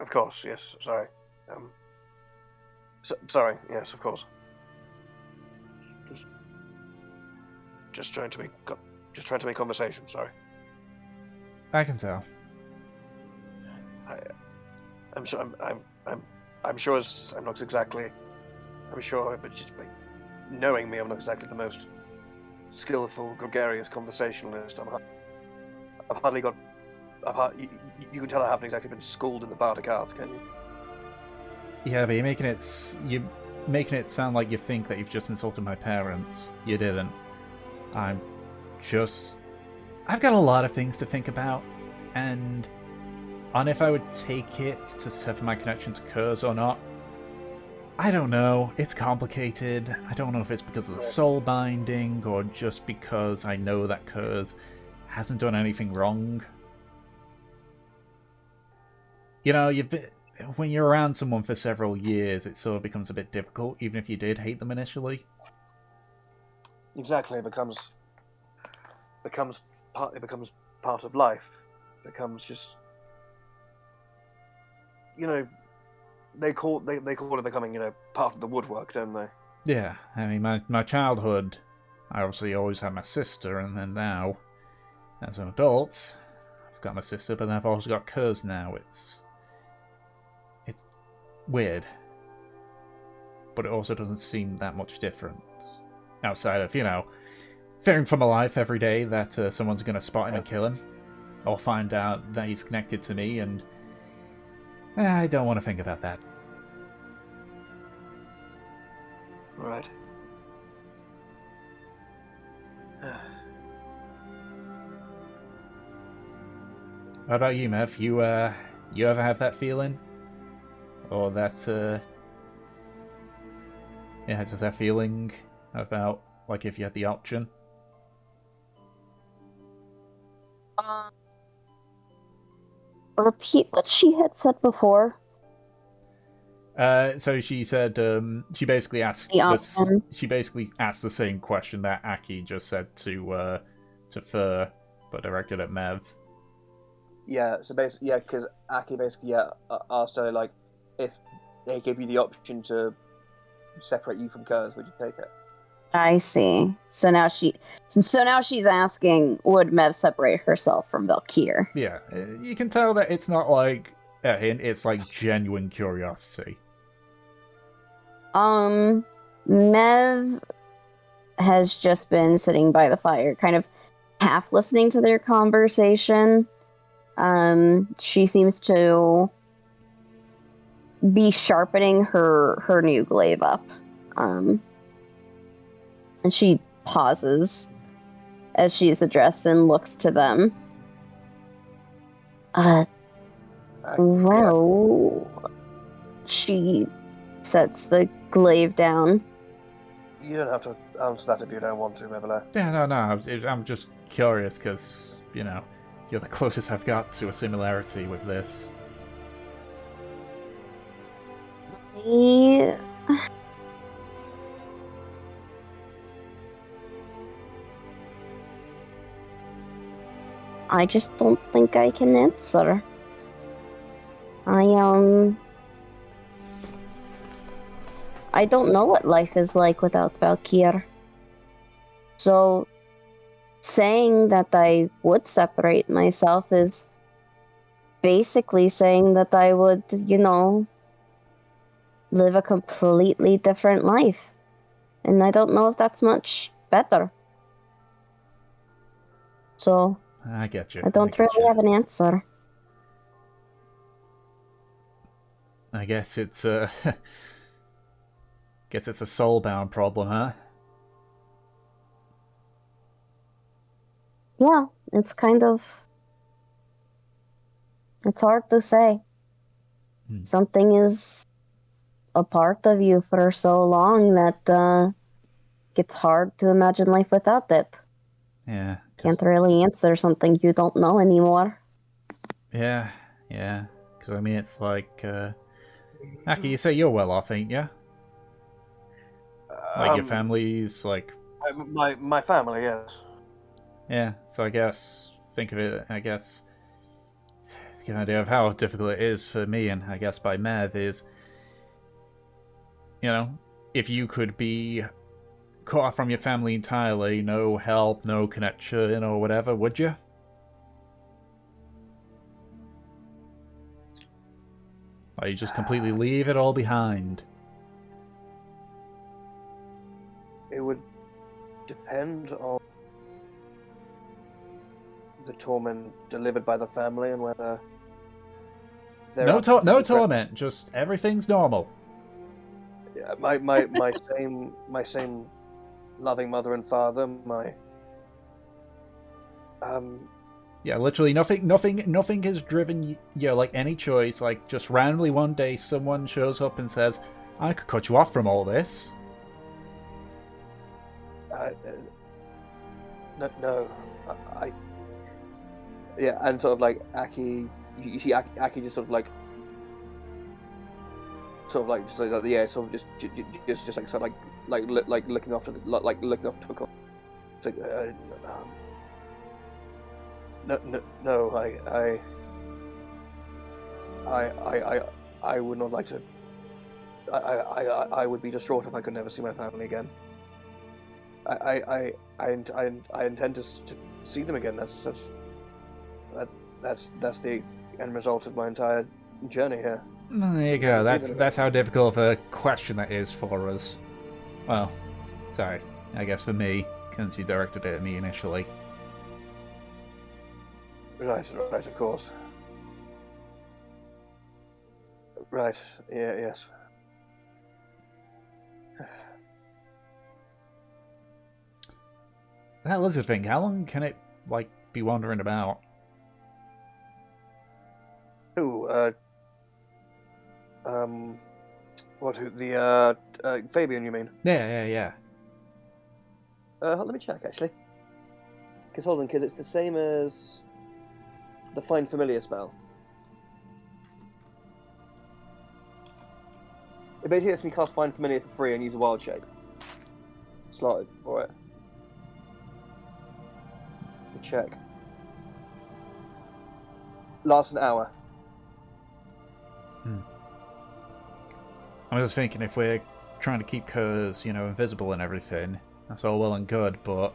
Of course, yes. Sorry. Sorry. Yes, of course. Just trying to make conversation. Sorry. I can tell. I'm sure. I'm sure. I'm not exactly. I'm sure, but just by knowing me, I'm not exactly the most skillful, gregarious conversationalist. I've hardly got. You can tell I haven't exactly been schooled in the Bardic arts, can you? Yeah, but you're making it sound like you think that you've just insulted my parents. You didn't. I've got a lot of things to think about, and on if I would take it to sever my connection to Kers or not. I don't know. It's complicated. I don't know if it's because of the soul binding or just because I know that Kers hasn't done anything wrong. You know, when you're around someone for several years, it sort of becomes a bit difficult, even if you did hate them initially. Exactly, it becomes part of life. It becomes just, you know, they call it becoming, you know, part of the woodwork, don't they? Yeah, I mean, my childhood, I obviously always had my sister, and then now, as an adult, I've got my sister, but then I've also got Kers now. It's weird, but it also doesn't seem that much different outside of, you know, fearing for my life every day that someone's going to spot him and kill him, or find out that he's connected to me, and I don't want to think about that. Right. How about you, Mev? You ever have that feeling? Or that, yeah, just that feeling about, like, if you had the option? Repeat what she had said before. So she said, she basically asked the same question that Aki just said to Fur, but directed at Mev. Yeah, so basically, yeah, because Aki basically, asked her, like, if they gave you the option to separate you from Kers, would you take it? I see. So now she's asking, would Mev separate herself from Valkyr? Yeah, you can tell that it's not like a hint, it's like genuine curiosity. Mev has just been sitting by the fire, kind of half listening to their conversation. She seems to be sharpening her new glaive up. And she pauses as she is addressed and looks to them. Uh, Yeah. well, she sets the glaive down. You don't have to answer that if you don't want to, Beverly. Yeah, no. I'm just curious because, you know, you're the closest I've got to a similarity with this. I I just don't think I can answer. I don't know what life is like without Valkyr. So saying that I would separate myself is basically saying that I would, live a completely different life. And I don't know if that's much better. So I get you. I don't really have an answer. I guess it's a guess it's a soul-bound problem, huh? Yeah, it's hard to say. Something is a part of you for so long that it's hard to imagine life without it. Yeah. Can't really answer something you don't know anymore. Yeah. Because, I mean, it's like, Aki, you say you're well off, ain't ya? Like, your family's, like... My family, yes. Yeah, so I guess, think of it, I guess, to give an idea of how difficult it is for me, and I guess by Mev, is, you know, if you could be cut off from your family entirely, no help, no connection, or whatever, would you? Or you just completely leave it all behind? It would depend on the torment delivered by the family and whether No torment, just everything's normal. Yeah, my same loving mother and father, Yeah, literally nothing has driven you, like, any choice. Like, just randomly one day someone shows up and says, I could cut you off from all this. no, yeah, and sort of like Aki, you see Aki just sort of like just like, yeah, sort of just like sort of like looking after looking after a corner. It's like, no, I would not like to. I would be distraught if I could never see my family again. I intend to see them again. That's the end result of my entire journey here. There you go. That's how difficult of a question that is for us. Well, sorry. I guess for me, since you directed it at me initially. Right, of course. Right, yeah, yes. That lizard thing, how long can it, like, be wandering about? Ooh, Fabian, you mean? Yeah. Let me check, actually. Because it's the same as the Find Familiar spell. It basically lets me cast Find Familiar for free and use a wild shape. Slotted for it. Let me check. Lasts an hour. I was thinking, if we're trying to keep Kers, invisible and everything, that's all well and good, but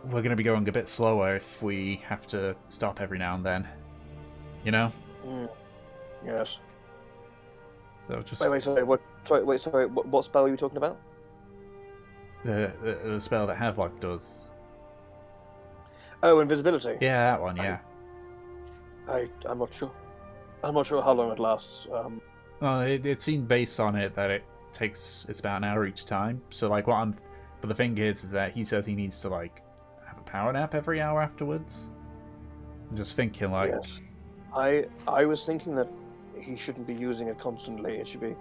we're going to be going a bit slower if we have to stop every now and then. You know? Yes. So just... Sorry, what spell are you talking about? The spell that Havelock does. Oh, invisibility. Yeah, that one, yeah. I'm not sure. I'm not sure how long it lasts. Well, it seemed based on it that it's about an hour each time. So, like, but the thing is that he says he needs to, like, have a power nap every hour afterwards. I'm just thinking, like, Yes. I was thinking that he shouldn't be using it constantly. It should be,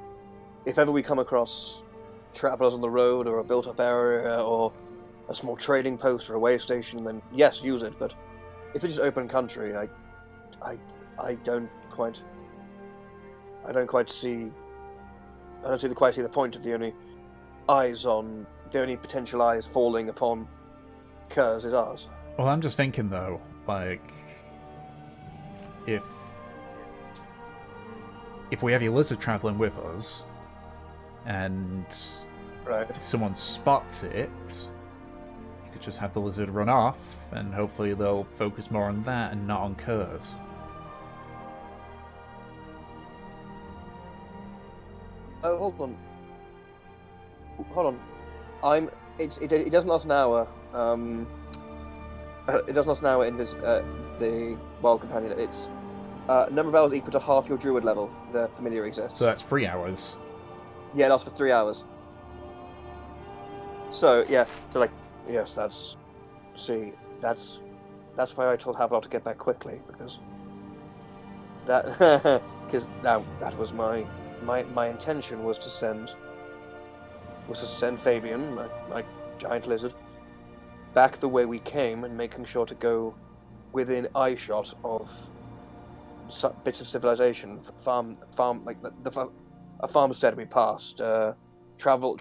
if ever we come across travelers on the road or a built-up area or a small trading post or a way station, then yes, use it. But if it's just open country, I don't quite see. I don't quite see the point of the only potential eyes falling upon Kers is ours. well, I'm just thinking though, like, if we have a lizard traveling with us, and Right. someone spots it, you could just have the lizard run off, and hopefully they'll focus more on that and not on Kers. Oh, hold on. It doesn't last an hour. It doesn't last an hour in the wild companion. It's number of hours equal to half your druid level. The familiar exists. So that's 3 hours. Yeah, it lasts for 3 hours. So yeah, so like yes, that's why I told Havelock to get back quickly, because that was my intention was to send Fabian, my giant lizard, back the way we came, and making sure to go within eyeshot of bits of civilization, farm like a farmstead we passed, travel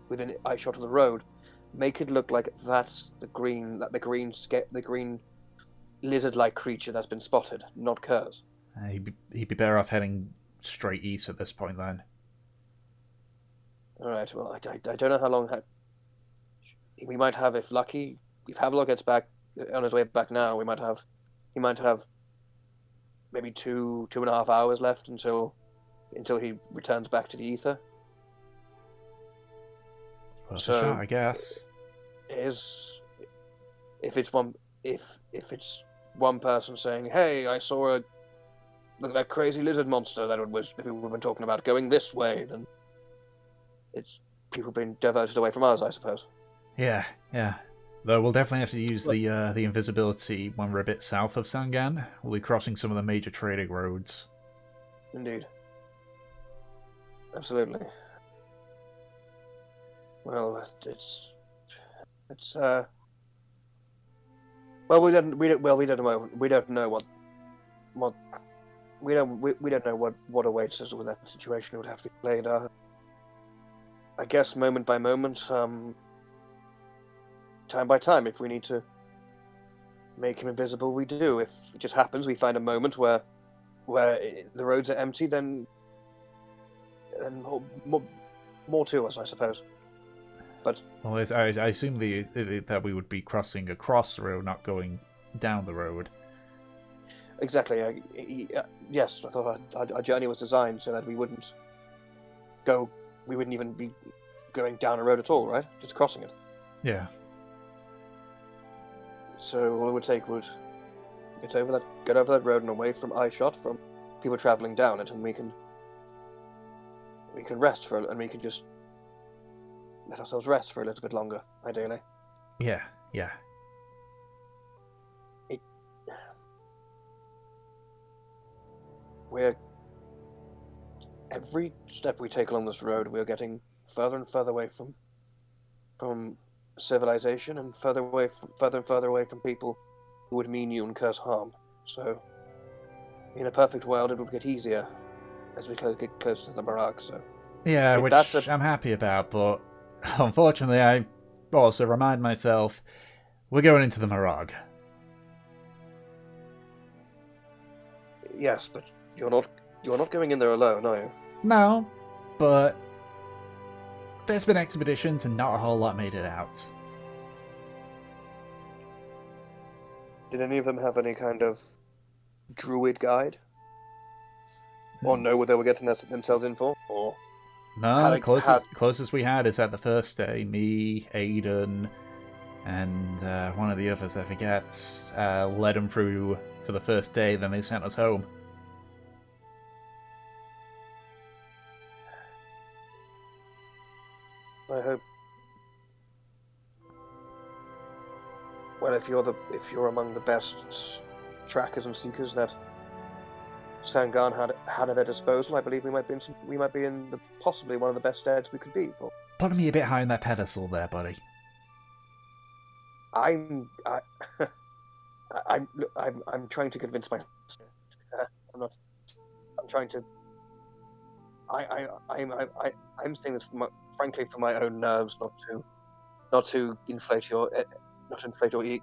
within eyeshot of the road, make it look like that's the green lizard-like creature that's been spotted, not Kers. He'd be better off heading straight east at this point then. All right. Well, I don't know how long we might have, if lucky. If Havelock gets back on his way back now, he might have maybe 2.5 hours left until he returns back to the ether. Worth So, a shot, I guess. If it's one person saying, "Hey, I saw that crazy lizard monster that we've been talking about going this way," then it's people being diverted away from us, I suppose. Yeah. Though we'll definitely have to use the invisibility when we're a bit south of Sangan. We'll be crossing some of the major trading roads. Indeed. Absolutely. Well, it's well, we don't know what awaits us with that situation. It would have to be played, I guess, moment by moment, time by time. If we need to make him invisible, we do. If it just happens, we find a moment where the roads are empty, then more to us, I suppose. But Well, I assume that we would be crossing across the road, not going down the road. exactly, yes, I thought our journey was designed so that we wouldn't even be going down a road at all, right? Just crossing it. Yeah. So all it would take would get over that road and away from eyeshot from people traveling down it, and we can rest and we can just let ourselves rest for a little bit longer, ideally. Yeah. Every step we take along this road, we're getting further and further away from civilization, and further and further away from people who would mean you and cause harm. So, in a perfect world, it would get easier as we get close to the Murrag. So, Yeah, which I'm happy about, but unfortunately, I also remind myself we're going into the Murrag. Yes, but you're not going in there alone, are you? No, but there's been expeditions and not a whole lot made it out. Did any of them have any kind of druid guide? Or know what they were getting themselves in for? Or No, the closest we had is at the first day. Me, Aiden, and one of the others, I forget, led them through for the first day, then they sent us home. I hope. Well, if you're among the best trackers and seekers that Sangan had at their disposal, I believe we might be in possibly one of the best steads we could be for. Put me a bit high on that pedestal there, buddy. I'm trying to convince my. I'm not. I'm trying to. I'm saying this frankly for my own nerves, not to inflate any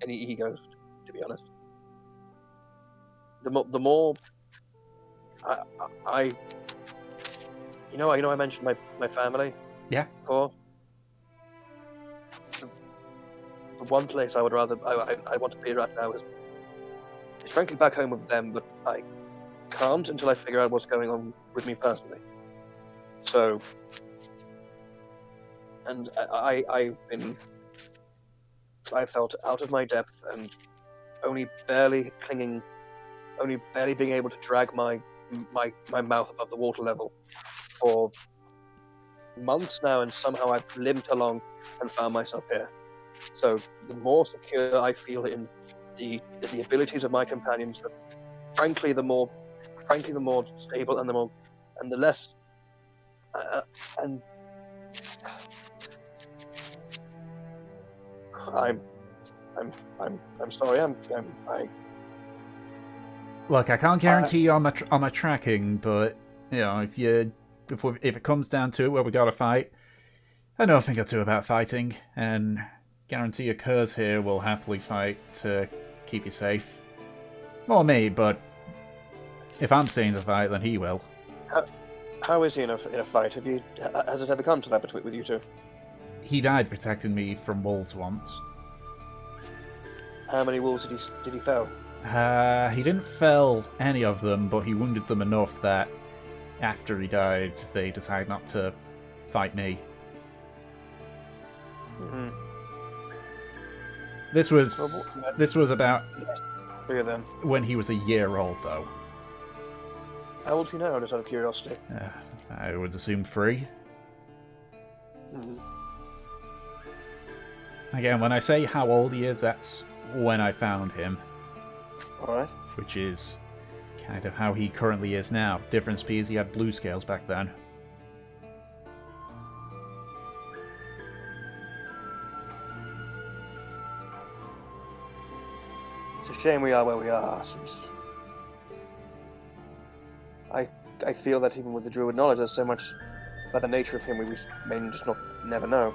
egos. To be honest, the more I I mentioned my family. Yeah. Before. The one place I would rather I want to be right now is frankly back home with them, but I can't until I figure out what's going on with me personally. So, and I felt out of my depth and only barely being able to drag my mouth above the water level for months now, and somehow I've limped along and found myself here. So the more secure I feel in the abilities of my companions, frankly the more stable and the less and I'm sorry. Look, I can't guarantee you on my tracking, but if it comes down to it, where we gotta fight, I know a thing or two about fighting, and guarantee your Kers here will happily fight to keep you safe. More me, but if I'm seeing the fight, then he will. How is he in a fight? Has it ever come to that with you two? He died protecting me from wolves once. How many wolves did he fell? He didn't fell any of them, but he wounded them enough that after he died, they decided not to fight me. Mm-hmm. This was about then. When he was a year old, though. How old is he now, just out of curiosity? I would assume 3. Mm-hmm. Again, when I say how old he is, that's when I found him. Alright. Which is kind of how he currently is now. Difference being he had blue scales back then. It's a shame we are where we are, since I feel that even with the druid knowledge, there's so much about the nature of him we may just never know.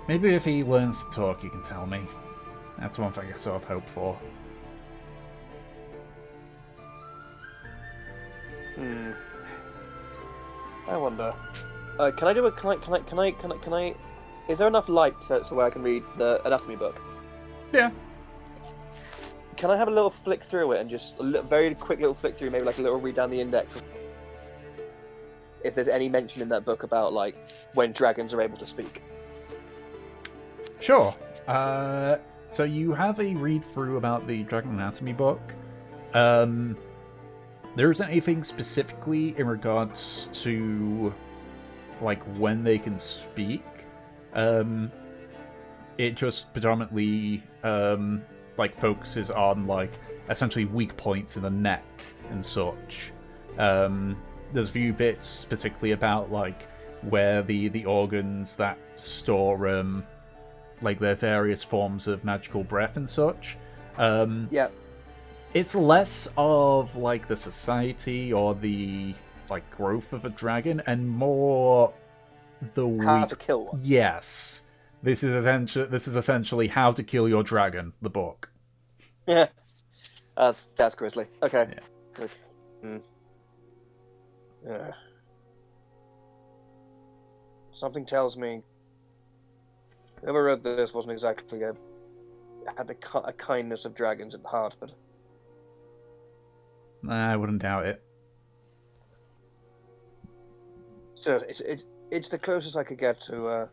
Maybe if he learns to talk, you can tell me. That's one thing I sort of hope for. I wonder. Can I? Is there enough light so where I can read the anatomy book? Yeah. Can I have a little flick through it and just very quick little flick through, maybe like a little read down the index? If there's any mention in that book about like when dragons are able to speak. Sure. So you have a read through about the Dragon Anatomy book. There isn't anything specifically in regards to like when they can speak. It just predominantly like focuses on like essentially weak points in the neck and such. There's a few bits particularly about like where the organs that store like their various forms of magical breath and such. Yeah. It's less of like the society or the like growth of a dragon and more the how to kill one. Yes. This is essentially How to Kill Your Dragon, the book. Yeah. That's grisly. Okay. Yeah. Good. Yeah. Something tells me whoever wrote this wasn't exactly had a kindness of dragons at the heart, but I wouldn't doubt it. So it's the closest I could get to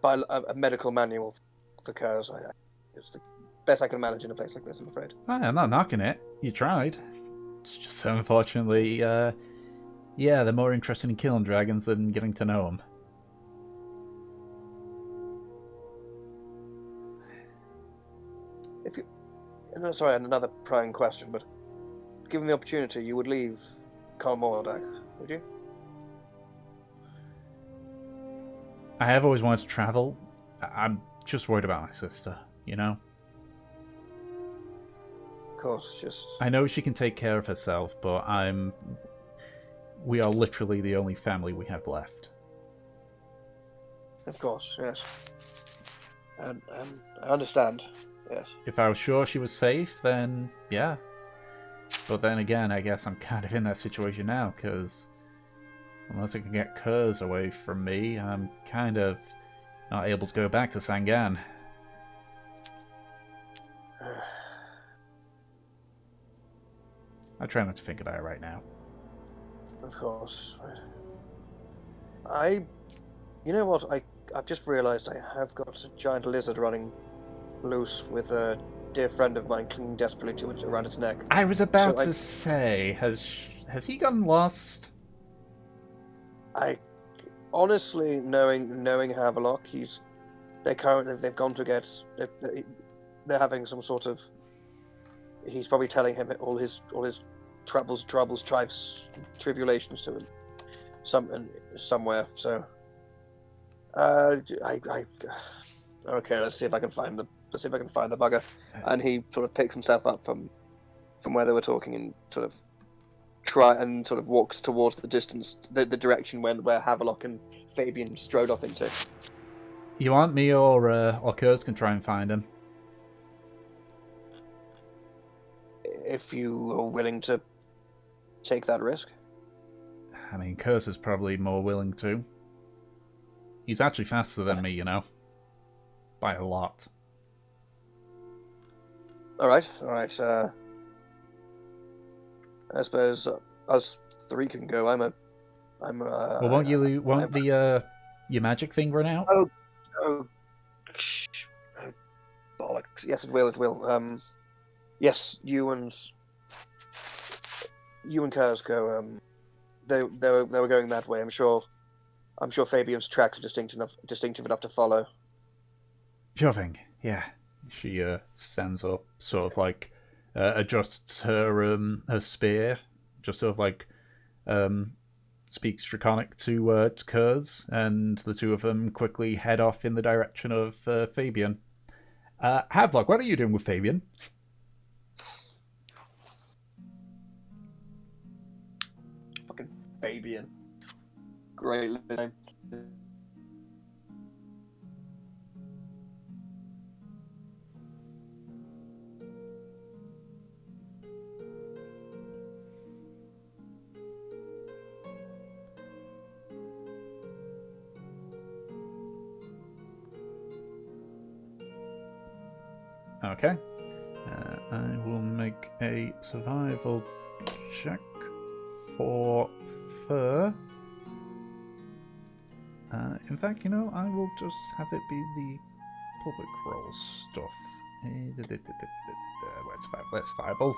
a medical manual for Kers. It's the best I can manage in a place like this, I'm afraid. I'm not knocking it. You tried. It's just so unfortunately, they're more interested in killing dragons than getting to know them. if you, no, sorry, another prying question, but given the opportunity, you would leave Karmora, would you? I have always wanted to travel. I'm just worried about my sister, you know? Of course, just... I know she can take care of herself, but we are literally the only family we have left. Of course, yes. And I understand, yes. If I was sure she was safe, then yeah. But then again, I guess I'm kind of in that situation now, because unless I can get Kers away from me, I'm kind of not able to go back to Sangan. I try not to think about it right now. Of course. You know what, I've just realised I have got a giant lizard running loose with a dear friend of mine clinging desperately to it around its neck. I was about to say, has he gotten lost? I honestly, knowing Havelock, they've gone to get, they're having some sort of, he's probably telling him all his troubles, tribulations to him, somewhere. So, okay, let's see if I can find the bugger. And he sort of picks himself up from where they were talking and sort of walks towards the distance, the direction where Havelock and Fabian strode off into. You want me or Kers can try and find him? If you are willing to take that risk. I mean, Kers is probably more willing to. He's actually faster than me, you know. By a lot. Alright. I suppose us three can go. Well, won't your magic thing run out? Oh, bollocks. Yes, it will. Yes, you and Kers go. They were going that way. I'm sure Fabian's tracks are distinctive enough to follow. Sure thing. Yeah. She stands up, sort of like adjusts her spear, just sort of like speaks Draconic to Kers, and the two of them quickly head off in the direction of Fabian. Havelock, what are you doing with Fabian? Fucking Fabian. Great name. Okay. I will make a survival check for fur. In fact, you know, I will just have it be the public roll stuff. Where's survival?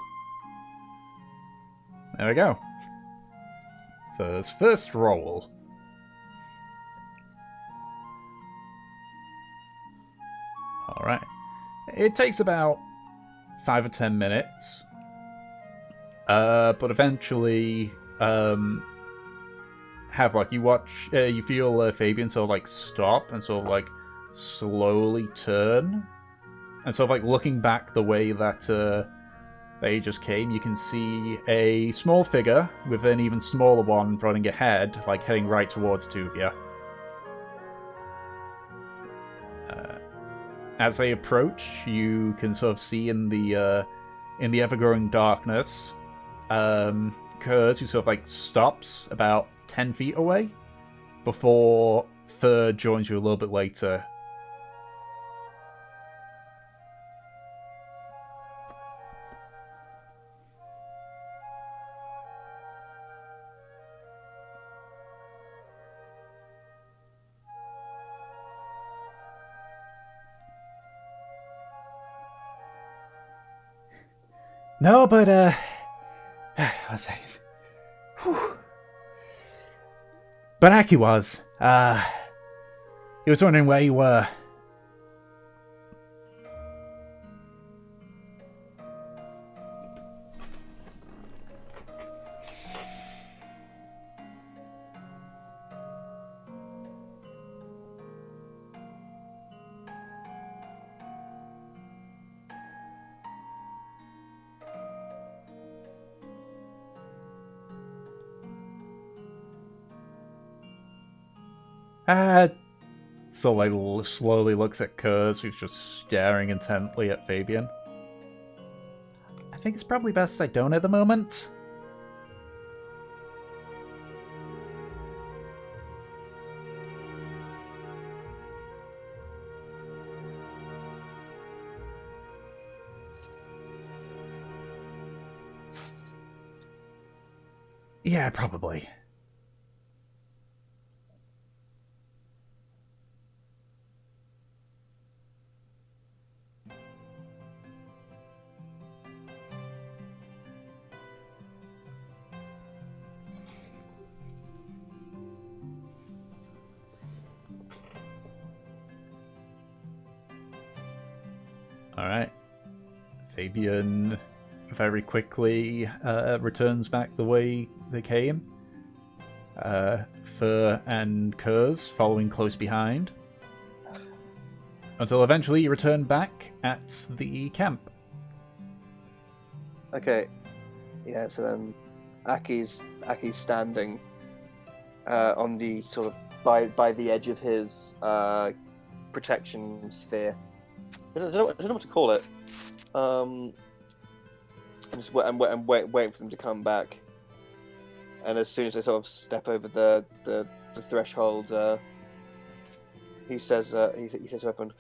There we go. Fur's first roll. Alright. It takes about 5 or 10 minutes. But eventually, you feel Fabian sort of like stop and sort of like slowly turn. And sort of like looking back the way that they just came, you can see a small figure with an even smaller one running ahead, like heading right towards the two of you. As they approach, you can sort of see in the ever-growing darkness, Kers, who sort of like stops about 10 feet away before Third joins you a little bit later. No, but, I was saying, but Aki was, he was wondering where you were. So like slowly looks at Kers, who's just staring intently at Fabian. I think it's probably best I don't at the moment. Yeah, probably. Alright. Fabian very quickly returns back the way they came. Fur and Kers following close behind. Until eventually you return back at the camp. Okay. Yeah, so then Aki's standing on the sort of by the edge of his protection sphere. I don't know what to call it. I'm waiting for them to come back. And as soon as they sort of step over the threshold, he says to everyone,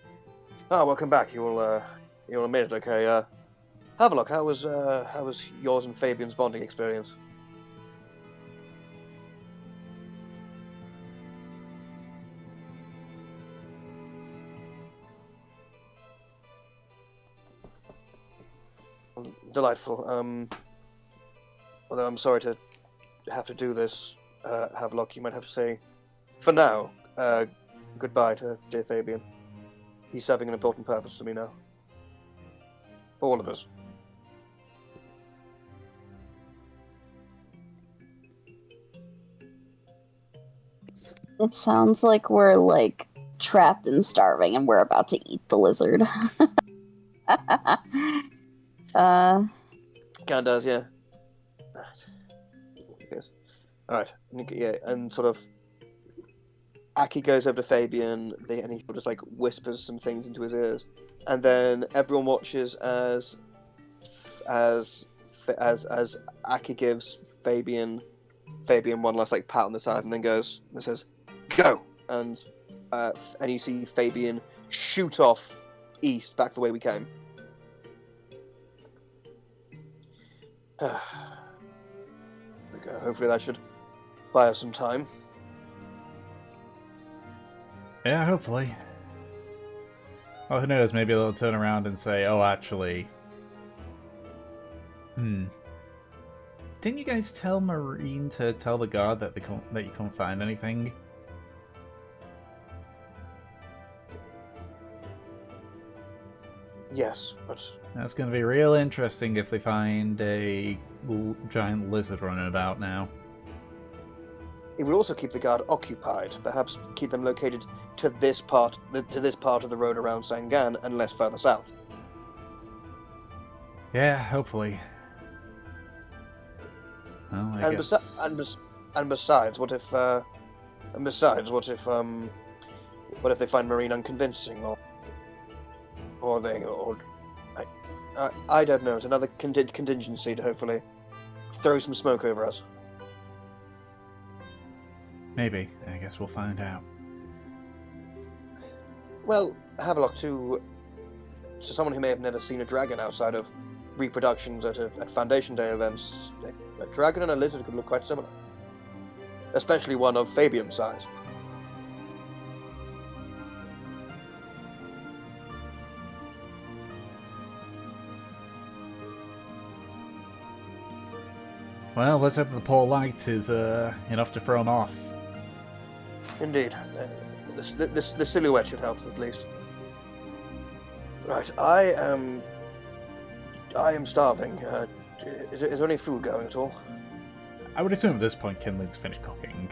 "Oh, welcome back. You all made it, okay? Have a look. How was yours and Fabian's bonding experience?" Delightful. Although I'm sorry to have to do this, Havelock, you might have to say, for now, goodbye to dear Fabian. He's serving an important purpose to me now. For all of us. It sounds like we're like trapped and starving and we're about to eat the lizard. Kinda does, yeah. Yes. Alright, yeah, and sort of Aki goes over to Fabian, and he just like whispers some things into his ears, and then everyone watches as Aki gives Fabian one last like pat on the side, and then goes and says, "Go!" and you see Fabian shoot off east back the way we came. There we go. Hopefully that should buy us some time. Yeah, hopefully. Well, who knows? Maybe they'll turn around and say, "Oh, actually, didn't you guys tell Marine to tell the guard that that you can't find anything?" Yes, but That's going to be real interesting if they find a giant lizard running about now. it would also keep the guard occupied. Perhaps keep them located to this part of the road around Sangan, and less further south. Yeah, hopefully. Well, I guess... besides, what if they find Marine unconvincing, I don't know. It's another contingency to hopefully throw some smoke over us. Maybe. I guess we'll find out. Well, Havelock, to someone who may have never seen a dragon outside of reproductions at Foundation Day events, a dragon and a lizard could look quite similar. Especially one of Fabian's size. Well, let's hope the poor light is enough to throw him off. Indeed. The silhouette should help, at least. Right, I am starving. Is there any food going at all? I would assume at this point Kinley's finished cooking.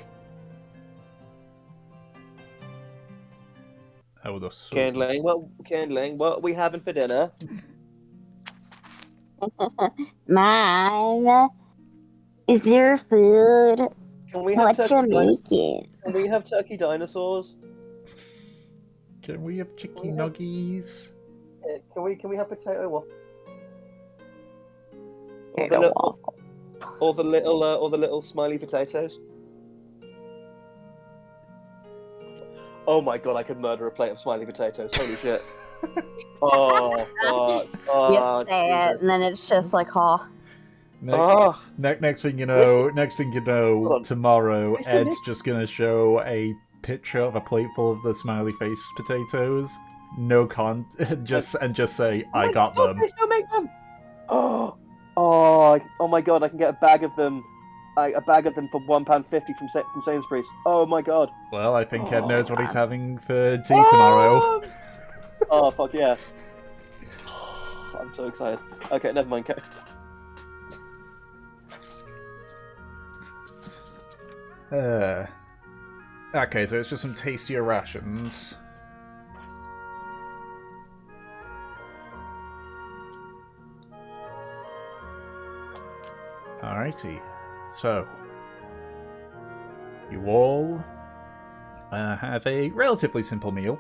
I would assume. Kindling, what are we having for dinner? Mom, is there food? Can we have What turkey? you making? Can we have turkey dinosaurs? Can we have chicken have- nuggies? Can we have potato waffles? Or the Potato little, waffle. or the little smiley potatoes. Oh my god, I could murder a plate of smiley potatoes. Holy shit. Oh, fuck. You Oh, say it, Jesus. and then it's just like, oh, Oh, Next thing you Hold know, on. tomorrow Listen, Ed's Nick. just gonna show a picture of a plate full of the smiley face potatoes. No just say I got Oh, them. they still make them. Oh my god, I can get a bag of them. A bag of them for £1.50 from Sainsbury's. Oh my god. Well, I think Ed knows what he's God. having for tea tomorrow. Oh fuck yeah. I'm so excited. Okay, never mind. Okay, so it's just some tastier rations. Alrighty, so you all have a relatively simple meal.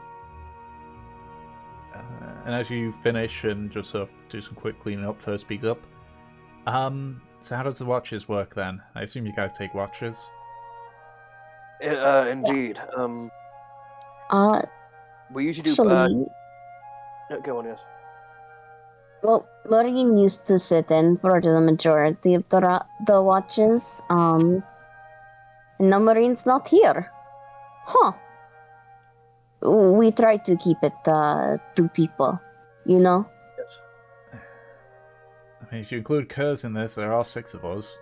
And as you finish and just sort of do some quick cleaning up, first speak up. So how does the watches work then? I assume you guys take watches. Indeed. We usually do. actually, Go on, yes. well, Maureen used to sit in for the majority of the watches. And now Maureen's not here. Huh. We try to keep it 2 people, you know? Yes. I mean, if you include Kers in this, there are 6 of us.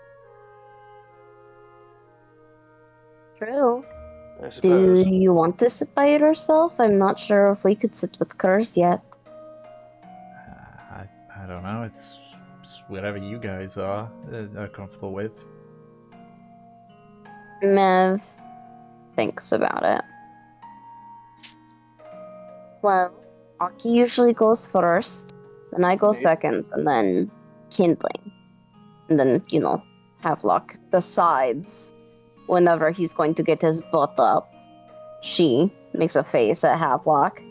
True. I Do suppose. you want to sit by yourself? I'm not sure if we could sit with Kers yet. I don't know. It's whatever you guys are comfortable with. Mev thinks about it. Well, Aki usually goes first, then I go Indeed. second, and then Kindling. And then, Havelock decides whenever he's going to get his butt up. She makes a face at Havelock.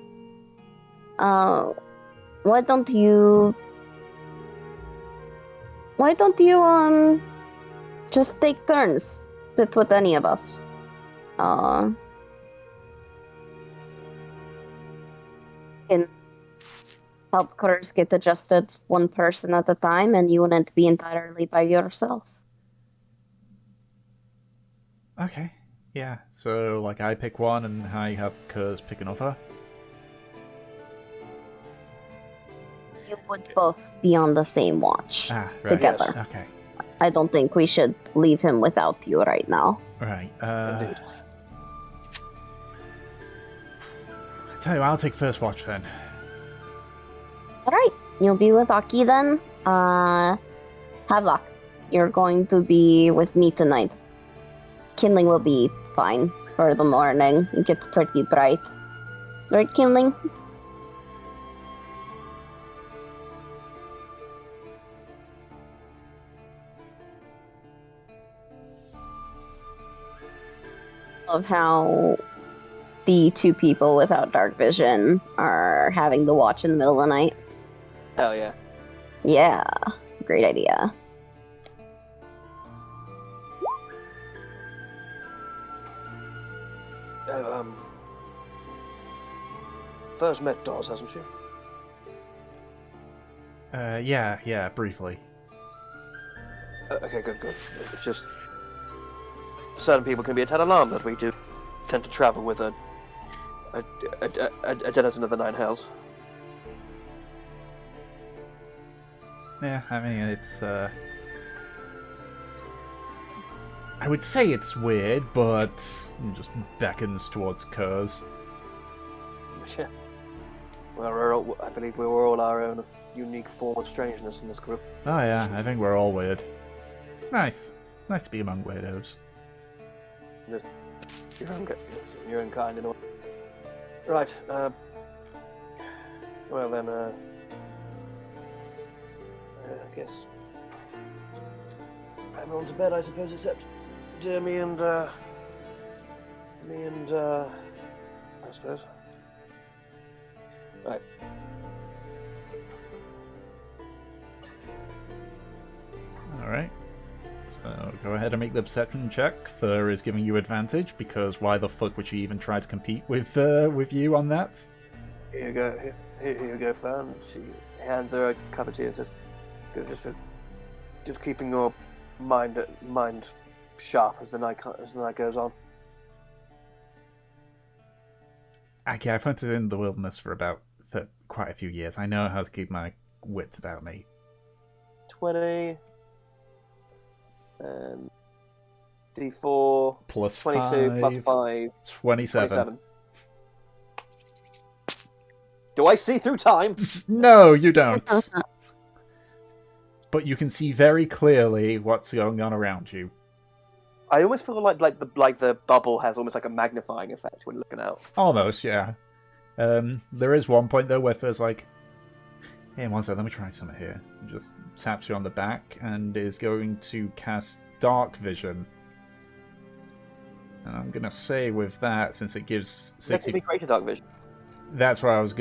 Why don't you just take turns? Sit with any of us. Can help Kers get adjusted 1 person at a time, and you wouldn't be entirely by yourself. Okay. Yeah. So, like, I pick one and I have Kers pick another. You would both be on the same watch Ah, right. together. Yes. Okay. I don't think we should leave him without you right now. Right. Indeed. I tell you, I'll take first watch then. Alright, you'll be with Aki then. Havelock, you're going to be with me tonight. Kindling will be fine for the morning. It gets pretty bright. Right, Kindling? Of how the 2 people without dark vision are having the watch in the middle of the night. Hell yeah. Yeah, great idea. First met Dawes, hasn't she? Yeah, briefly. Okay, good. It's just certain people can be a tad alarmed that we do tend to travel with a denizen of the 9 hells. Yeah, I mean, it's, I would say it's weird, but it just beckons towards Kers. Yeah. Well, I believe we were all our own unique form of strangeness in this group. Oh yeah, I think we're all weird. It's nice. It's nice to be among weirdos. Your own kind, in a way. Right. Well then, I guess everyone's to bed, I suppose, except dear me and I suppose. Right. Alright. So go ahead and make the perception check. Fur is giving you advantage because why the fuck would she even try to compete with you on that? Here you go. Here you go, Fern. She hands her a cup of tea and says, "Good, just keeping your mind sharp as the night goes on." Okay, I've hunted in the wilderness for quite a few years. I know how to keep my wits about me. 20 and D4 Plus 22 plus 5, 5 27. 27. Do I see through time? No, you don't. But you can see very clearly what's going on around you. I almost feel like the bubble has almost like a magnifying effect when looking out. Almost, yeah. There is one point though where Fur's like, "Hey, one second, let me try something here." And just taps you on the back and is going to cast Dark Vision. And I'm gonna say with that, since it gives 60. Be greater dark vision. That's what I was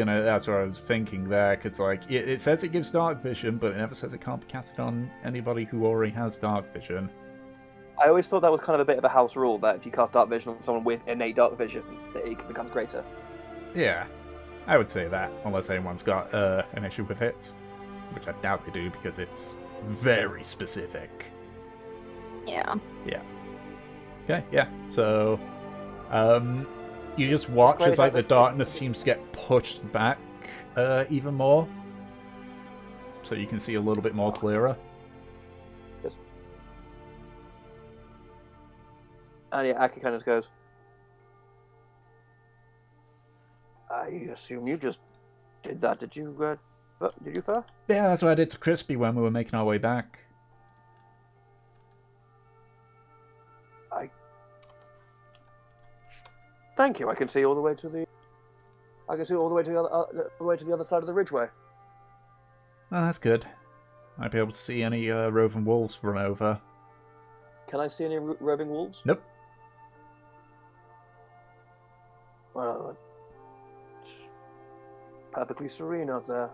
thinking there, because like it says it gives Dark Vision, but it never says it can't be casted on anybody who already has Dark Vision. I always thought that was kind of a bit of a house rule that if you cast dark vision on someone with innate dark vision, that it becomes greater. Yeah, I would say that, unless anyone's got an issue with it, which I doubt they do because it's very specific. Yeah. Yeah. Okay, yeah. So, you just watch as like the darkness seems to get pushed back even more, so you can see a little bit more clearer. Yes. And yeah, Aki kind of goes, "I assume you just did that, did you, Fur?" Yeah, that's what I did to Crispy when we were making our way back. Thank you. I can see all the way to the other side of the ridgeway. Oh, that's good. Might be able to see any roving wolves run over. Can I see any roving wolves? Nope. Well, it's perfectly serene out there.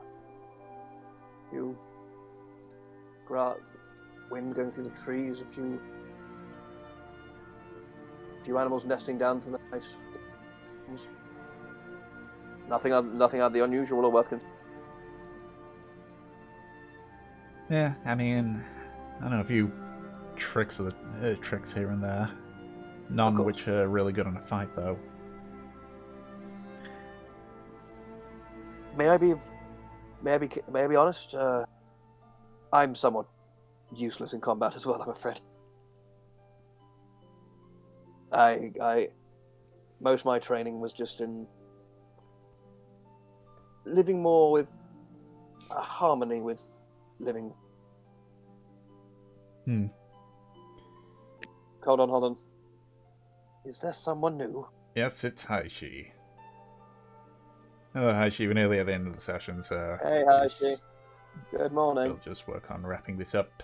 You wind going through the trees, a few animals nesting down for the night. Nothing out of the unusual or worth considering. Yeah, I mean, I don't know, a few tricks here and there. None which are really good in a fight, though. May I be honest? I'm somewhat useless in combat as well, I'm afraid. Most of my training was just in living more with a harmony with living. Hold on. Is there someone new? Yes, it's Haishi. Hello, Haishi. We're nearly at the end of the session, so... Hey, Haishi. Good morning. We'll just work on wrapping this up.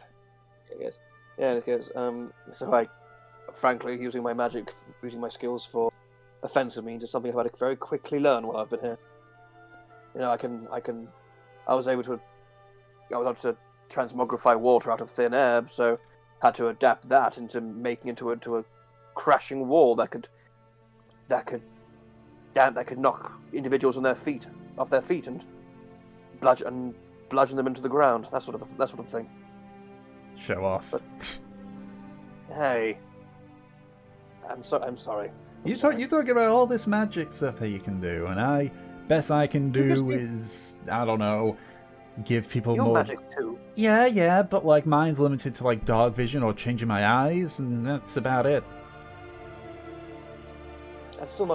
Yes. Yeah, it goes. So I, frankly, using my skills for offensive means is something I've had to very quickly learn while I've been here. You know, I was able to transmogrify water out of thin air, so had to adapt that into making into a crashing wall that could knock individuals off their feet and bludgeon them into the ground. That sort of thing. Show off. But, hey, I'm sorry. You talking about all this magic stuff that you can do, and best I can do is, I don't know, give people You're more magic too. Yeah, but like mine's limited to like dark vision or changing my eyes, and that's about it. That's still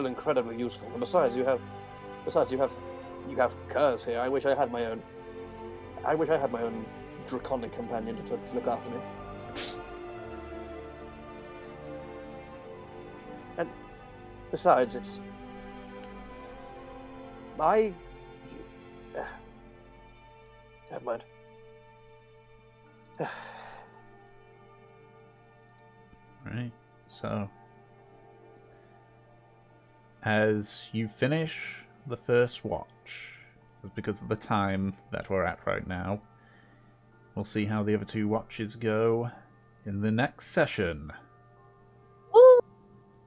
incredibly useful. And besides, you have Kers here. I wish I had my own draconic companion to look after me. And besides, it's never mind. Right. So, as you finish the first watch, because of the time that we're at right now, we'll see how the other two watches go in the next session.